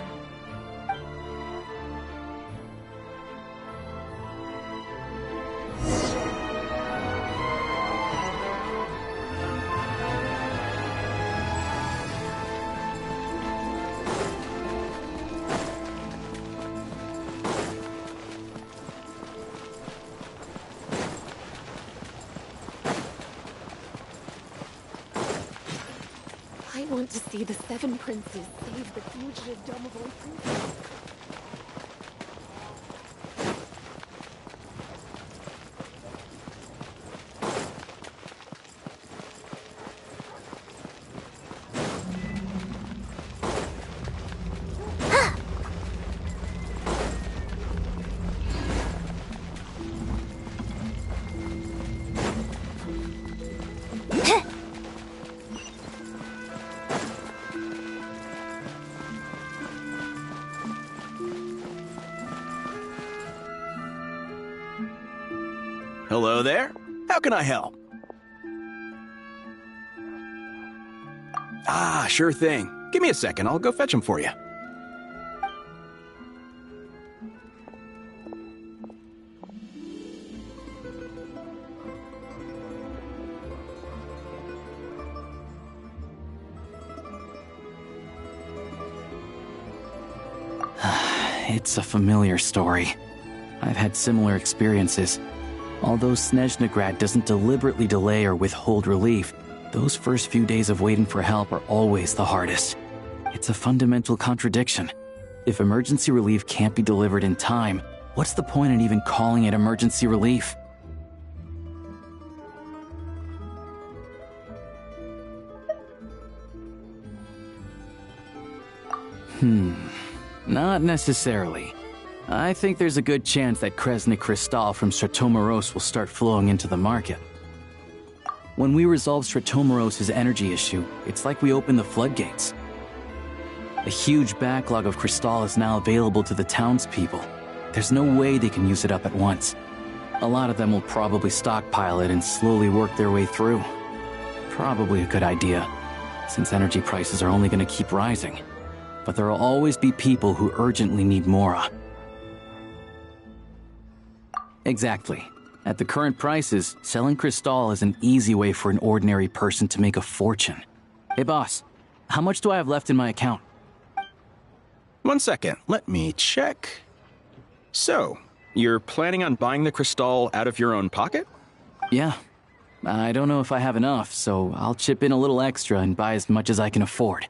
I want to see the Seven Princes save the fugitive Domovoy princess. Hello there. How can I help? Ah, sure thing. Give me a second. I'll go fetch him for you. It's a familiar story. I've had similar experiences. Although Snezhnegrad doesn't deliberately delay or withhold relief, those first few days of waiting for help are always the hardest. It's a fundamental contradiction. If emergency relief can't be delivered in time, what's the point in even calling it emergency relief? Not necessarily. I think there's a good chance that Kresnik Crystal from Stratomoros will start flowing into the market. When we resolve Stratomoros' energy issue, it's like we open the floodgates. A huge backlog of Crystal is now available to the townspeople. There's no way they can use it up at once. A lot of them will probably stockpile it and slowly work their way through. Probably a good idea, since energy prices are only going to keep rising. But there will always be people who urgently need Mora. Exactly. At the current prices, selling Crystal is an easy way for an ordinary person to make a fortune. Hey boss, how much do I have left in my account? 1 second, let me check. So, you're planning on buying the Crystal out of your own pocket? Yeah. I don't know if I have enough, so I'll chip in a little extra and buy as much as I can afford.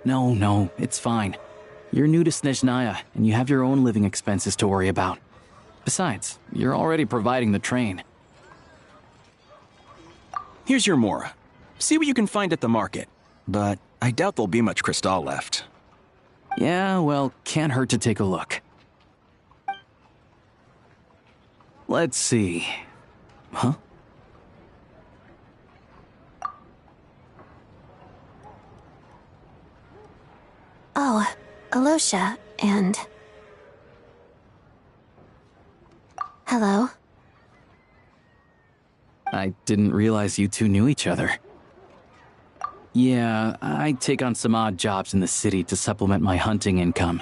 No, it's fine. You're new to Snezhnaya, and you have your own living expenses to worry about. Besides, you're already providing the train. Here's your Mora. See what you can find at the market. But I doubt there'll be much Crystal left. Yeah, well, can't hurt to take a look. Let's see. Huh? Oh, Alosha, and... Hello? I didn't realize you two knew each other. Yeah, I take on some odd jobs in the city to supplement my hunting income.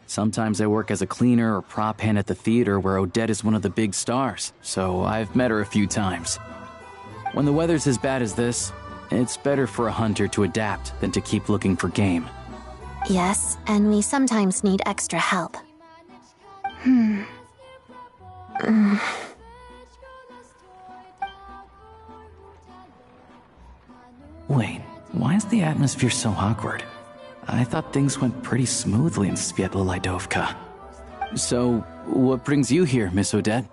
Sometimes I work as a cleaner or prop hand at the theater where Odette is one of the big stars, so I've met her a few times. When the weather's as bad as this, it's better for a hunter to adapt than to keep looking for game. Yes, and we sometimes need extra help. Wait, why is the atmosphere so awkward? I thought things went pretty smoothly in Svietlolaidovka. So, what brings you here, Miss Odette?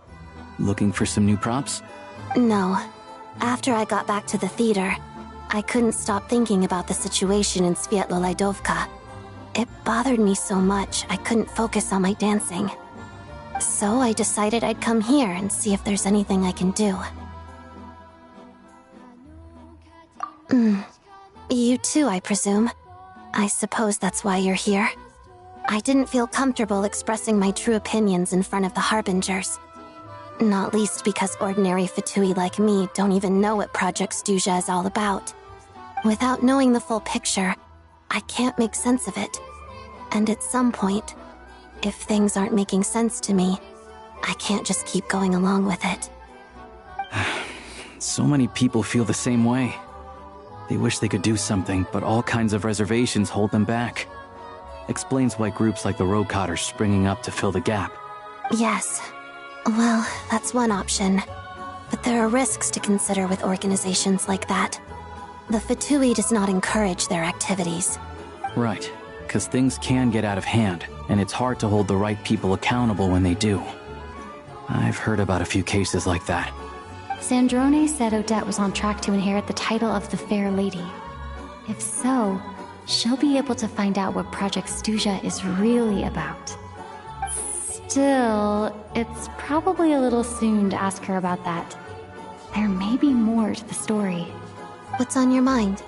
Looking for some new props? No. After I got back to the theater, I couldn't stop thinking about the situation in Svietlolaidovka. It bothered me so much I couldn't focus on my dancing. So I decided I'd come here and see if there's anything I can do. You too, I presume. I suppose that's why you're here. I didn't feel comfortable expressing my true opinions in front of the Harbingers. Not least because ordinary Fatui like me don't even know what Project Stuja is all about. Without knowing the full picture, I can't make sense of it. And at some point, if things aren't making sense to me, I can't just keep going along with it. So many people feel the same way. They wish they could do something, but all kinds of reservations hold them back. Explains why groups like the Roadcott are springing up to fill the gap. Yes. Well, that's one option. But there are risks to consider with organizations like that. The Fatui does not encourage their activities. Right, because things can get out of hand, and it's hard to hold the right people accountable when they do. I've heard about a few cases like that. Sandrone said Odette was on track to inherit the title of the Fair Lady. If so, she'll be able to find out what Project Stuja is really about. Still, it's probably a little soon to ask her about that. There may be more to the story. What's on your mind?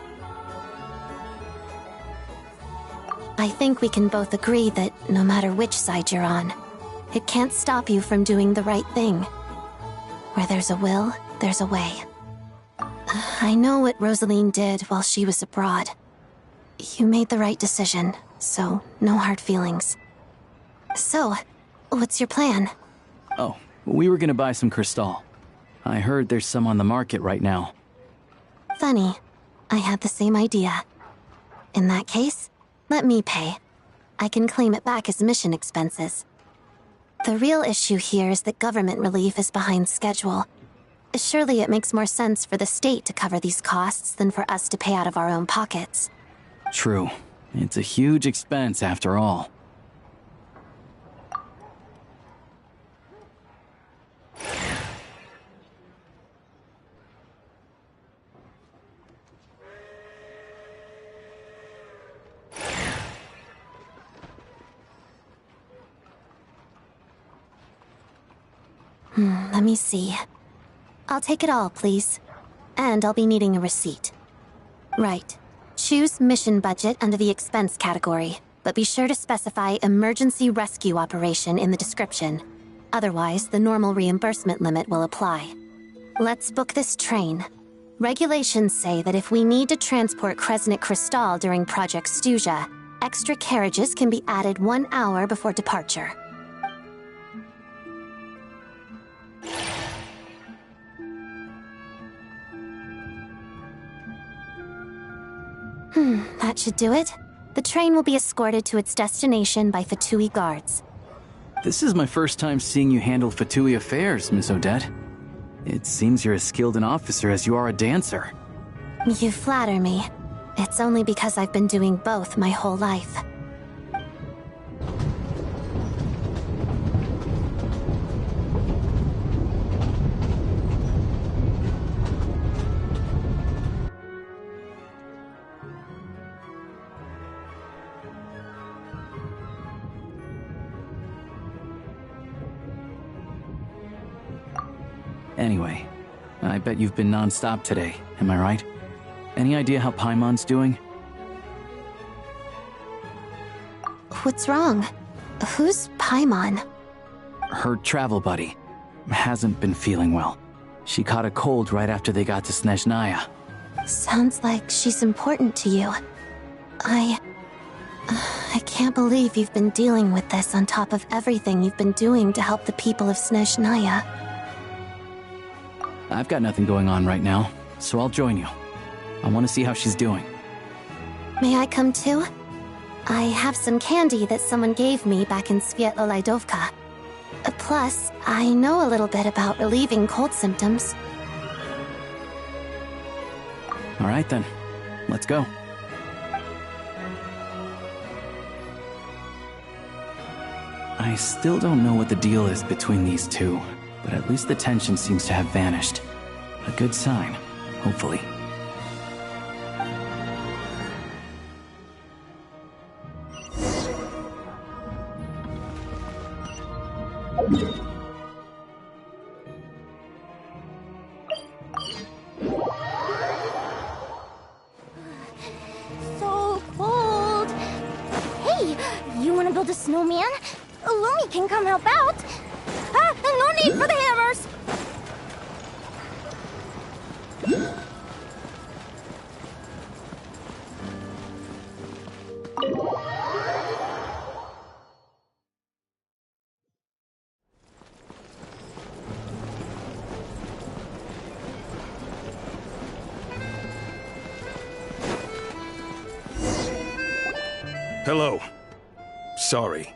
I think we can both agree that no matter which side you're on, it can't stop you from doing the right thing. Where there's a will, there's a way. I know what Rosaline did while she was abroad. You made the right decision, so no hard feelings. So, what's your plan? Oh, we were gonna buy some Crystal. I heard there's some on the market right now. Funny. I had the same idea. In that case, let me pay. I can claim it back as mission expenses. The real issue here is that government relief is behind schedule. Surely it makes more sense for the state to cover these costs than for us to pay out of our own pockets. True. It's a huge expense after all. Let me see. I'll take it all, please. And I'll be needing a receipt. Right. Choose mission budget under the expense category, but be sure to specify emergency rescue operation in the description. Otherwise, the normal reimbursement limit will apply. Let's book this train. Regulations say that if we need to transport Kresnik Crystal during Project Stuja, extra carriages can be added 1 hour before departure. That should do it. The train will be escorted to its destination by Fatui guards. This is my first time seeing you handle Fatui affairs, Miss Odette. It seems you're as skilled an officer as you are a dancer. You flatter me. It's only because I've been doing both my whole life. Anyway, I bet you've been non-stop today, am I right? Any idea how Paimon's doing? What's wrong? Who's Paimon? Her travel buddy. Hasn't been feeling well. She caught a cold right after they got to Snezhnaya. Sounds like she's important to you. I can't believe you've been dealing with this on top of everything you've been doing to help the people of Snezhnaya. I've got nothing going on right now, so I'll join you. I want to see how she's doing. May I come too? I have some candy that someone gave me back in Svietlolaidovka. Plus, I know a little bit about relieving cold symptoms. All right then, let's go. I still don't know what the deal is between these two, but at least the tension seems to have vanished. A good sign, hopefully. So cold. Hey, you want to build a snowman? Lumi can come help out. No need for the hammers. Hello. Sorry,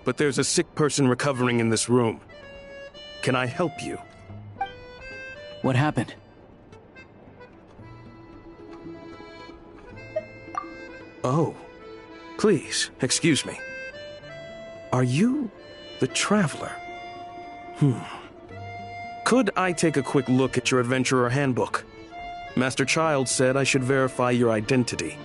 but there's a sick person recovering in this room. Can I help you? What happened? Oh, please, excuse me. Are you the Traveler? Could I take a quick look at your Adventurer Handbook? Master Child said I should verify your identity.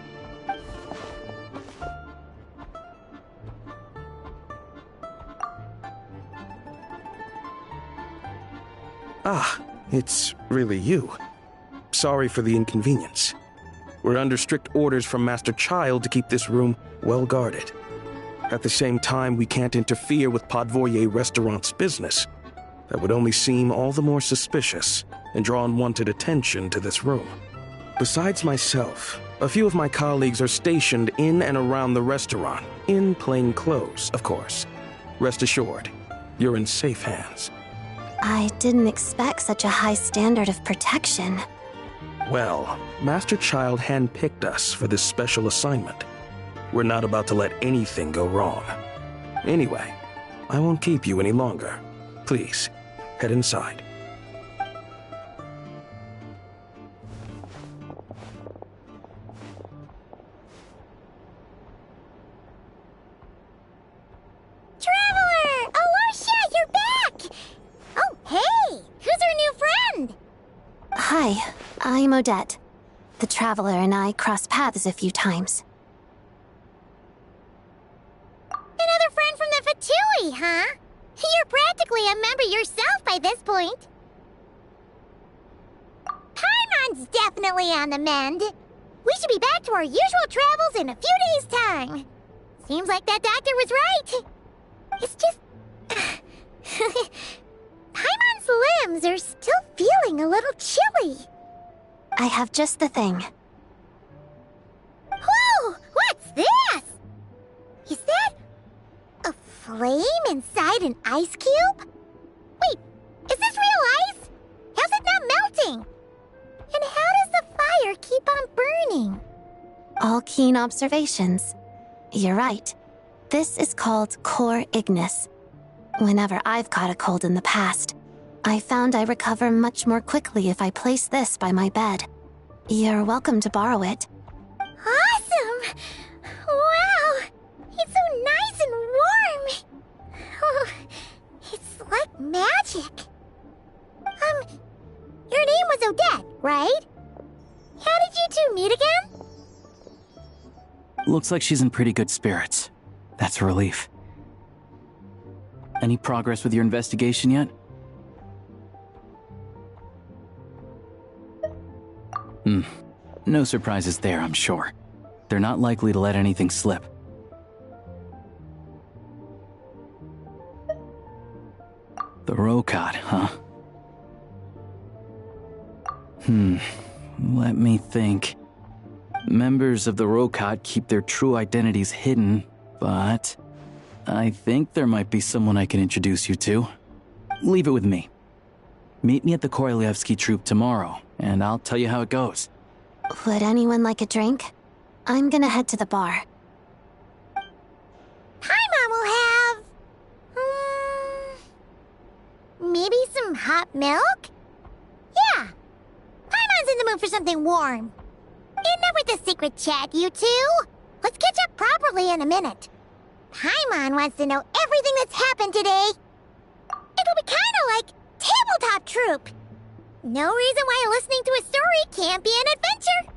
Ah, it's really you. Sorry for the inconvenience. We're under strict orders from Master Child to keep this room well guarded. At the same time, we can't interfere with Podvoye Restaurant's business. That would only seem all the more suspicious and draw unwanted attention to this room. Besides myself, a few of my colleagues are stationed in and around the restaurant, in plain clothes, of course. Rest assured, you're in safe hands. I didn't expect such a high standard of protection. Well, Master Child handpicked us for this special assignment. We're not about to let anything go wrong. Anyway, I won't keep you any longer. Please, head inside. Traveler! Alosha, you're back! Oh, hey! Who's our new friend? Hi, I'm Odette. The Traveler and I crossed paths a few times. Another friend from the Fatui, huh? You're practically a member yourself by this point. Paimon's definitely on the mend. We should be back to our usual travels in a few days' time. Seems like that doctor was right. It's just... Paimon's limbs are still feeling a little chilly. I have just the thing. Whoa! What's this? Is that a flame inside an ice cube? Wait, is this real ice? How's it not melting? And how does the fire keep on burning? All keen observations. You're right. This is called core ignis. Whenever I've caught a cold in the past, I found I recover much more quickly if I place this by my bed. You're welcome to borrow it. Awesome! Wow! It's so nice and warm! Oh, it's like magic. Your name was Odette, right? How did you two meet again? Looks like she's in pretty good spirits. That's a relief. Any progress with your investigation yet? No surprises there, I'm sure. They're not likely to let anything slip. The Rokad, huh? Let me think. Members of the Rokad keep their true identities hidden, but I think there might be someone I can introduce you to. Leave it with me. Meet me at the Korolyevsky troop tomorrow, and I'll tell you how it goes. Would anyone like a drink? I'm gonna head to the bar. Paimon will have... maybe some hot milk? Yeah. Paimon's in the mood for something warm. Enough with the secret chat, you two. Let's catch up properly in a minute. Paimon wants to know everything that's happened today. It'll be kind of like tabletop troop. No reason why listening to a story can't be an adventure.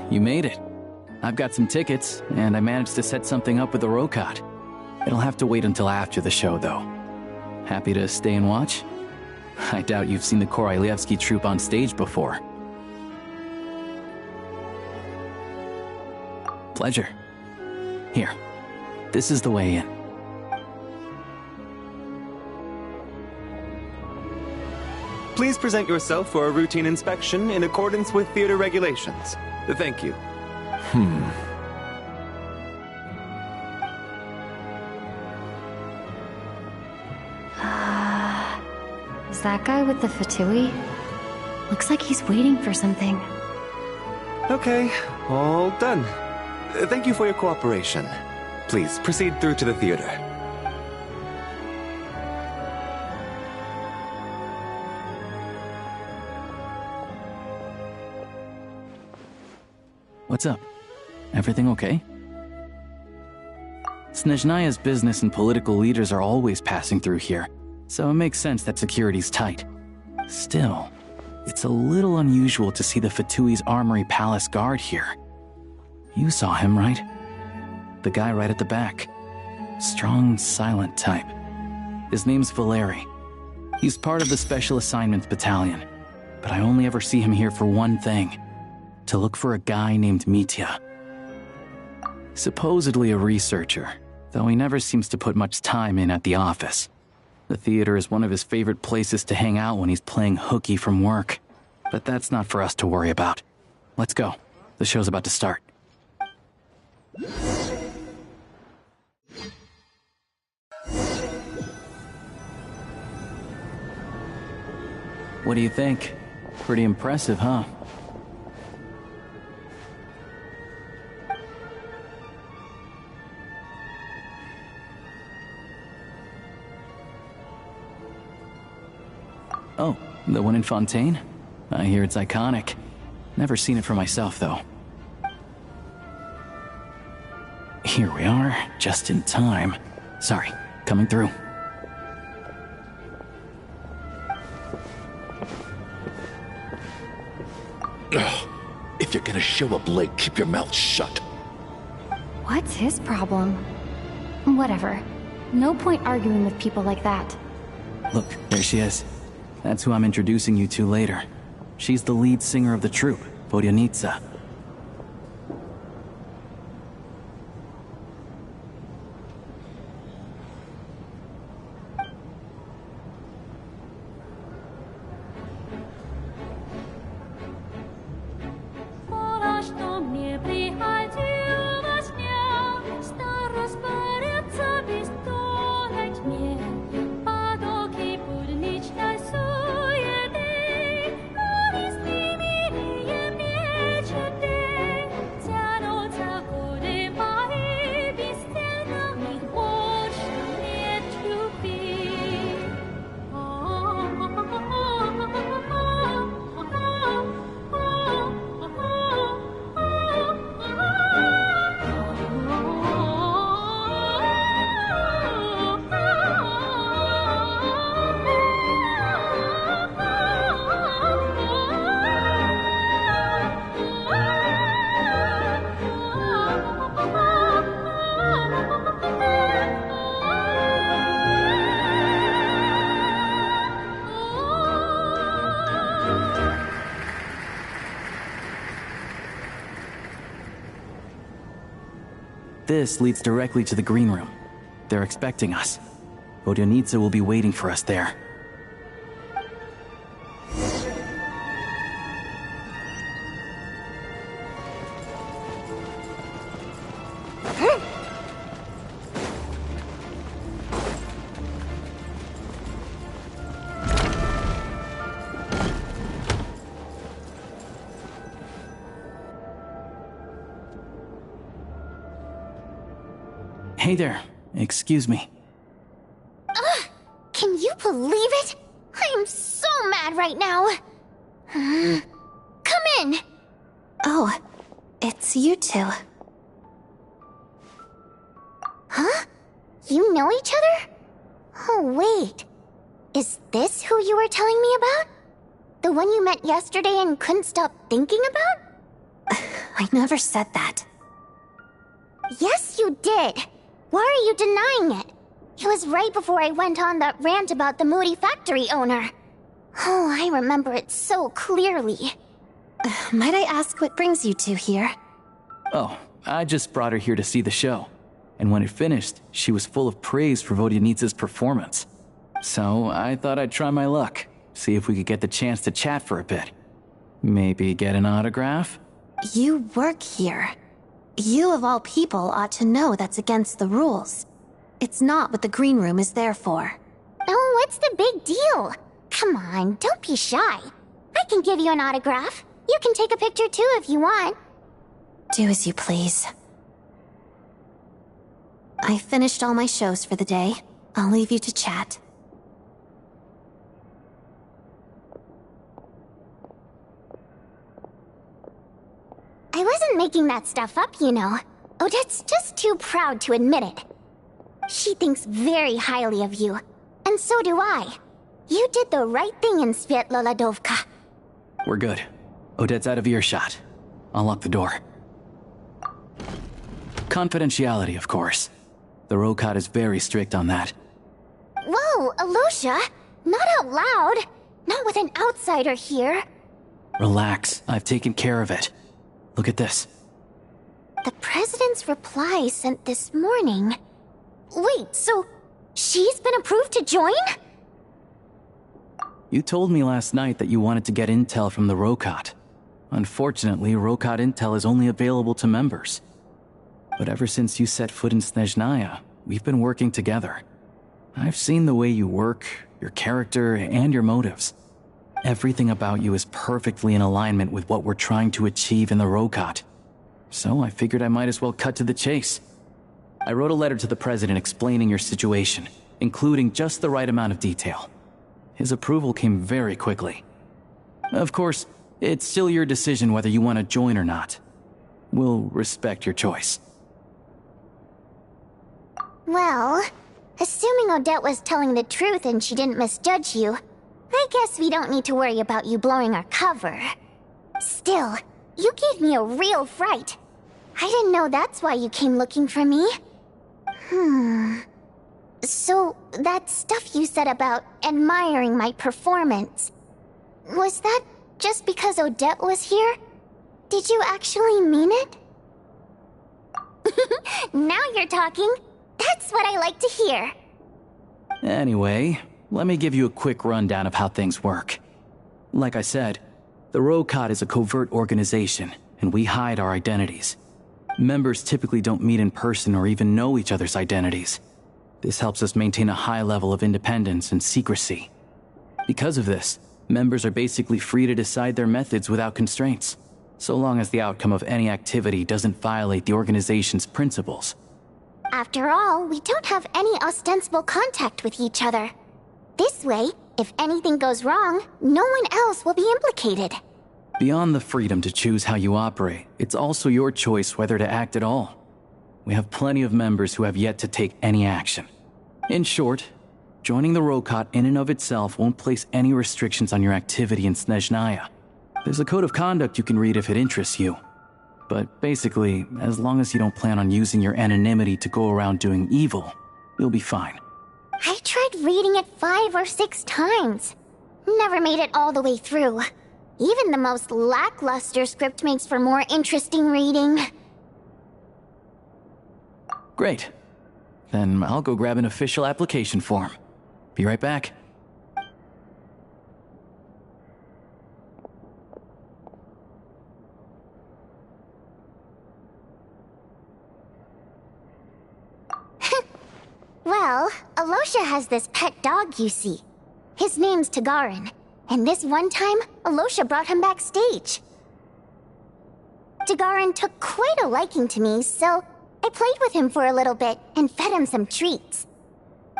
You made it. I've got some tickets, and I managed to set something up with the Rokot. It'll have to wait until after the show, though. Happy to stay and watch? I doubt you've seen the Korolyevsky troupe on stage before. Pleasure. Here, this is the way in. Please present yourself for a routine inspection in accordance with theater regulations. Thank you. Is that guy with the fatui? Looks like he's waiting for something. Okay, all done. Thank you for your cooperation. Please proceed through to the theater. What's up? Everything okay? Snezhnaya's business and political leaders are always passing through here, so it makes sense that security's tight. Still, it's a little unusual to see the Fatui's Armory Palace guard here. You saw him, right? The guy right at the back. Strong, silent type. His name's Valeri. He's part of the Special Assignments Battalion, but I only ever see him here for one thing: to look for a guy named Mitya. Supposedly a researcher, though he never seems to put much time in at the office. The theater is one of his favorite places to hang out when he's playing hooky from work. But that's not for us to worry about. Let's go. The show's about to start. What do you think? Pretty impressive, huh? Oh, the one in Fontaine? I hear it's iconic. Never seen it for myself, though. Here we are, just in time. Sorry, coming through. Ugh. If you're gonna show up late, keep your mouth shut. What's his problem? Whatever. No point arguing with people like that. Look, there she is. That's who I'm introducing you to later. She's the lead singer of the troupe, Vodyanitsa. This leads directly to the green room. They're expecting us. Vodyanitsa will be waiting for us there. Hey there. Excuse me. Ugh! Can you believe it? I am so mad right now. Come in! Oh, it's you two. Huh? You know each other? Oh, wait. Is this who you were telling me about? The one you met yesterday and couldn't stop thinking about? I never said that. Yes, you did. Why are you denying it? It was right before I went on that rant about the moody factory owner. Oh, I remember it so clearly. Might I ask what brings you two here? Oh, I just brought her here to see the show. And when it finished, she was full of praise for Vodyanitsa's performance. So I thought I'd try my luck, see if we could get the chance to chat for a bit. Maybe get an autograph? You work here. You of all people ought to know that's against the rules. It's not what the green room is there for. Oh, what's the big deal? Come on, don't be shy. I can give you an autograph. You can take a picture too if you want. Do as you please. I finished all my shows for the day. I'll leave you to chat. I wasn't making that stuff up, you know. Odette's just too proud to admit it. She thinks very highly of you, and so do I. You did the right thing in Svietloladovka. We're good. Odette's out of earshot. I'll lock the door. Confidentiality, of course. The Rokot is very strict on that. Whoa, Alosha! Not out loud! Not with an outsider here. Relax, I've taken care of it. Look at this. The President's reply sent this morning. Wait, so she's been approved to join? You told me last night that you wanted to get intel from the Rokot. Unfortunately, Rokot intel is only available to members. But ever since you set foot in Snezhnaya, we've been working together. I've seen the way you work, your character, and your motives. Everything about you is perfectly in alignment with what we're trying to achieve in the Rokot. So I figured I might as well cut to the chase. I wrote a letter to the President explaining your situation, including just the right amount of detail. His approval came very quickly. Of course, it's still your decision whether you want to join or not. We'll respect your choice. Well, assuming Odette was telling the truth and she didn't misjudge you, I guess we don't need to worry about you blowing our cover. Still, you gave me a real fright. I didn't know that's why you came looking for me. So, that stuff you said about admiring my performance, was that just because Odette was here? Did you actually mean it? Now you're talking. That's what I like to hear. Anyway, let me give you a quick rundown of how things work. Like I said, the Rokot is a covert organization, and we hide our identities. Members typically don't meet in person or even know each other's identities. This helps us maintain a high level of independence and secrecy. Because of this, members are basically free to decide their methods without constraints, so long as the outcome of any activity doesn't violate the organization's principles. After all, we don't have any ostensible contact with each other. This way, if anything goes wrong, no one else will be implicated. Beyond the freedom to choose how you operate, it's also your choice whether to act at all. We have plenty of members who have yet to take any action. In short, joining the Rokot in and of itself won't place any restrictions on your activity in Snezhnaya. There's a code of conduct you can read if it interests you. But basically, as long as you don't plan on using your anonymity to go around doing evil, you'll be fine. I tried reading it 5 or 6 times. Never made it all the way through. Even the most lackluster script makes for more interesting reading. Great. Then I'll go grab an official application form. Be right back. Well, Alosha has this pet dog, you see. His name's Tagarin, and this one time, Alosha brought him backstage. Tagarin took quite a liking to me, so I played with him for a little bit and fed him some treats.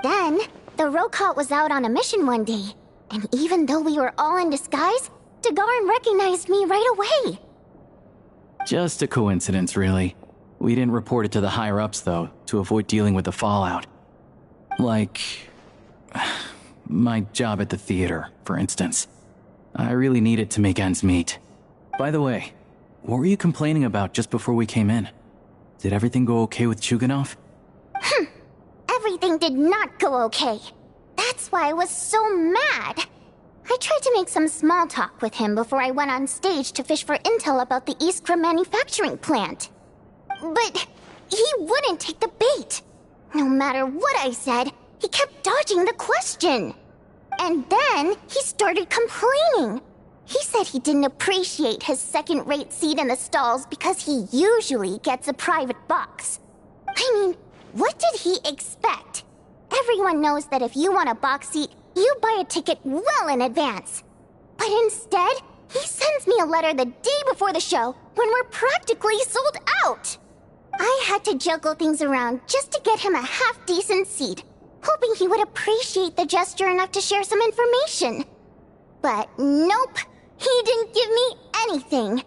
Then, the Rokot was out on a mission one day, and even though we were all in disguise, Tagarin recognized me right away. Just a coincidence, really. We didn't report it to the higher-ups, though, to avoid dealing with the fallout. Like, my job at the theater, for instance. I really needed to make ends meet. By the way, what were you complaining about just before we came in? Did everything go okay with Chuganov? Everything did not go okay. That's why I was so mad. I tried to make some small talk with him before I went on stage to fish for intel about the Iskra manufacturing plant. But he wouldn't take the bait. No matter what I said, he kept dodging the question. And then he started complaining. He said he didn't appreciate his second-rate seat in the stalls because he usually gets a private box. I mean, what did he expect? Everyone knows that if you want a box seat, you buy a ticket well in advance. But instead, He sends me a letter the day before the show, when we're practically sold out! I had to juggle things around just to get him a half-decent seat, hoping he would appreciate the gesture enough to share some information. But nope, he didn't give me anything.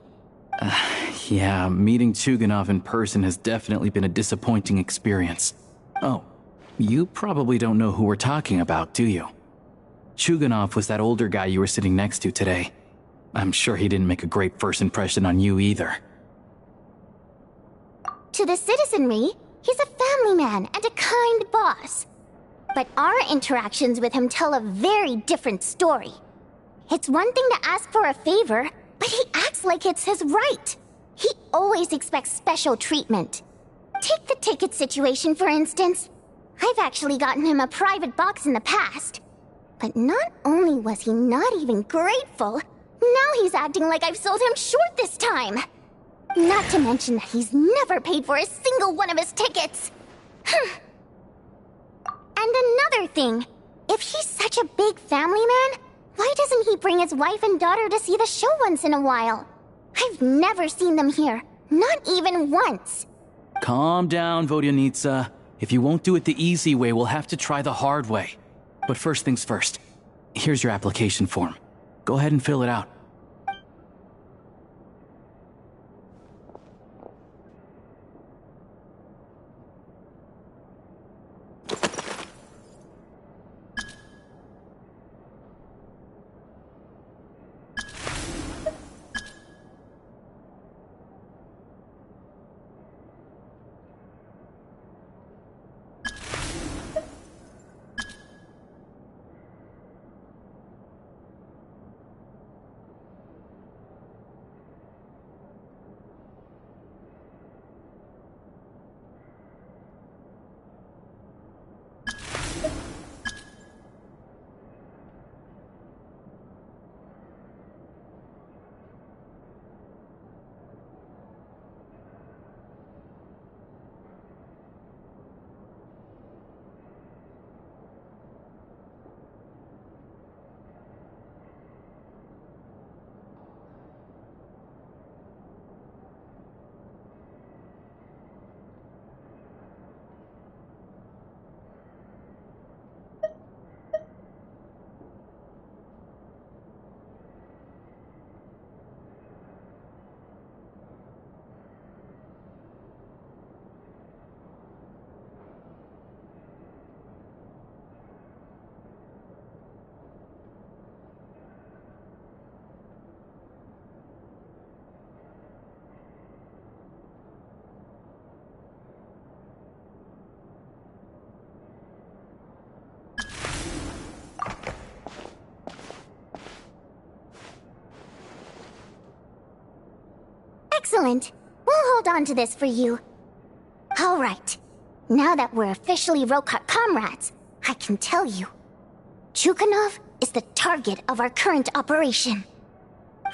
Yeah, meeting Chuganov in person has definitely been a disappointing experience. Oh, you probably don't know who we're talking about, do you? Chuganov was that older guy you were sitting next to today. I'm sure he didn't make a great first impression on you either. To the citizenry, he's a family man and a kind boss. But our interactions with him tell a very different story. It's one thing to ask for a favor, but he acts like it's his right. He always expects special treatment. Take the ticket situation, for instance. I've actually gotten him a private box in the past. But not only was he not even grateful, now he's acting like I've sold him short this time. Not to mention that he's never paid for a single one of his tickets. And another thing, if he's such a big family man, why doesn't he bring his wife and daughter to see the show once in a while? I've never seen them here, not even once. Calm down, Vodyanitsa. If you won't do it the easy way, we'll have to try the hard way. But first things first. Here's your application form. Go ahead and fill it out. Excellent. We'll hold on to this for you. All right. Now that we're officially Rokut comrades, I can tell you. Chuganov is the target of our current operation.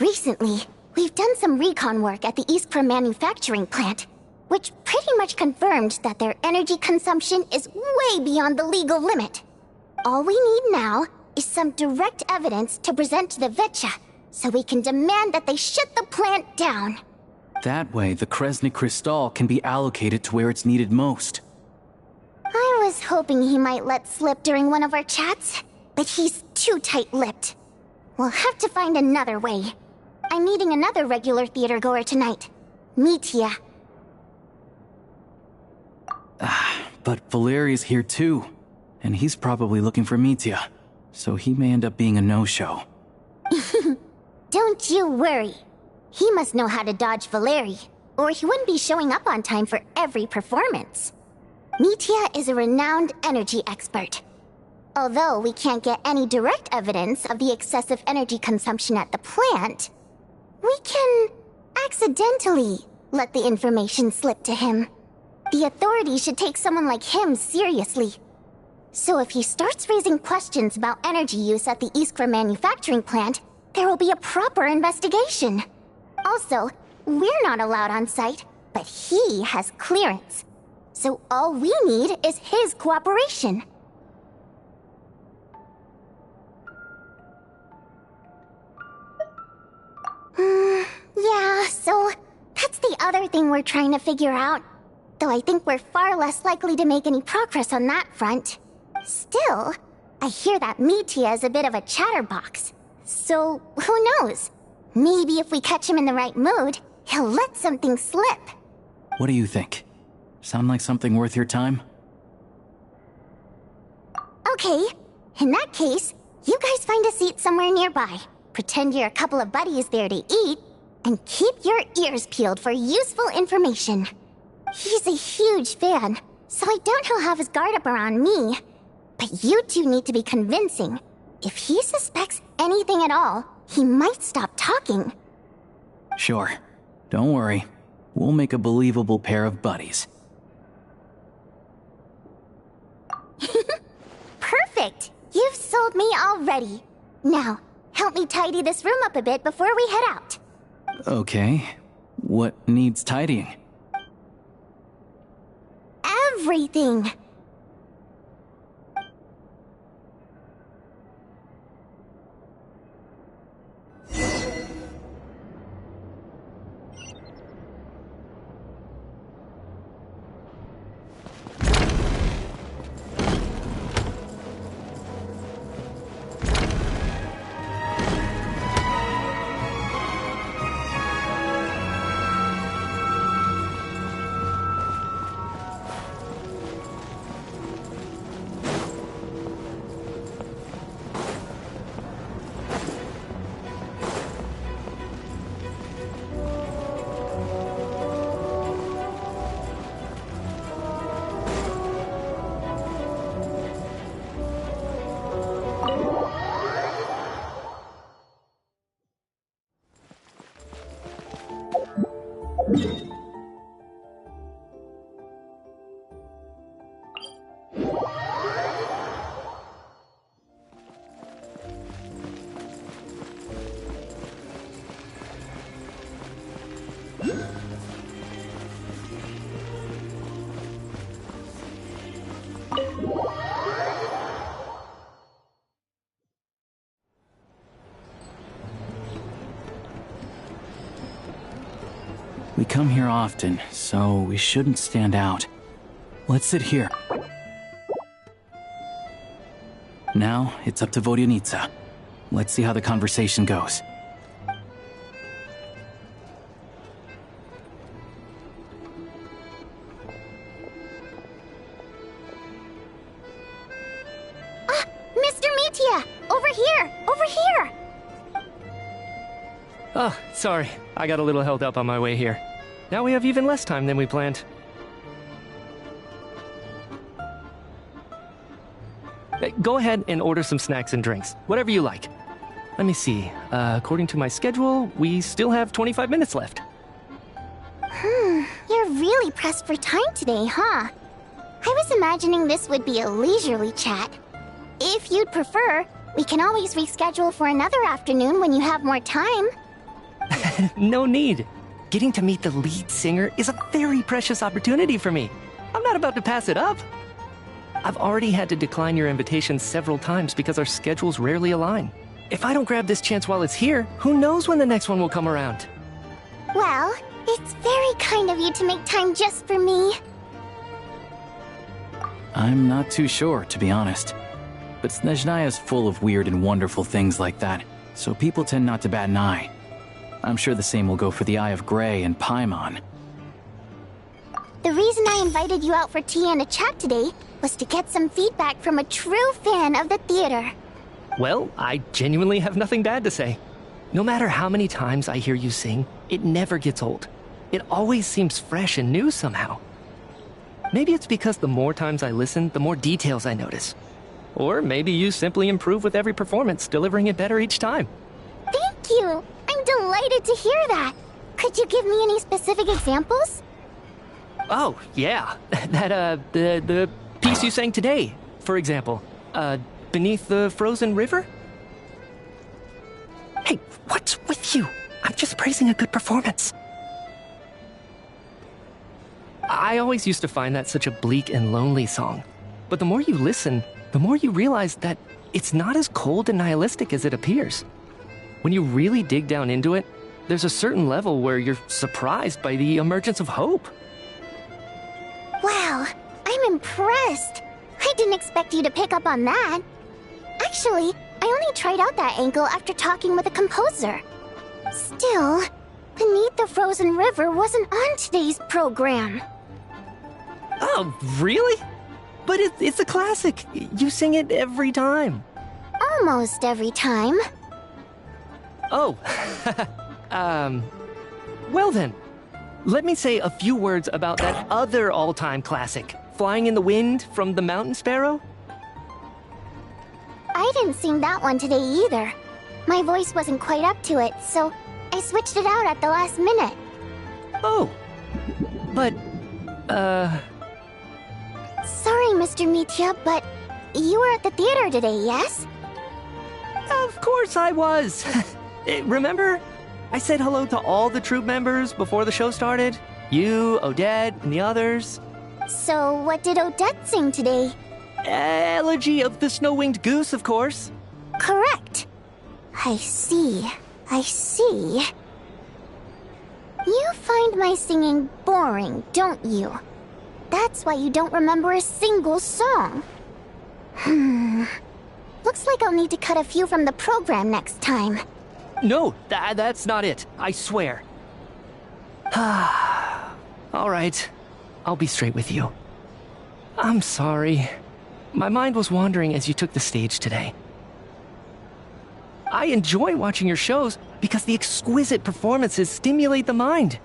Recently, we've done some recon work at the Iskra manufacturing plant, which pretty much confirmed that their energy consumption is way beyond the legal limit. All we need now is some direct evidence to present to the VII, so we can demand that they shut the plant down. That way, the Kresnik Crystal can be allocated to where it's needed most. I was hoping he might let slip during one of our chats, but he's too tight-lipped. We'll have to find another way. I'm meeting another regular theater-goer tonight, Mitya. But Valeri's here too, and he's probably looking for Mitya, so he may end up being a no-show. Don't you worry. He must know how to dodge Valeri, or he wouldn't be showing up on time for every performance. Mitya is a renowned energy expert. Although we can't get any direct evidence of the excessive energy consumption at the plant, we can accidentally let the information slip to him. The authorities should take someone like him seriously. So if he starts raising questions about energy use at the Iskra manufacturing plant, there will be a proper investigation. Also, we're not allowed on site, but he has clearance. So all we need is his cooperation. thing we're trying to figure out. Though I think we're far less likely to make any progress on that front. Still, I hear that Mitya is a bit of a chatterbox. So, who knows? Maybe if we catch him in the right mood, he'll let something slip. What do you think? Sound like something worth your time? Okay, in that case, you guys find a seat somewhere nearby. Pretend you're a couple of buddies there to eat, and keep your ears peeled for useful information. He's a huge fan, so I doubt he'll have his guard up around me. But you two need to be convincing. If he suspects anything at all, he might stop talking. Sure. Don't worry. We'll make a believable pair of buddies. Perfect! You've sold me already. Now, help me tidy this room up a bit before we head out. Okay. What needs tidying? Everything! We come here often, so we shouldn't stand out. Let's sit here. Now, it's up to Vodyanitsa. Let's see how the conversation goes. Mr. Mitya! Over here! Over here! Oh, sorry. I got a little held up on my way here. Now we have even less time than we planned. Go ahead and order some snacks and drinks. Whatever you like. Let me see. According to my schedule, we still have 25 minutes left. You're really pressed for time today, huh? I was imagining this would be a leisurely chat. If you'd prefer, we can always reschedule for another afternoon when you have more time. No need. Getting to meet the lead singer is a very precious opportunity for me. I'm not about to pass it up. I've already had to decline your invitation several times because our schedules rarely align. If I don't grab this chance while it's here, who knows when the next one will come around? Well, it's very kind of you to make time just for me. I'm not too sure, to be honest. But Snezhnaya's full of weird and wonderful things like that, so people tend not to bat an eye. I'm sure the same will go for the Eye of Grey and Paimon. The reason I invited you out for tea and a chat today was to get some feedback from a true fan of the theater. Well, I genuinely have nothing bad to say. No matter how many times I hear you sing, it never gets old. It always seems fresh and new somehow. Maybe it's because the more times I listen, the more details I notice. Or maybe you simply improve with every performance, delivering it better each time. Thank you! I'm delighted to hear that! Could you give me any specific examples? Oh, yeah. The piece you sang today, for example. Beneath the Frozen River? Hey, what's with you? I'm just praising a good performance. I always used to find that such a bleak and lonely song. But the more you listen, the more you realize that it's not as cold and nihilistic as it appears. When you really dig down into it, there's a certain level where you're surprised by the emergence of hope. Wow, I'm impressed. I didn't expect you to pick up on that. Actually, I only tried out that angle after talking with the composer. Still, Beneath the Frozen River wasn't on today's program. Oh, really? But it's a classic. You sing it every time. Almost every time. Oh, well then, let me say a few words about that other all-time classic, Flying in the Wind from the Mountain Sparrow. I didn't sing that one today either. My voice wasn't quite up to it, so I switched it out at the last minute. Oh, but, Sorry, Mr. Mitya, but you were at the theater today, yes? Of course I was. Remember? I said hello to all the troupe members before the show started. You, Odette, and the others. So what did Odette sing today? Elegy of the Snow-Winged Goose, of course. Correct. I see. You find my singing boring, don't you? That's why you don't remember a single song. Looks like I'll need to cut a few from the program next time. No, that's not it. I swear. All right. I'll be straight with you. I'm sorry. My mind was wandering as you took the stage today. I enjoy watching your shows because the exquisite performances stimulate the mind.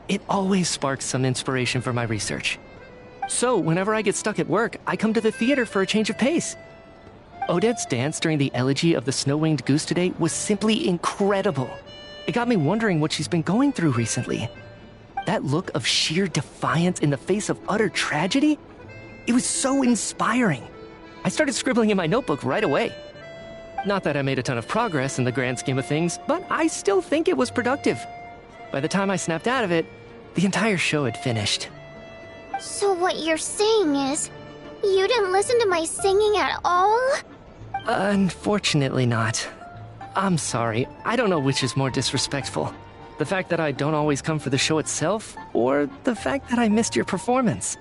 It always sparks some inspiration for my research. So, whenever I get stuck at work, I come to the theater for a change of pace. Odette's dance during the Elegy of the Snow-Winged Goose today was simply incredible. It got me wondering what she's been going through recently. That look of sheer defiance in the face of utter tragedy? It was so inspiring. I started scribbling in my notebook right away. Not that I made a ton of progress in the grand scheme of things, but I still think it was productive. By the time I snapped out of it, the entire show had finished. So what you're saying is, you didn't listen to my singing at all? Unfortunately not. I'm sorry, I don't know which is more disrespectful. The fact that I don't always come for the show itself, or the fact that I missed your performance.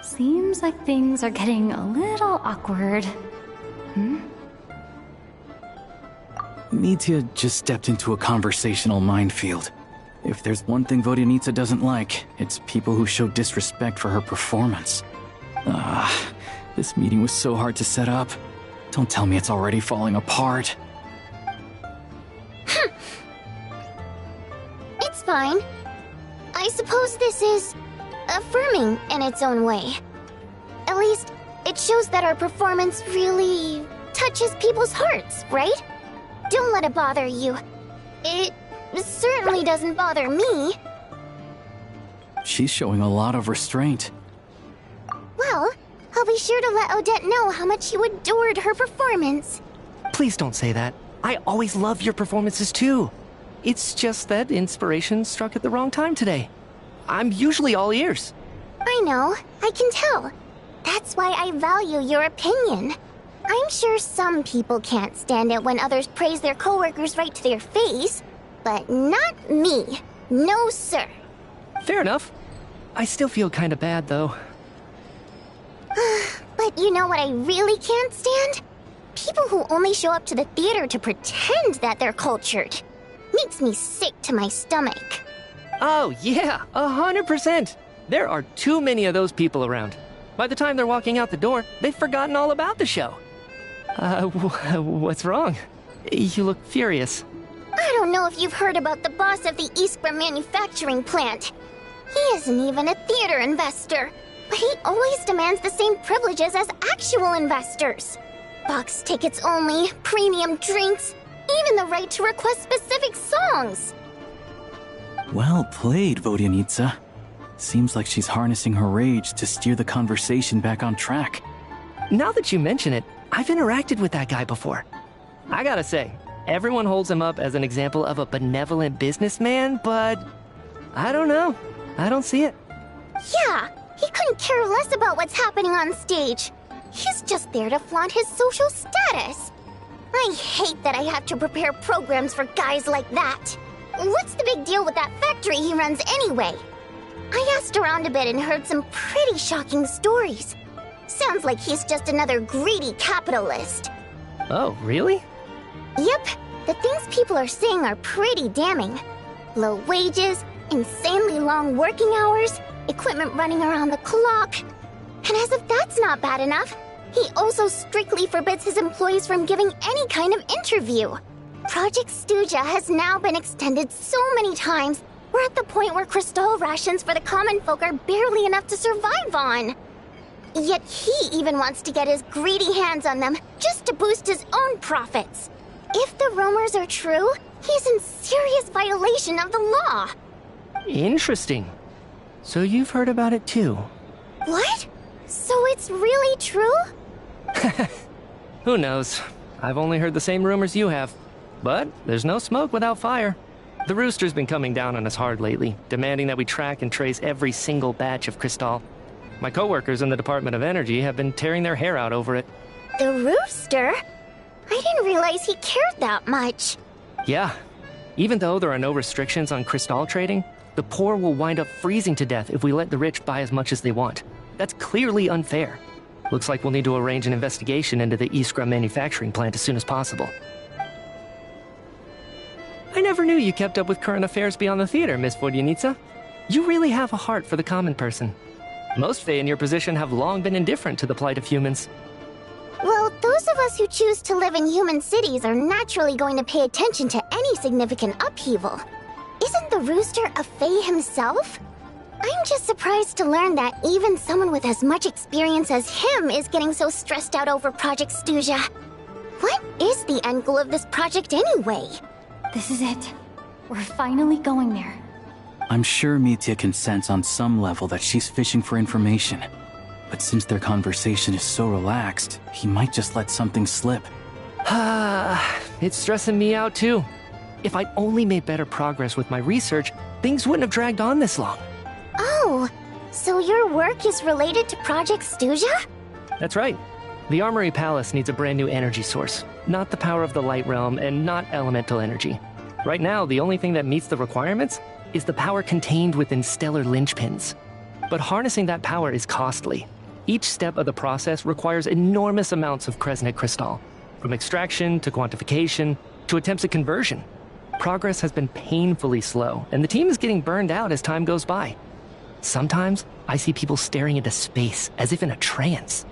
Seems like things are getting a little awkward. Mitya just stepped into a conversational minefield. If there's one thing Vodyanitsa doesn't like, it's people who show disrespect for her performance. This meeting was so hard to set up. Don't tell me it's already falling apart. It's fine. I suppose this is affirming in its own way. At least, it shows that our performance really touches people's hearts, right? Don't let it bother you. It certainly doesn't bother me. She's showing a lot of restraint. Well, I'll be sure to let Odette know how much you adored her performance. Please don't say that. I always love your performances too. It's just that inspiration struck at the wrong time today. I'm usually all ears. I know, I can tell. That's why I value your opinion. I'm sure some people can't stand it when others praise their coworkers right to their face, but not me. No, sir. Fair enough. I still feel kind of bad, though. But you know what I really can't stand? People who only show up to the theater to pretend that they're cultured. Makes me sick to my stomach. Oh, yeah, 100%. There are too many of those people around. By the time they're walking out the door, they've forgotten all about the show. What's wrong? You look furious. I don't know if you've heard about the boss of the Iskra manufacturing plant. He isn't even a theater investor, but he always demands the same privileges as actual investors. Box tickets only, premium drinks, even the right to request specific songs. Well played, Vodyanitsa. Seems like she's harnessing her rage to steer the conversation back on track. Now that you mention it, I've interacted with that guy before. I gotta say, everyone holds him up as an example of a benevolent businessman, but I don't know. I don't see it. Yeah, he couldn't care less about what's happening on stage. He's just there to flaunt his social status. I hate that I have to prepare programs for guys like that. What's the big deal with that factory he runs anyway? I asked around a bit and heard some pretty shocking stories. Sounds like he's just another greedy capitalist. Oh, really? Yep, the things people are saying are pretty damning. Low wages, insanely long working hours, equipment running around the clock. And as if that's not bad enough, he also strictly forbids his employees from giving any kind of interview. Project Stuja has now been extended so many times, we're at the point where crystal rations for the common folk are barely enough to survive on. Yet he even wants to get his greedy hands on them just to boost his own profits. If the rumors are true, he's in serious violation of the law. Interesting. So you've heard about it too? What? So it's really true? Who knows? I've only heard the same rumors you have. But there's no smoke without fire. The Rooster's been coming down on us hard lately, demanding that we track and trace every single batch of Crystal. My coworkers in the Department of Energy have been tearing their hair out over it. The Rooster? I didn't realize he cared that much. Yeah. Even though there are no restrictions on Crystal trading, the poor will wind up freezing to death if we let the rich buy as much as they want. That's clearly unfair. Looks like we'll need to arrange an investigation into the Iskra manufacturing plant as soon as possible. I never knew you kept up with current affairs beyond the theater, Miss Vodyanica. You really have a heart for the common person. Most Fae in your position have long been indifferent to the plight of humans. Well, those of us who choose to live in human cities are naturally going to pay attention to any significant upheaval. Isn't the Rooster a Fae himself? I'm just surprised to learn that even someone with as much experience as him is getting so stressed out over Project Stuja. What is the end goal of this project anyway? This is it. We're finally going there. I'm sure Mitya can sense on some level that she's fishing for information. But since their conversation is so relaxed, he might just let something slip. It's stressing me out too. If I'd only made better progress with my research, things wouldn't have dragged on this long. Oh, so your work is related to Project Stuja? That's right. The Armory Palace needs a brand new energy source. Not the power of the Light Realm and not elemental energy. Right now, the only thing that meets the requirements is the power contained within stellar linchpins. But harnessing that power is costly. Each step of the process requires enormous amounts of Kresnik crystal, from extraction to quantification to attempts at conversion. Progress has been painfully slow, and the team is getting burned out as time goes by. Sometimes, I see people staring into space as if in a trance.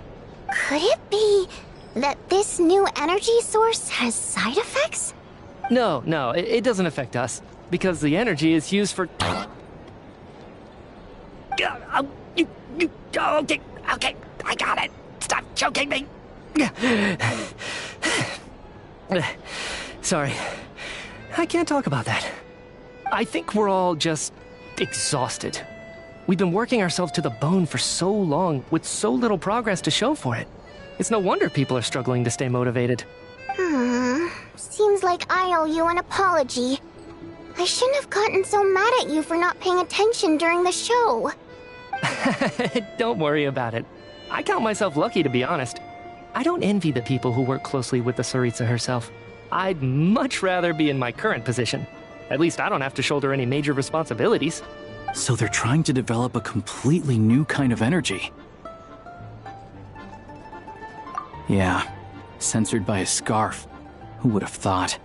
Could it be that this new energy source has side effects? No, it doesn't affect us, because the energy is used for... Okay, I got it. Stop choking me. Sorry, I can't talk about that. I think we're all just exhausted. We've been working ourselves to the bone for so long, with so little progress to show for it. It's no wonder people are struggling to stay motivated. Seems like I owe you an apology. I shouldn't have gotten so mad at you for not paying attention during the show. Don't worry about it. I count myself lucky, to be honest. I don't envy the people who work closely with the Tsaritsa herself. I'd much rather be in my current position. At least I don't have to shoulder any major responsibilities. So they're trying to develop a completely new kind of energy. Yeah, censored by a scarf. Who would have thought?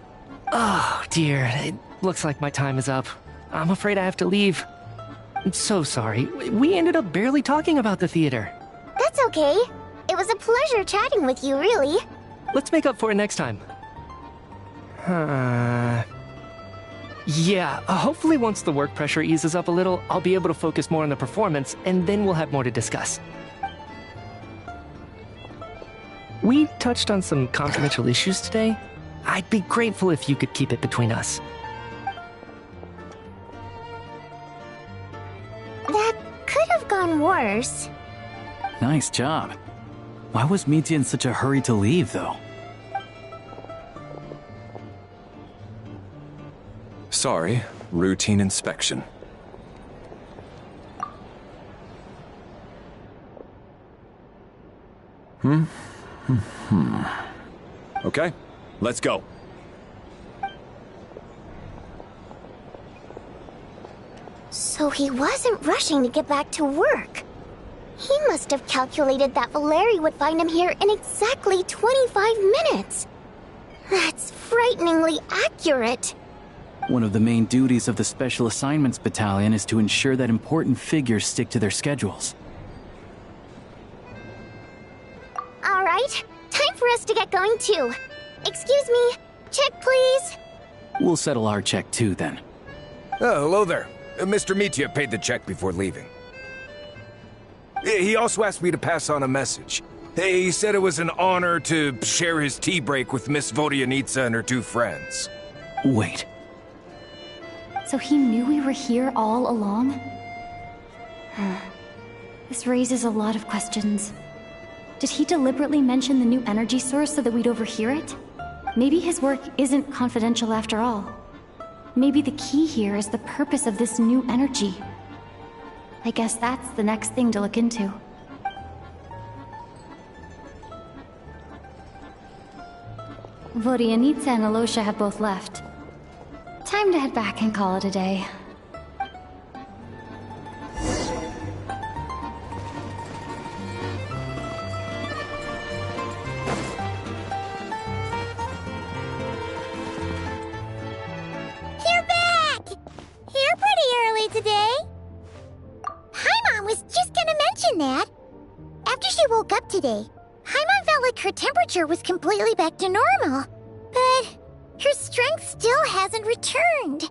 Oh, dear. It looks like my time is up. I'm afraid I have to leave. I'm so sorry. We ended up barely talking about the theater. That's okay. It was a pleasure chatting with you, really. Let's make up for it next time. Yeah, hopefully once the work pressure eases up a little, I'll be able to focus more on the performance, and then we'll have more to discuss. We touched on some confidential issues today. I'd be grateful if you could keep it between us. That could have gone worse. Nice job. Why was Mitya in such a hurry to leave, though? Sorry, routine inspection. Okay, let's go. So he wasn't rushing to get back to work. He must have calculated that Valeri would find him here in exactly 25 minutes. That's frighteningly accurate. One of the main duties of the Special Assignments Battalion is to ensure that important figures stick to their schedules. All right, time for us to get going too. Excuse me, check please. We'll settle our check too then. Oh, hello there. Mr. Mitya paid the check before leaving. He also asked me to pass on a message. He said it was an honor to share his tea break with Miss Vodyanitsa and her two friends. Wait. So he knew we were here all along? This raises a lot of questions. Did he deliberately mention the new energy source so that we'd overhear it? Maybe his work isn't confidential after all. Maybe the key here is the purpose of this new energy. I guess that's the next thing to look into. Vodyanitsa and Alosha have both left. Time to head back and call it a day. You're back! Here pretty early today. Paimon was just gonna mention that. After she woke up today, Paimon felt like her temperature was completely back to normal. But her strength still hasn't returned.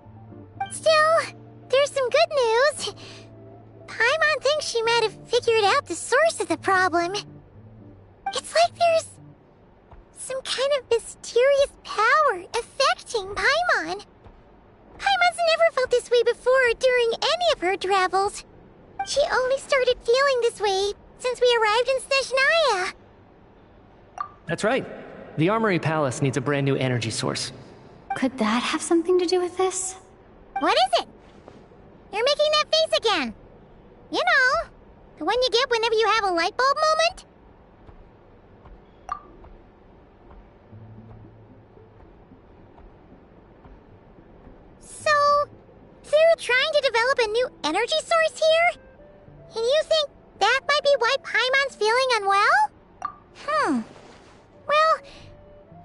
Still, there's some good news. Paimon thinks she might have figured out the source of the problem. It's like there's some kind of mysterious power affecting Paimon. Paimon's never felt this way before during any of her travels. She only started feeling this way since we arrived in Snezhnaya. That's right. The Armory Palace needs a brand new energy source. Could that have something to do with this? What is it? You're making that face again. You know, the one you get whenever you have a light bulb moment? So, they're trying to develop a new energy source here? And you think that might be why Paimon's feeling unwell? Well,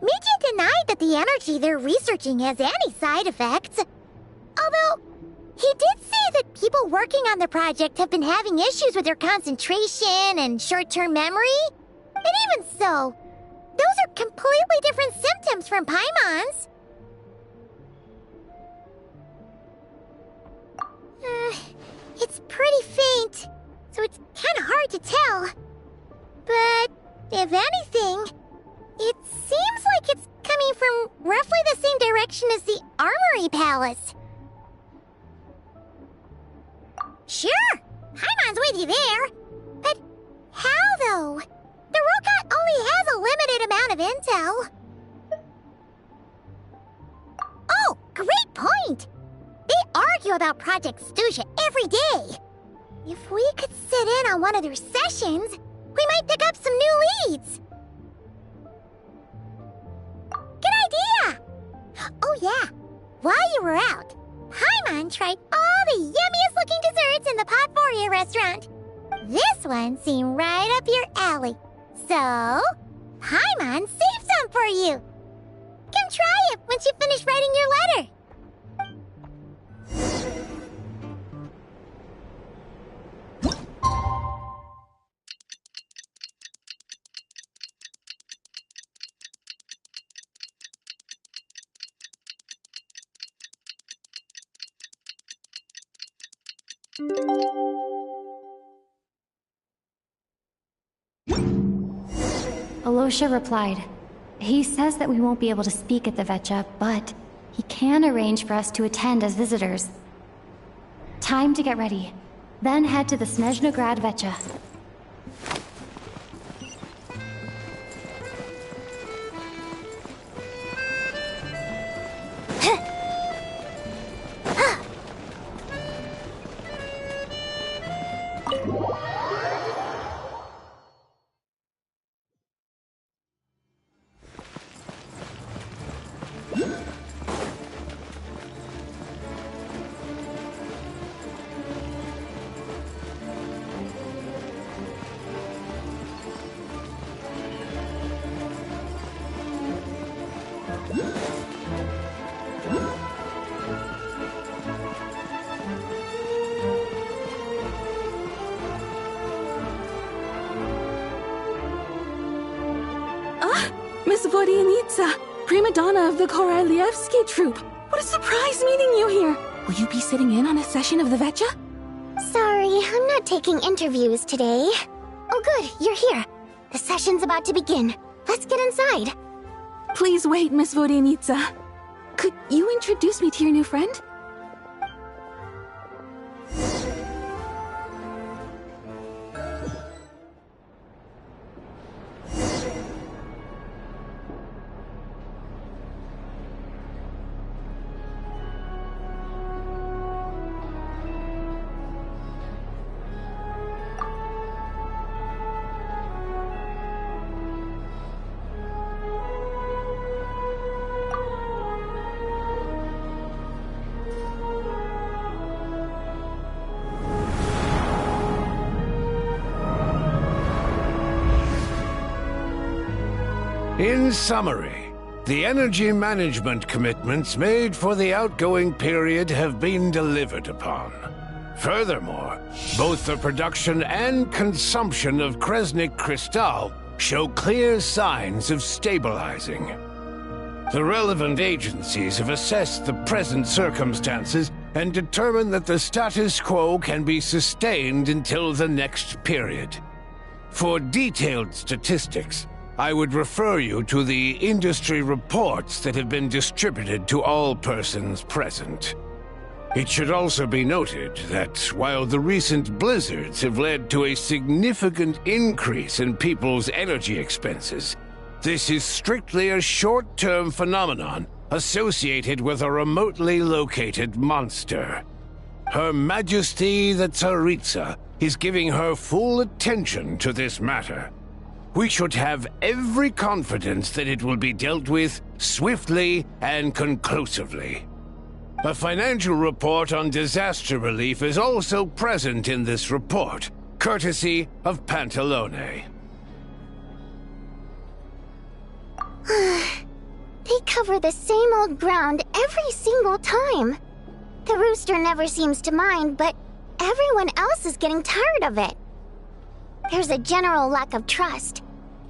Mitya denied that the energy they're researching has any side effects. Although, he did say that people working on the project have been having issues with their concentration and short-term memory. And even so, those are completely different symptoms from Paimon's. It's pretty faint, so it's kind of hard to tell. But, if anything, it seems like it's coming from roughly the same direction as the Armory Palace. Sure, Paimon's with you there. But how, though? The Rokat only has a limited amount of intel. Oh, great point! They argue about Project Stuja every day. If we could sit in on one of their sessions, we might pick up some new leads. Good idea! Oh yeah, while you were out, Paimon tried all the yummiest looking desserts in the Potforia restaurant. This one seemed right up your alley. So, Paimon saved some for you. Come try it once you finish writing your letter. Alosha replied. He says that we won't be able to speak at the Vetcha, but he can arrange for us to attend as visitors. Time to get ready. Then head to the Snezhnograd Vetcha. Miss Vodyanitsa, prima donna of the Korolievsky troupe. What a surprise meeting you here. Will you be sitting in on a session of the VII? Sorry, I'm not taking interviews today. Oh good, you're here. The session's about to begin. Let's get inside. Please wait, Miss Vodyanitsa. Could you introduce me to your new friend? In summary, the energy management commitments made for the outgoing period have been delivered upon. Furthermore, both the production and consumption of Kresnik Crystal show clear signs of stabilizing. The relevant agencies have assessed the present circumstances and determined that the status quo can be sustained until the next period. For detailed statistics, I would refer you to the industry reports that have been distributed to all persons present. It should also be noted that while the recent blizzards have led to a significant increase in people's energy expenses, this is strictly a short-term phenomenon associated with a remotely located monster. Her Majesty the Tsaritsa is giving her full attention to this matter. We should have every confidence that it will be dealt with swiftly and conclusively. A financial report on disaster relief is also present in this report, courtesy of Pantalone. They cover the same old ground every single time. The rooster never seems to mind, but everyone else is getting tired of it. There's a general lack of trust.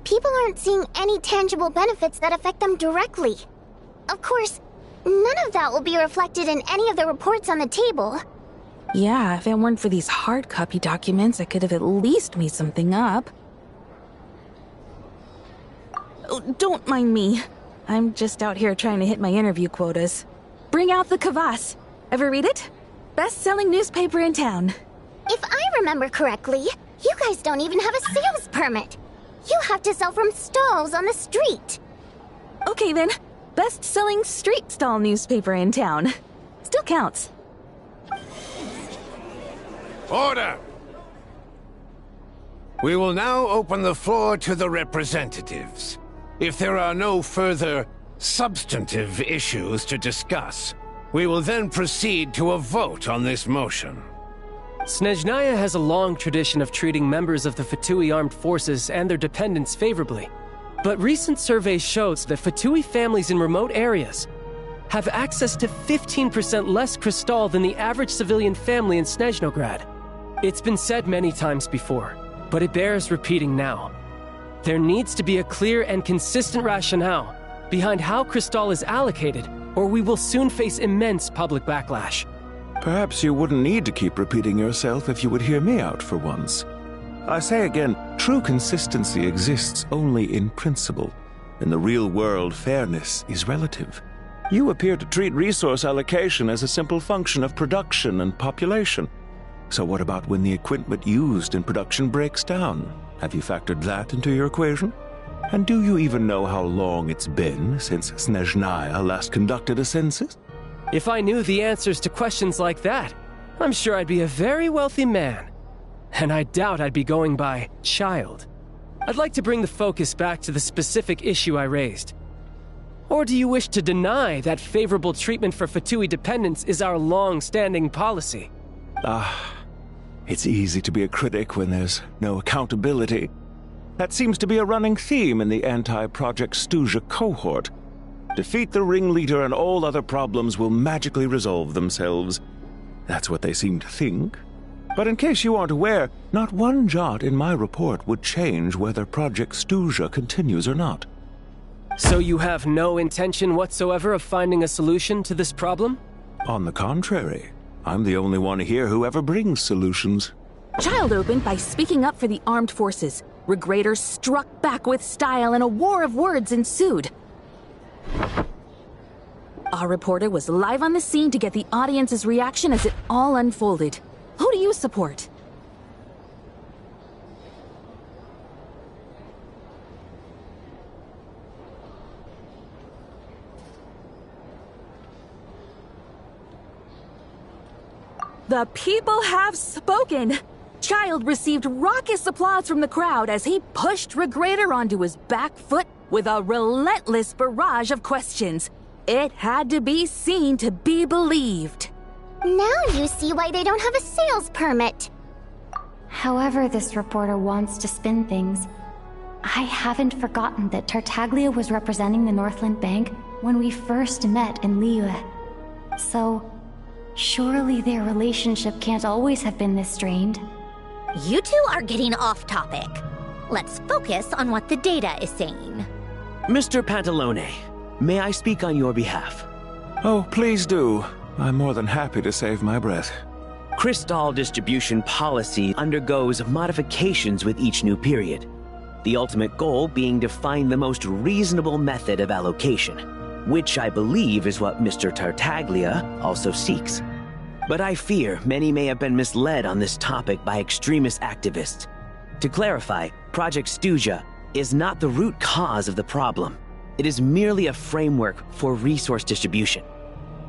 People aren't seeing any tangible benefits that affect them directly. Of course, none of that will be reflected in any of the reports on the table. Yeah, if it weren't for these hard copy documents, I could have at least made something up. Oh, don't mind me. I'm just out here trying to hit my interview quotas. Bring out the kvass. Ever read it? Best-selling newspaper in town. If I remember correctly, you guys don't even have a sales permit. You have to sell from stalls on the street. Okay then, best-selling street stall newspaper in town. Still counts. Order! We will now open the floor to the representatives. If there are no further substantive issues to discuss, we will then proceed to a vote on this motion. Snezhnaya has a long tradition of treating members of the Fatui armed forces and their dependents favorably. But recent surveys shows that Fatui families in remote areas have access to 15% less crystal than the average civilian family in Snezhnograd. It's been said many times before, but it bears repeating now. There needs to be a clear and consistent rationale behind how crystal is allocated, or we will soon face immense public backlash. Perhaps you wouldn't need to keep repeating yourself if you would hear me out for once. I say again, true consistency exists only in principle. In the real world, fairness is relative. You appear to treat resource allocation as a simple function of production and population. So what about when the equipment used in production breaks down? Have you factored that into your equation? And do you even know how long it's been since Snezhnaya last conducted a census? If I knew the answers to questions like that, I'm sure I'd be a very wealthy man. And I doubt I'd be going by child. I'd like to bring the focus back to the specific issue I raised. Or do you wish to deny that favorable treatment for Fatui dependents is our long-standing policy? It's easy to be a critic when there's no accountability. That seems to be a running theme in the anti-Project Stuja cohort. Defeat the ringleader and all other problems will magically resolve themselves. That's what they seem to think. But in case you aren't aware, not one jot in my report would change whether Project Stuja continues or not. So you have no intention whatsoever of finding a solution to this problem? On the contrary, I'm the only one here who ever brings solutions. Child opened by speaking up for the armed forces. Regrator struck back with style and a war of words ensued. Our reporter was live on the scene to get the audience's reaction as it all unfolded. Who do you support? The people have spoken! Child received raucous applause from the crowd as he pushed Regrator onto his back foot with a relentless barrage of questions. It had to be seen to be believed. Now you see why they don't have a sales permit. However this reporter wants to spin things, I haven't forgotten that Tartaglia was representing the Northland Bank when we first met in Liyue. So, surely their relationship can't always have been this strained. You two are getting off topic. Let's focus on what the data is saying. Mr. Pantalone, may I speak on your behalf? Oh, please do. I'm more than happy to save my breath. Crystal distribution policy undergoes modifications with each new period. The ultimate goal being to find the most reasonable method of allocation, which I believe is what Mr. Tartaglia also seeks. But I fear many may have been misled on this topic by extremist activists. To clarify, Project Stuja is not the root cause of the problem. It is merely a framework for resource distribution.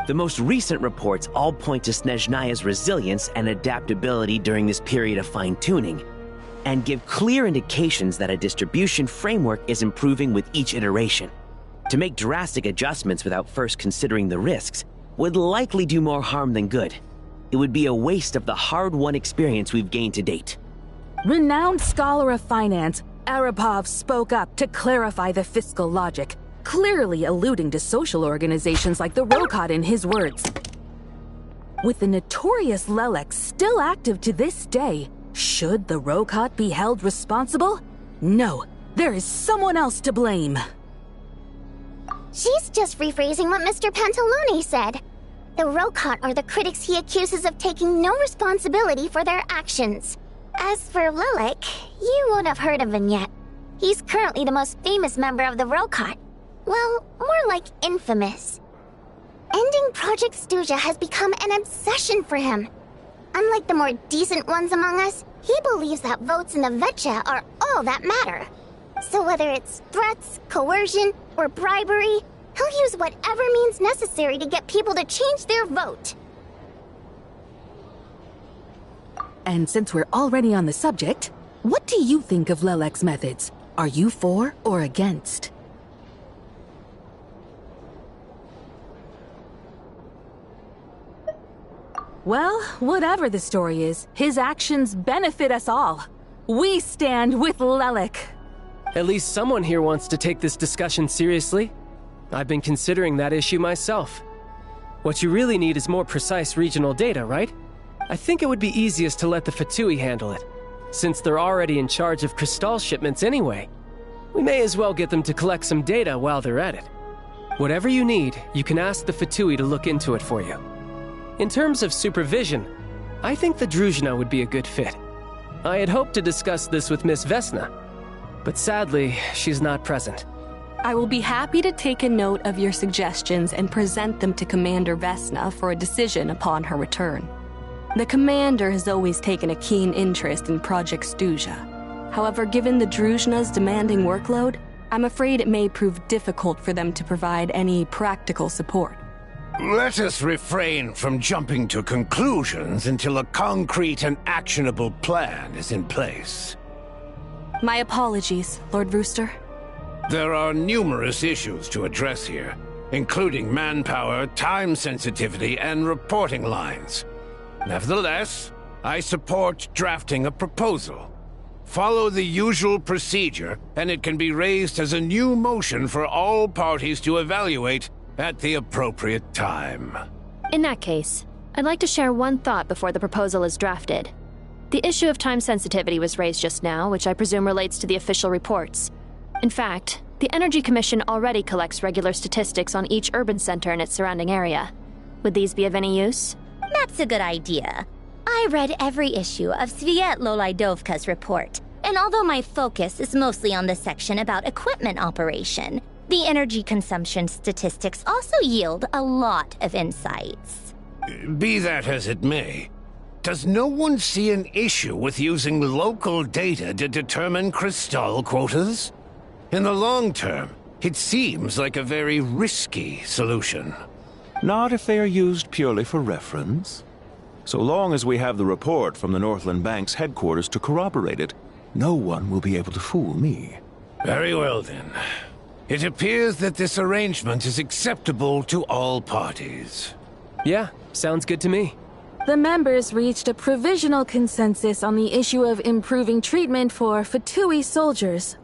The most recent reports all point to Snezhnaya's resilience and adaptability during this period of fine-tuning, and give clear indications that a distribution framework is improving with each iteration. To make drastic adjustments without first considering the risks would likely do more harm than good. It would be a waste of the hard-won experience we've gained to date. Renowned scholar of finance, Arapov spoke up to clarify the fiscal logic, clearly alluding to social organizations like the Rokot in his words. With the notorious Lelex still active to this day, should the Rokot be held responsible? No, there is someone else to blame. She's just rephrasing what Mr. Pantalone said. The Rokot are the critics he accuses of taking no responsibility for their actions. As for Lilik, you won't have heard of him yet. He's currently the most famous member of the Rokot. Well, more like infamous. Ending Project Stuja has become an obsession for him. Unlike the more decent ones among us, he believes that votes in the VII are all that matter. So whether it's threats, coercion, or bribery, he'll use whatever means necessary to get people to change their vote. And since we're already on the subject, what do you think of Lelek's methods? Are you for or against? Well, whatever the story is, his actions benefit us all. We stand with Lelek. At least someone here wants to take this discussion seriously. I've been considering that issue myself. What you really need is more precise regional data, right? I think it would be easiest to let the Fatui handle it, since they're already in charge of Crystal shipments anyway. We may as well get them to collect some data while they're at it. Whatever you need, you can ask the Fatui to look into it for you. In terms of supervision, I think the Druzhna would be a good fit. I had hoped to discuss this with Miss Vesna, but sadly, she's not present. I will be happy to take a note of your suggestions and present them to Commander Vesna for a decision upon her return. The Commander has always taken a keen interest in Project Stuja. However, given the Druzhna's demanding workload, I'm afraid it may prove difficult for them to provide any practical support. Let us refrain from jumping to conclusions until a concrete and actionable plan is in place. My apologies, Lord Rooster. There are numerous issues to address here, including manpower, time sensitivity, and reporting lines. Nevertheless, I support drafting a proposal. Follow the usual procedure, and it can be raised as a new motion for all parties to evaluate at the appropriate time. In that case, I'd like to share one thought before the proposal is drafted. The issue of time sensitivity was raised just now, which I presume relates to the official reports. In fact, the Energy Commission already collects regular statistics on each urban center and its surrounding area. Would these be of any use? That's a good idea. I read every issue of Svietlolaidovka's report, and although my focus is mostly on the section about equipment operation, the energy consumption statistics also yield a lot of insights. Be that as it may, does no one see an issue with using local data to determine crystal quotas? In the long term, it seems like a very risky solution. Not if they are used purely for reference. So long as we have the report from the Northland Bank's headquarters to corroborate it, no one will be able to fool me. Very well then. It appears that this arrangement is acceptable to all parties. Yeah, sounds good to me. The members reached a provisional consensus on the issue of improving treatment for Fatui soldiers.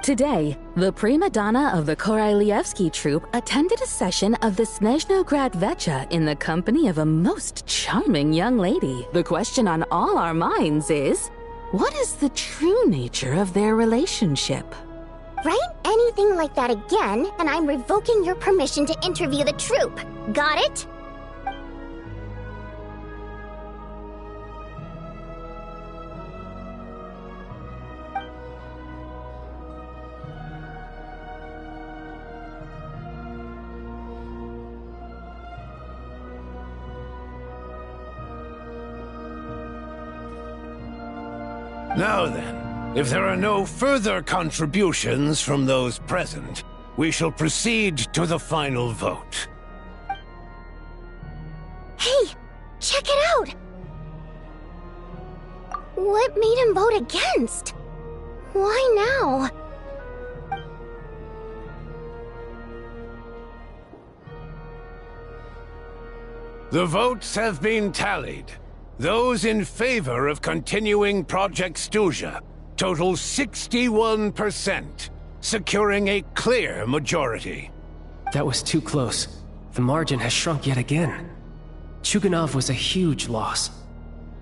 Today, the prima donna of the Korailievsky troupe attended a session of the Snezhnograd Vecha in the company of a most charming young lady. The question on all our minds is, what is the true nature of their relationship? Write anything like that again, and I'm revoking your permission to interview the troupe. Got it? Now then, if there are no further contributions from those present, we shall proceed to the final vote. Hey, check it out! What made him vote against? Why now? The votes have been tallied. Those in favor of continuing Project Stuja total 61%, securing a clear majority. That was too close. The margin has shrunk yet again. Chuganov was a huge loss.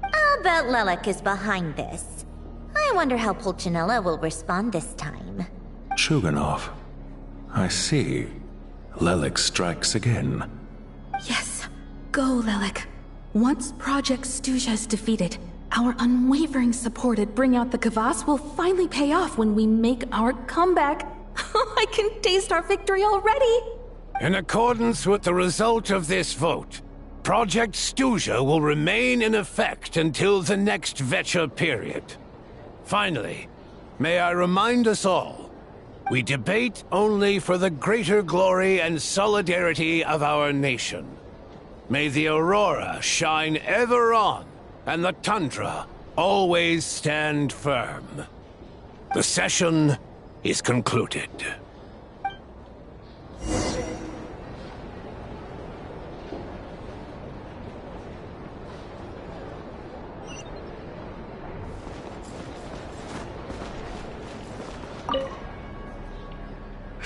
I'll bet Lelek is behind this. I wonder how Pulcinella will respond this time. Chuganov. I see. Lelek strikes again. Yes. Go, Lelek. Once Project Stuja is defeated, our unwavering support at Bring Out the Kvass will finally pay off when we make our comeback. I can taste our victory already! In accordance with the result of this vote, Project Stuja will remain in effect until the next Vecha period. Finally, may I remind us all, we debate only for the greater glory and solidarity of our nation. May the aurora shine ever on, and the tundra always stand firm. The session is concluded.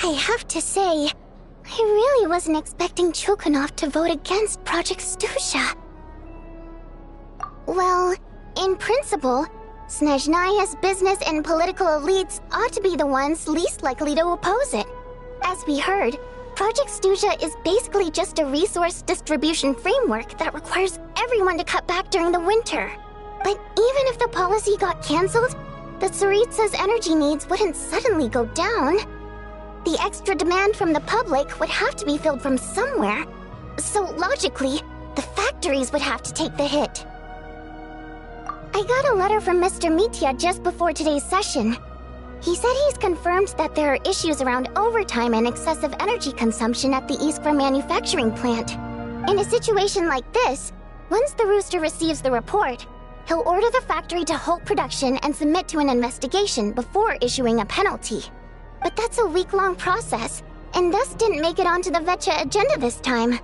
I have to say, I really wasn't expecting Chuganov to vote against Project Stuja. Well, in principle, Snezhnaya's business and political elites ought to be the ones least likely to oppose it. As we heard, Project Stuja is basically just a resource distribution framework that requires everyone to cut back during the winter. But even if the policy got cancelled, the Tsaritsa's energy needs wouldn't suddenly go down. The extra demand from the public would have to be filled from somewhere. So logically, the factories would have to take the hit. I got a letter from Mr. Mitya just before today's session. He said he's confirmed that there are issues around overtime and excessive energy consumption at the Iskra manufacturing plant. In a situation like this, once the Rooster receives the report, he'll order the factory to halt production and submit to an investigation before issuing a penalty. But that's a week-long process, and thus didn't make it onto the VII agenda this time.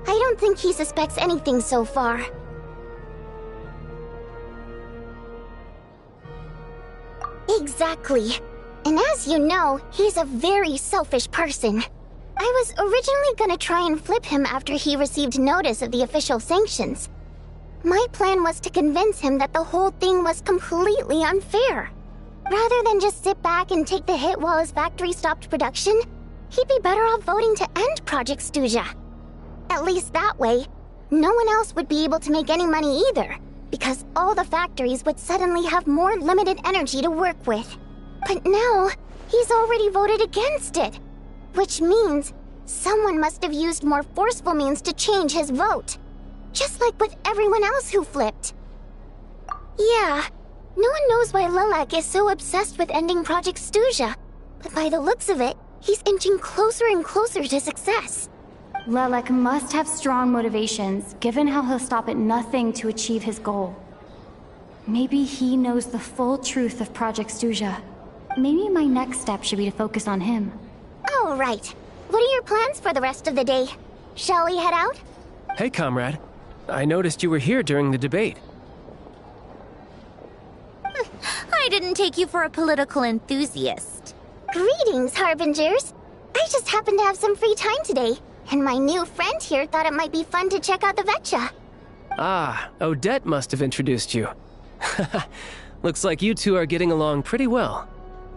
I don't think he suspects anything so far. Exactly. And as you know, he's a very selfish person. I was originally gonna try and flip him after he received notice of the official sanctions. My plan was to convince him that the whole thing was completely unfair. Rather than just sit back and take the hit while his factory stopped production, he'd be better off voting to end Project Stuja. At least that way, no one else would be able to make any money either, because all the factories would suddenly have more limited energy to work with. But now, he's already voted against it, which means someone must have used more forceful means to change his vote. Just like with everyone else who flipped. Yeah, no one knows why Lilac is so obsessed with ending Project Stuja, but by the looks of it, he's inching closer and closer to success. Lilac must have strong motivations, given how he'll stop at nothing to achieve his goal. Maybe he knows the full truth of Project Stuja. Maybe my next step should be to focus on him. Oh, right. What are your plans for the rest of the day? Shall we head out? Hey, comrade. I noticed you were here during the debate. I didn't take you for a political enthusiast. Greetings, Harbingers. I just happened to have some free time today, and my new friend here thought it might be fun to check out the VII. Ah, Odette must have introduced you. Looks like you two are getting along pretty well.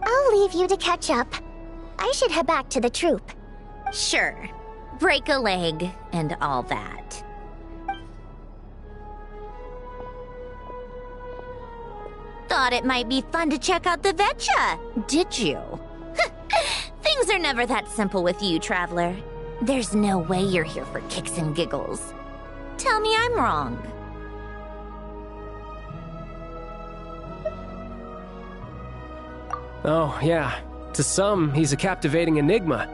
I'll leave you to catch up. I should head back to the troop. Sure. Break a leg and all that. Thought it might be fun to check out the VII, did you? Things are never that simple with you, Traveler. There's no way you're here for kicks and giggles. Tell me I'm wrong. Oh, yeah. To some, he's a captivating enigma.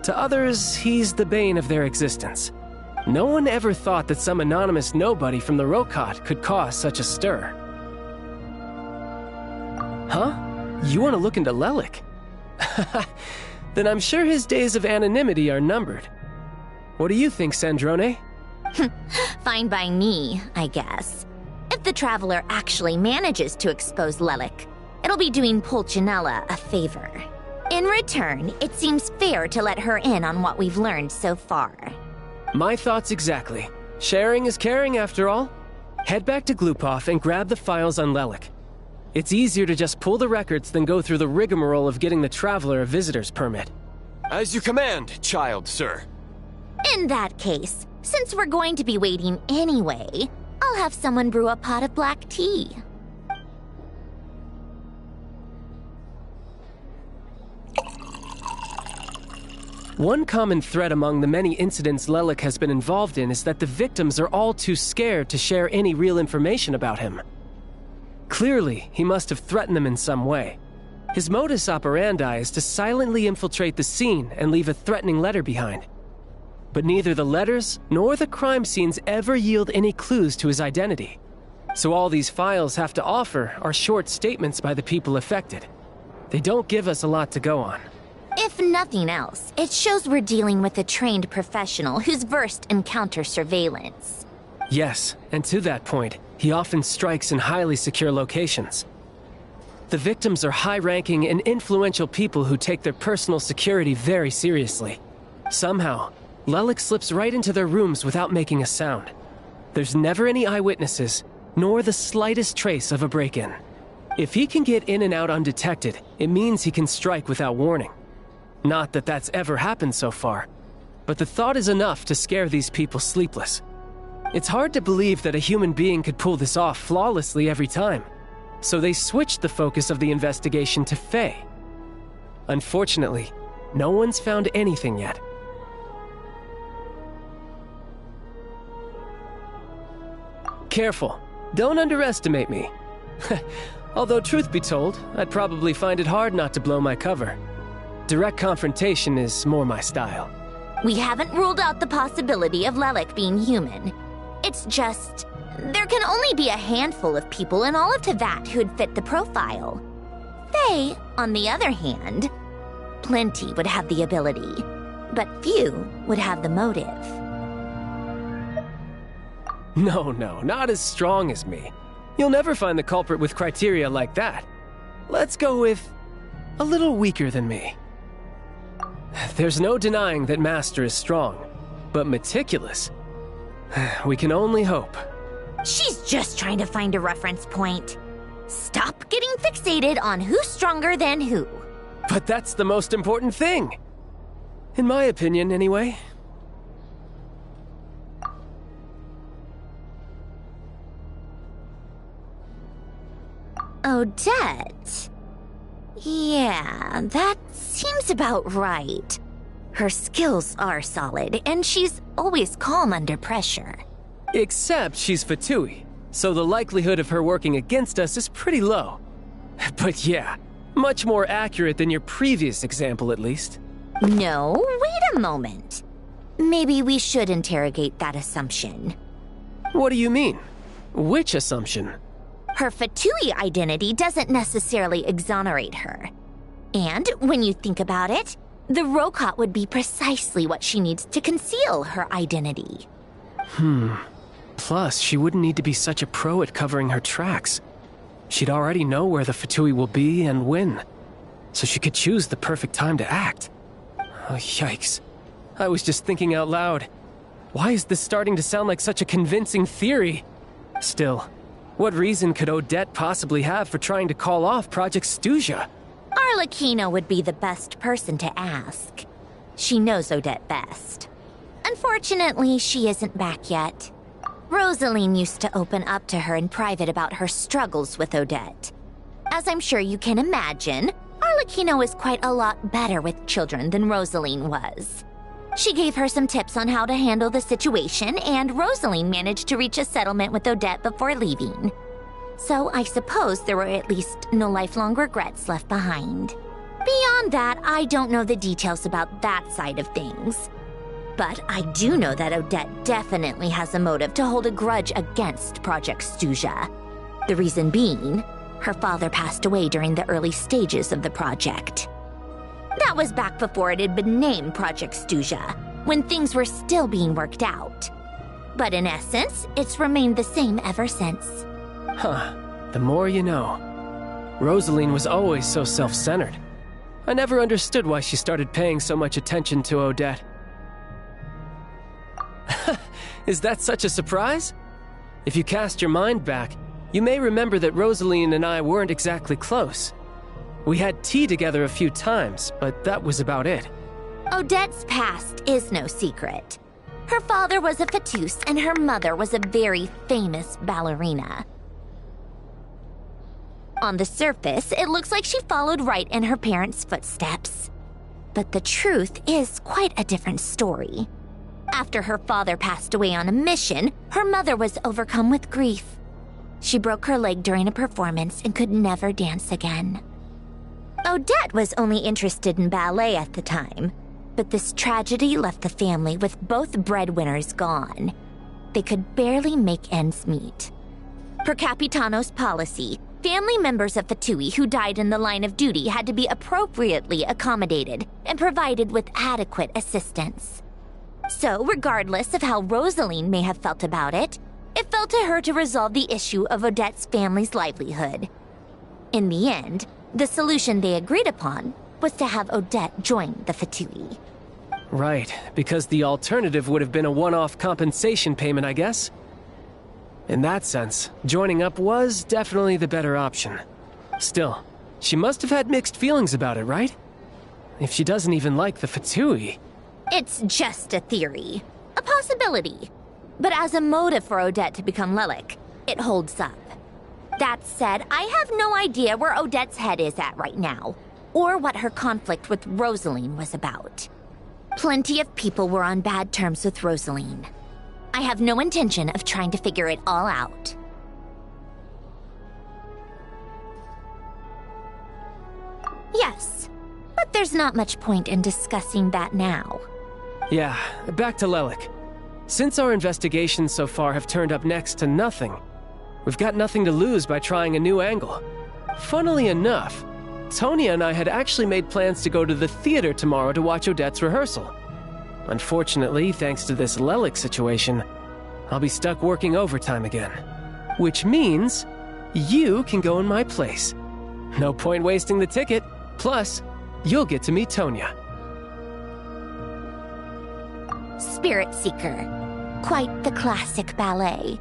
To others, he's the bane of their existence. No one ever thought that some anonymous nobody from the Rokot could cause such a stir. Huh? You want to look into Lelik? Then I'm sure his days of anonymity are numbered. What do you think, Sandrone? Fine by me, I guess. If the Traveler actually manages to expose Lelik, it'll be doing Pulcinella a favor. In return, it seems fair to let her in on what we've learned so far. My thoughts exactly. Sharing is caring, after all. Head back to Glupov and grab the files on Lelik. It's easier to just pull the records than go through the rigmarole of getting the Traveler a visitor's permit. As you command, child, sir. In that case, since we're going to be waiting anyway, I'll have someone brew a pot of black tea. One common thread among the many incidents Lelik has been involved in is that the victims are all too scared to share any real information about him. Clearly, he must have threatened them in some way. His modus operandi is to silently infiltrate the scene and leave a threatening letter behind. But neither the letters nor the crime scenes ever yield any clues to his identity. So all these files have to offer are short statements by the people affected. They don't give us a lot to go on. If nothing else, it shows we're dealing with a trained professional who's versed in counter-surveillance. Yes, and to that point, he often strikes in highly secure locations. The victims are high-ranking and influential people who take their personal security very seriously. Somehow, Lelik slips right into their rooms without making a sound. There's never any eyewitnesses, nor the slightest trace of a break-in. If he can get in and out undetected, it means he can strike without warning. Not that that's ever happened so far, but the thought is enough to scare these people sleepless. It's hard to believe that a human being could pull this off flawlessly every time, so they switched the focus of the investigation to Faye. Unfortunately, no one's found anything yet. Careful, don't underestimate me. Although truth be told, I'd probably find it hard not to blow my cover. Direct confrontation is more my style. We haven't ruled out the possibility of Lelik being human. It's just, there can only be a handful of people in all of Teyvat who'd fit the profile. Faye, on the other hand, plenty would have the ability. But few would have the motive. No, not as strong as me. You'll never find the culprit with criteria like that. Let's go with a little weaker than me. There's no denying that Master is strong, but meticulous. We can only hope. She's just trying to find a reference point. Stop getting fixated on who's stronger than who. But that's the most important thing. In my opinion, anyway. Odette? Yeah, that seems about right. Her skills are solid, and she's always calm under pressure. Except she's Fatui, so the likelihood of her working against us is pretty low. But yeah, much more accurate than your previous example, at least. No, wait a moment. Maybe we should interrogate that assumption. What do you mean? Which assumption? Her Fatui identity doesn't necessarily exonerate her. And when you think about it, the Rokot would be precisely what she needs to conceal her identity. Plus, she wouldn't need to be such a pro at covering her tracks. She'd already know where the Fatui will be and when, so she could choose the perfect time to act. Oh, yikes. I was just thinking out loud. Why is this starting to sound like such a convincing theory? Still, what reason could Odette possibly have for trying to call off Project Stuja? Arlecchino would be the best person to ask. She knows Odette best. Unfortunately, she isn't back yet. Rosaline used to open up to her in private about her struggles with Odette. As I'm sure you can imagine, Arlecchino is quite a lot better with children than Rosaline was. She gave her some tips on how to handle the situation, and Rosaline managed to reach a settlement with Odette before leaving. So I suppose there were at least no lifelong regrets left behind. Beyond that, I don't know the details about that side of things. But I do know that Odette definitely has a motive to hold a grudge against Project Stuja. The reason being, her father passed away during the early stages of the project. That was back before it had been named Project Stuja, when things were still being worked out. But in essence, it's remained the same ever since. Huh. The more you know. Rosaline was always so self-centered. I never understood why she started paying so much attention to Odette. Is that such a surprise? If you cast your mind back, you may remember that Rosaline and I weren't exactly close. We had tea together a few times, but that was about it. Odette's past is no secret. Her father was a Fatus, and her mother was a very famous ballerina. On the surface, it looks like she followed right in her parents' footsteps. But the truth is quite a different story. After her father passed away on a mission, her mother was overcome with grief. She broke her leg during a performance and could never dance again. Odette was only interested in ballet at the time, but this tragedy left the family with both breadwinners gone. They could barely make ends meet. Per Capitano's policy, family members of Fatui who died in the line of duty had to be appropriately accommodated and provided with adequate assistance. So, regardless of how Rosaline may have felt about it, it fell to her to resolve the issue of Odette's family's livelihood. In the end, the solution they agreed upon was to have Odette join the Fatui. Right, because the alternative would have been a one-off compensation payment, I guess. In that sense, joining up was definitely the better option. Still, she must have had mixed feelings about it, right? If she doesn't even like the Fatui... It's just a theory. A possibility. But as a motive for Odette to become Lelik, it holds up. That said, I have no idea where Odette's head is at right now, or what her conflict with Rosaline was about. Plenty of people were on bad terms with Rosaline. I have no intention of trying to figure it all out. Yes, but there's not much point in discussing that now. Yeah, back to Lelik. Since our investigations so far have turned up next to nothing, we've got nothing to lose by trying a new angle. Funnily enough, Tonya and I had actually made plans to go to the theater tomorrow to watch Odette's rehearsal. Unfortunately, thanks to this Lelik situation, I'll be stuck working overtime again. Which means you can go in my place. No point wasting the ticket. Plus, you'll get to meet Tonya. Spirit Seeker. Quite the classic ballet.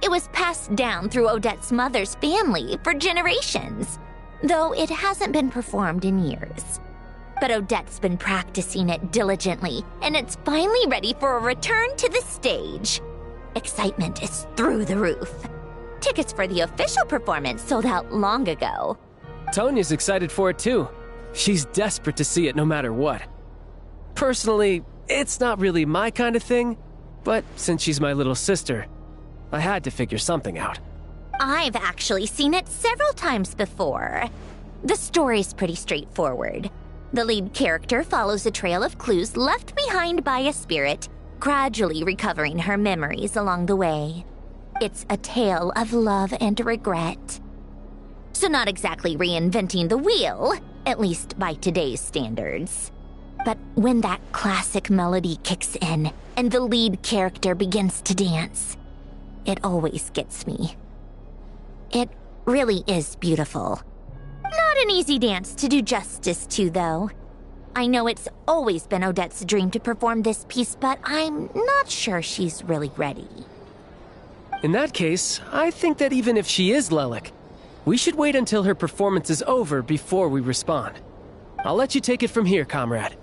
It was passed down through Odette's mother's family for generations, though it hasn't been performed in years. But Odette's been practicing it diligently, and it's finally ready for a return to the stage. Excitement is through the roof. Tickets for the official performance sold out long ago. Tonya's excited for it too. She's desperate to see it no matter what. Personally, it's not really my kind of thing, but since she's my little sister, I had to figure something out. I've actually seen it several times before. The story's pretty straightforward. The lead character follows a trail of clues left behind by a spirit, gradually recovering her memories along the way. It's a tale of love and regret. So not exactly reinventing the wheel, at least by today's standards. But when that classic melody kicks in and the lead character begins to dance, it always gets me. It really is beautiful. Not an easy dance to do justice to, though. I know it's always been Odette's dream to perform this piece, but I'm not sure she's really ready. In that case, I think that even if she is Lelik, we should wait until her performance is over before we respond. I'll let you take it from here, comrade.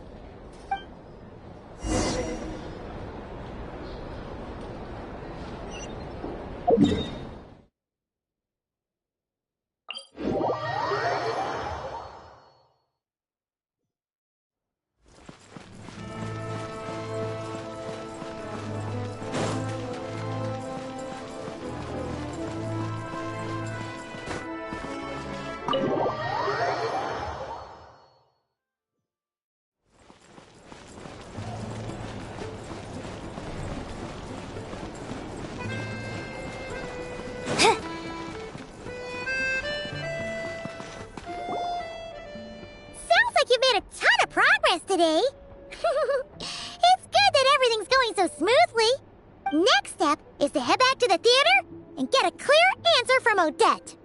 Today. It's good that everything's going so smoothly. Next step is to head back to the theater and get a clear answer from Odette.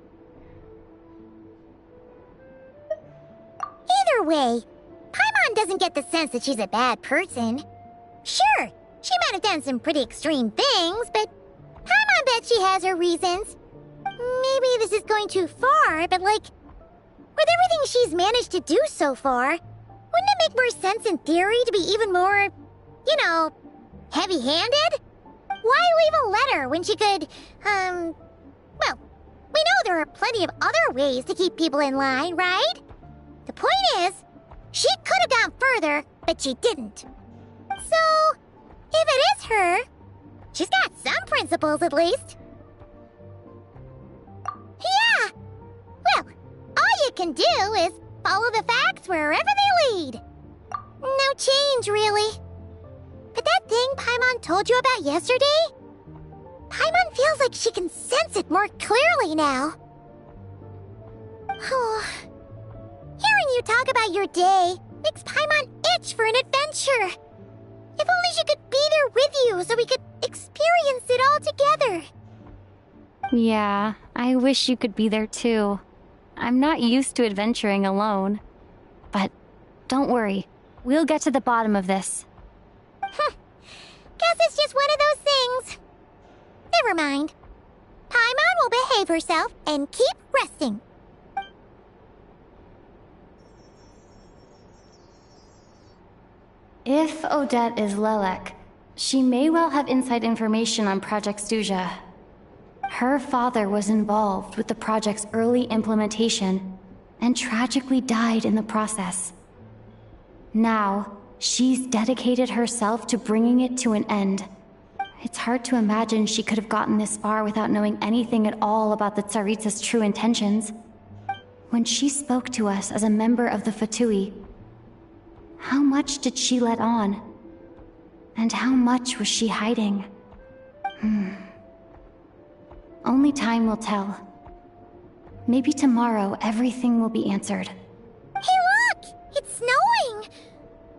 Either way, Paimon doesn't get the sense that she's a bad person. Sure, she might have done some pretty extreme things, but Paimon bet she has her reasons. Maybe this is going too far, but with everything she's managed to do so far, wouldn't it make more sense in theory to be even more, heavy-handed? Why leave a letter when she could, well, we know there are plenty of other ways to keep people in line, right? The point is, she could have gone further, but she didn't. So, if it is her, she's got some principles at least. Yeah! Well, all you can do is follow the facts wherever they lead. No change, really. But that thing Paimon told you about yesterday? Paimon feels like she can sense it more clearly now. Hearing you talk about your day makes Paimon itch for an adventure. If only she could be there with you so we could experience it all together. Yeah, I wish you could be there too. I'm not used to adventuring alone. But don't worry, we'll get to the bottom of this. Guess it's just one of those things. Never mind. Paimon will behave herself and keep resting. If Odette is Lelek, she may well have inside information on Project Stuja. Her father was involved with the project's early implementation and tragically died in the process. Now, she's dedicated herself to bringing it to an end. It's hard to imagine she could have gotten this far without knowing anything at all about the Tsaritsa's true intentions. When she spoke to us as a member of the Fatui, how much did she let on? And how much was she hiding? Only time will tell. Maybe tomorrow everything will be answered. Hey look! It's snowing!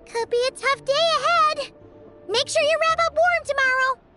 Could be a tough day ahead. Make sure you wrap up warm tomorrow.